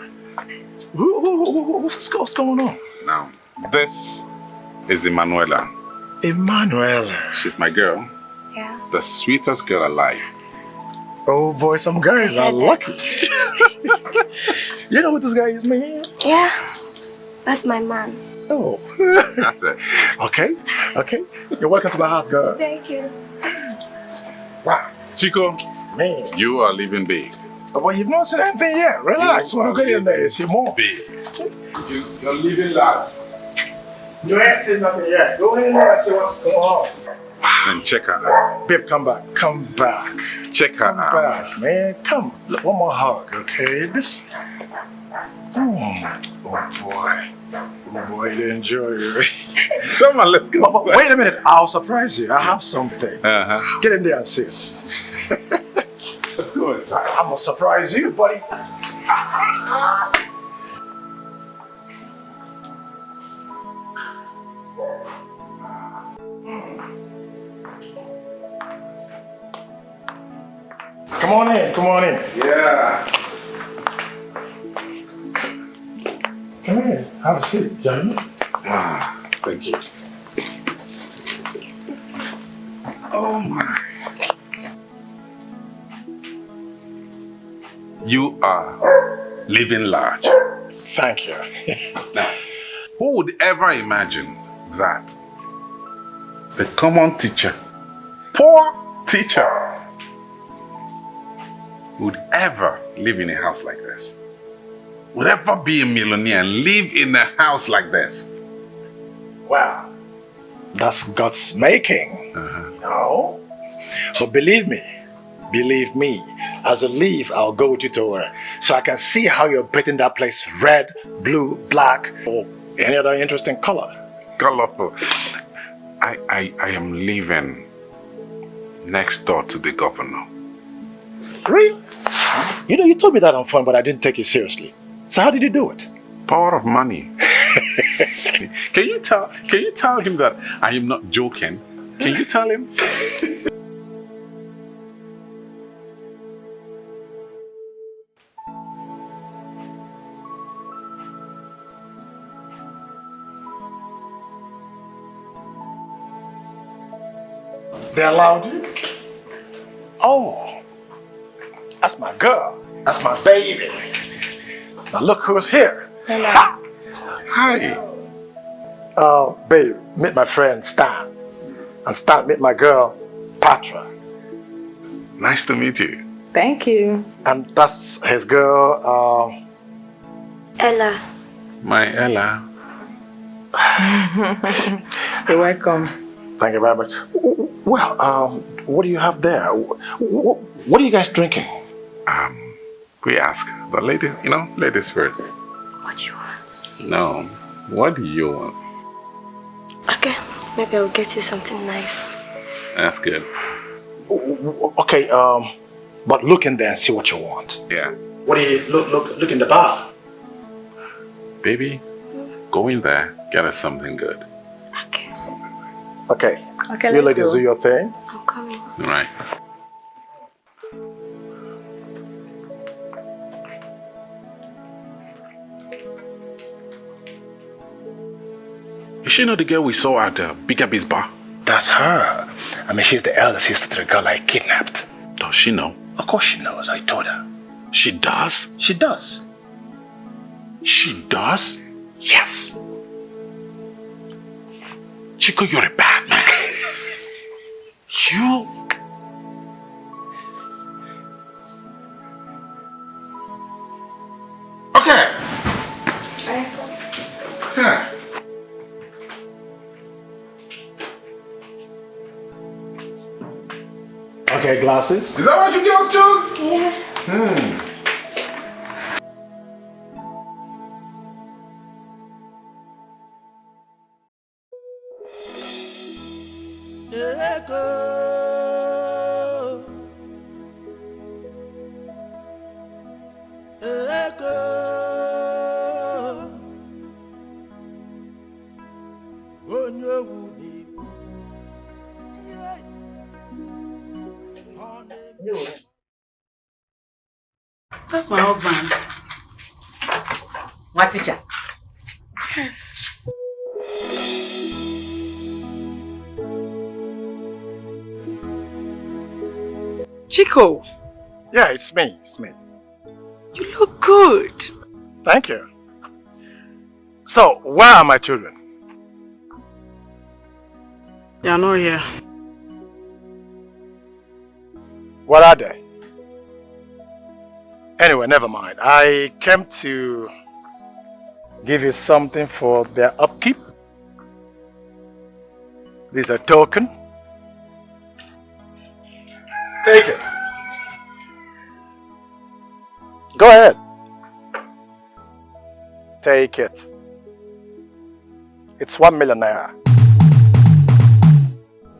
S4: What's going on?
S1: Now, this is Emanuela.
S4: Emanuela.
S1: She's my girl.
S8: Yeah.
S1: The sweetest girl alive.
S4: Oh boy, some guys are lucky. You know what this guy is, man?
S8: Yeah. That's my man.
S4: Oh.
S1: That's it.
S4: Okay. You're welcome to my house, girl.
S8: Thank you.
S1: Wow. Chico,
S4: me.
S1: You are living big.
S4: But you've not seen anything yet. Relax. When we get in there, you see more.
S1: Big. You're living large.
S4: You ain't seen nothing yet. Go in there and see what's going on.
S1: And check her out.
S4: Babe, come back. Come back.
S1: Check her
S4: Come
S1: out.
S4: back, man. Come. Look, one more hug, okay? This. Oh boy. Oh boy, you enjoy it.
S1: Come on, let's go.
S4: But wait a minute. I'll surprise you. I have something. Get in there and see it.
S1: Let's go inside.
S4: I'm gonna surprise you, buddy. Come on in, come on in.
S1: Yeah.
S4: Come in, have a seat, gentlemen.
S1: Thank you. Oh my. You are living large.
S4: Thank you.
S1: Now, who would ever imagine that the common teacher, poor teacher, would ever live in a house like this? Would ever be a millionaire and live in a house like this?
S4: Wow, that's God's making, you know? But believe me, as you leave, I'll go with you to her so I can see how you're painting that place red, blue, black, or any other interesting color.
S1: Colorful. I am living next door to the governor.
S4: Really? You know, you told me that on phone, but I didn't take you seriously. So how did you do it?
S1: Power of money. Can you tell him that I am not joking? Can you tell him?
S4: They allowed you? Oh, that's my girl. That's my baby. Now look who's here.
S1: Hello. Hi.
S4: Babe, meet my friend Stan. And Stan, meet my girl, Patra.
S1: Nice to meet you.
S10: Thank you.
S4: And that's his girl,
S3: Ella.
S1: My Ella.
S10: You're welcome.
S4: Thank you very much. Well, what do you have there? What are you guys drinking?
S1: We ask the lady, ladies first.
S3: What do you want?
S1: No, what do you want?
S3: Okay, maybe I'll get you something nice.
S1: That's good.
S4: Okay, but look in there and see what you want.
S1: Yeah.
S4: What do you look in the bar?
S1: Baby, go in there, get us something good.
S3: Okay.
S1: Something nice.
S4: Okay.
S10: Okay,
S4: You
S10: let's
S4: ladies
S10: go.
S4: do your thing.
S3: I'm coming.
S1: All right. Is she not the girl we saw at the Bigger Biz bar?
S4: That's her. I mean, she's the elder sister to the girl I kidnapped.
S1: Does she know?
S4: Of course she knows. I told her.
S1: She does?
S4: She does.
S1: She does?
S4: Yes.
S1: Chico, you're a bad man. You... Okay. Okay.
S4: Okay, glasses.
S1: Is that what you give us, Jules?
S3: Yeah.
S10: That's my husband.
S11: What teacher?
S10: Yes. Chico,
S4: Yeah, it's me. It's me.
S10: you look good.
S4: Thank you. So, where are my children?
S10: They are not here.
S4: What are they? Anyway, never mind. I came to give you something for their upkeep. This is a token. Take it. Go ahead. Take it. It's 1 million naira.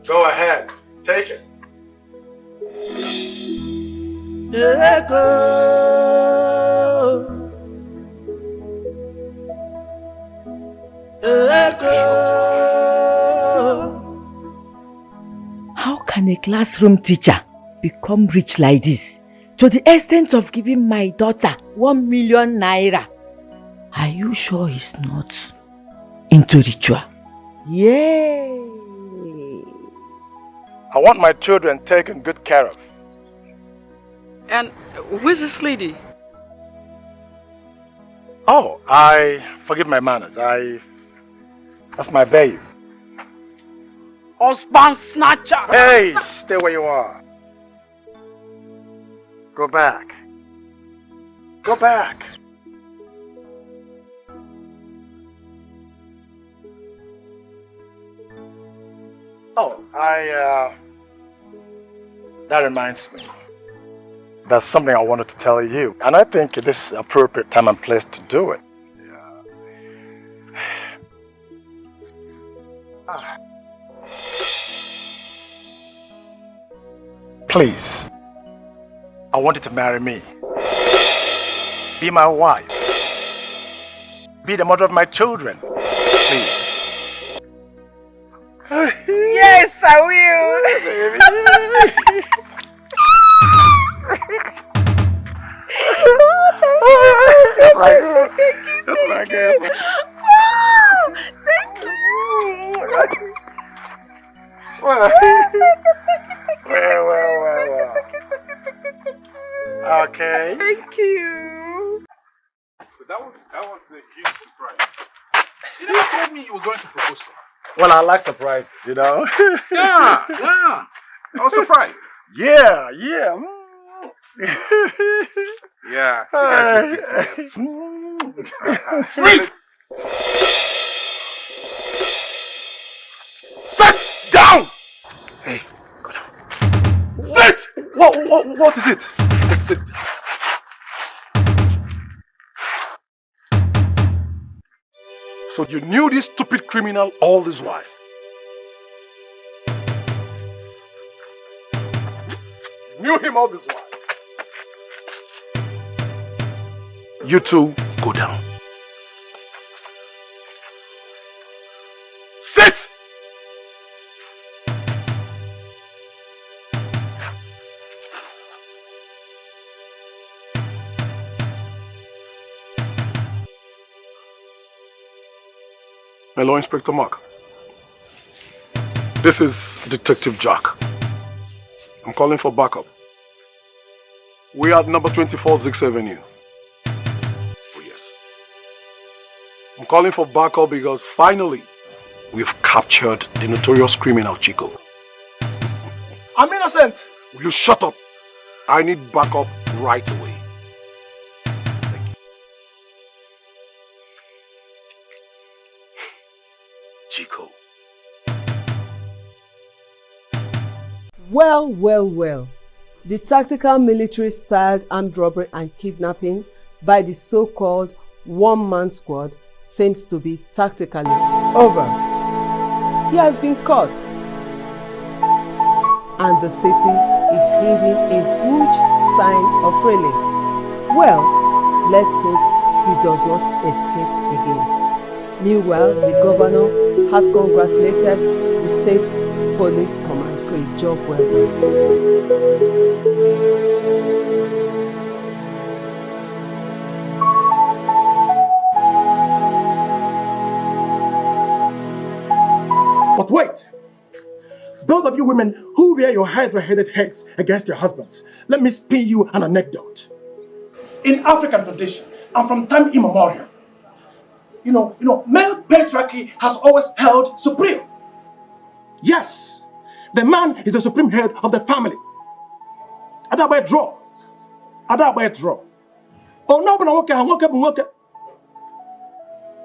S4: Go ahead. Take it.
S11: How can a classroom teacher become rich like this, to the extent of giving my daughter 1 million naira? Are you sure he's not into ritual? Yay!
S4: I want my children taken good care of.
S10: And who's this lady?
S4: Oh, I forgive my manners. That's my babe.
S10: Husband snatcher!
S4: Hey, stay where you are. Go back. Go back. Oh, that reminds me. There's something I wanted to tell you. And I think this is the appropriate time and place to do it. Please, I want you to marry me. Be my wife. Be the mother of my children. Please.
S11: Yes, I will.
S4: That's my girl.
S11: Thank you.
S4: Well. Okay.
S11: Thank you.
S1: So that was a huge surprise. You never told me you were going to propose to her.
S4: Well, I like surprises, you know.
S1: Yeah. I was surprised.
S4: Yeah.
S1: Yeah. You guys look dictated.
S4: Freeze! Sit down! Hey, go down. Sit! What is it?
S1: It's a sit.
S4: So you knew this stupid criminal all this while? You knew him all this while? You two, go down. Sit! Hello, Inspector Mark. This is Detective Jack. I'm calling for backup. We are at number 24 6th Avenue. Oh yes. I'm calling for backup because finally we've captured the notorious criminal Chico. I'm innocent! Will you shut up? I need backup right away. Thank you. Chico.
S22: Well. The tactical military-styled armed robbery and kidnapping by the so-called one-man squad seems to be tactically over. He has been caught, and the city is heaving a huge sign of relief. Well, let's hope he does not escape again. Meanwhile, the governor has congratulated the state police command for a job well done.
S4: But wait! Those of you women who wear your hydra-headed heads against your husbands, let me spin you an anecdote. In African tradition, and from time immemorial, you know, male patriarchy has always held supreme. Yes, the man is the supreme head of the family. Adabwe draw. Oh no, but nwoke.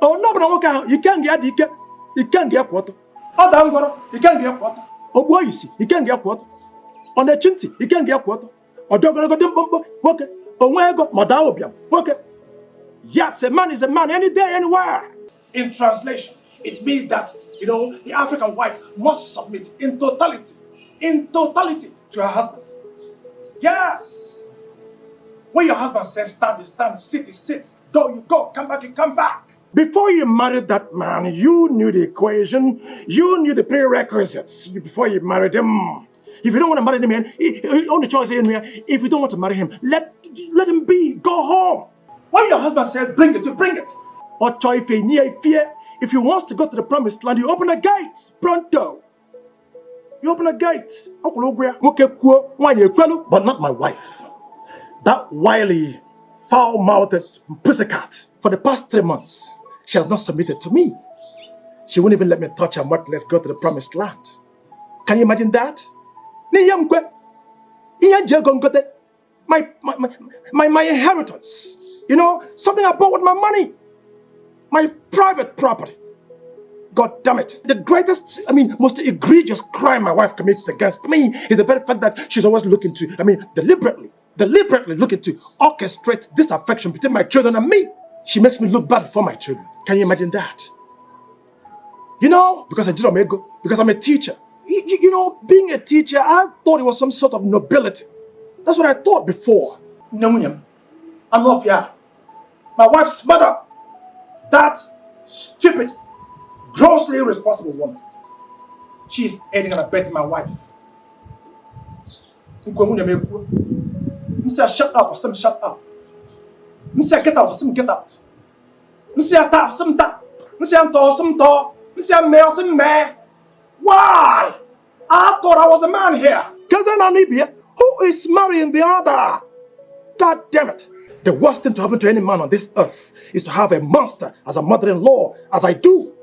S4: Oh no, but nwoke, you can't get ike. You can't get what. Oh damn goro, you can't get what. Oh boy, you see, you can't get what. On the chinty, you can't get what. Oh doggo go dimbo, okay. Oh wego, madaobiam, okay. Yes, a man is a man any day, anywhere. In translation, it means that, the African wife must submit in totality to her husband. Yes. When your husband says stand, you stand, sit, you sit, go, you go, come back, you come back. Before you married that man, you knew the equation, you knew the prerequisites before you married him. If you don't want to marry him, man, only choice is, if you don't want to marry him, let him be, go home. When your husband says bring it, you bring it. Or if he wants to go to the promised land, you open a gate, pronto. You open a gate. But not my wife. That wily, foul-mouthed pussycat. For the past 3 months, she has not submitted to me. She won't even let me touch her, much less go to the promised land. Can you imagine that? My inheritance. Something I bought with my money. My private property. God damn it. The greatest, most egregious crime my wife commits against me is the very fact that she's always looking to, deliberately looking to orchestrate disaffection between my children and me. She makes me look bad for my children. Can you imagine that? Because I did Omego, because I'm a teacher. Being a teacher, I thought it was some sort of nobility. That's what I thought before. I'm off here. My wife's mother, that stupid, grossly irresponsible woman. She's aiding and abetting my wife. Say shut up or some shut up. Say get out or some get out. Say ta some ta. Say I'm tall some tall. Say I'm male some man. Why? I thought I was a man here. Cousin Anibia, who is marrying the other? God damn it. The worst thing to happen to any man on this earth is to have a monster as a mother-in-law, as I do.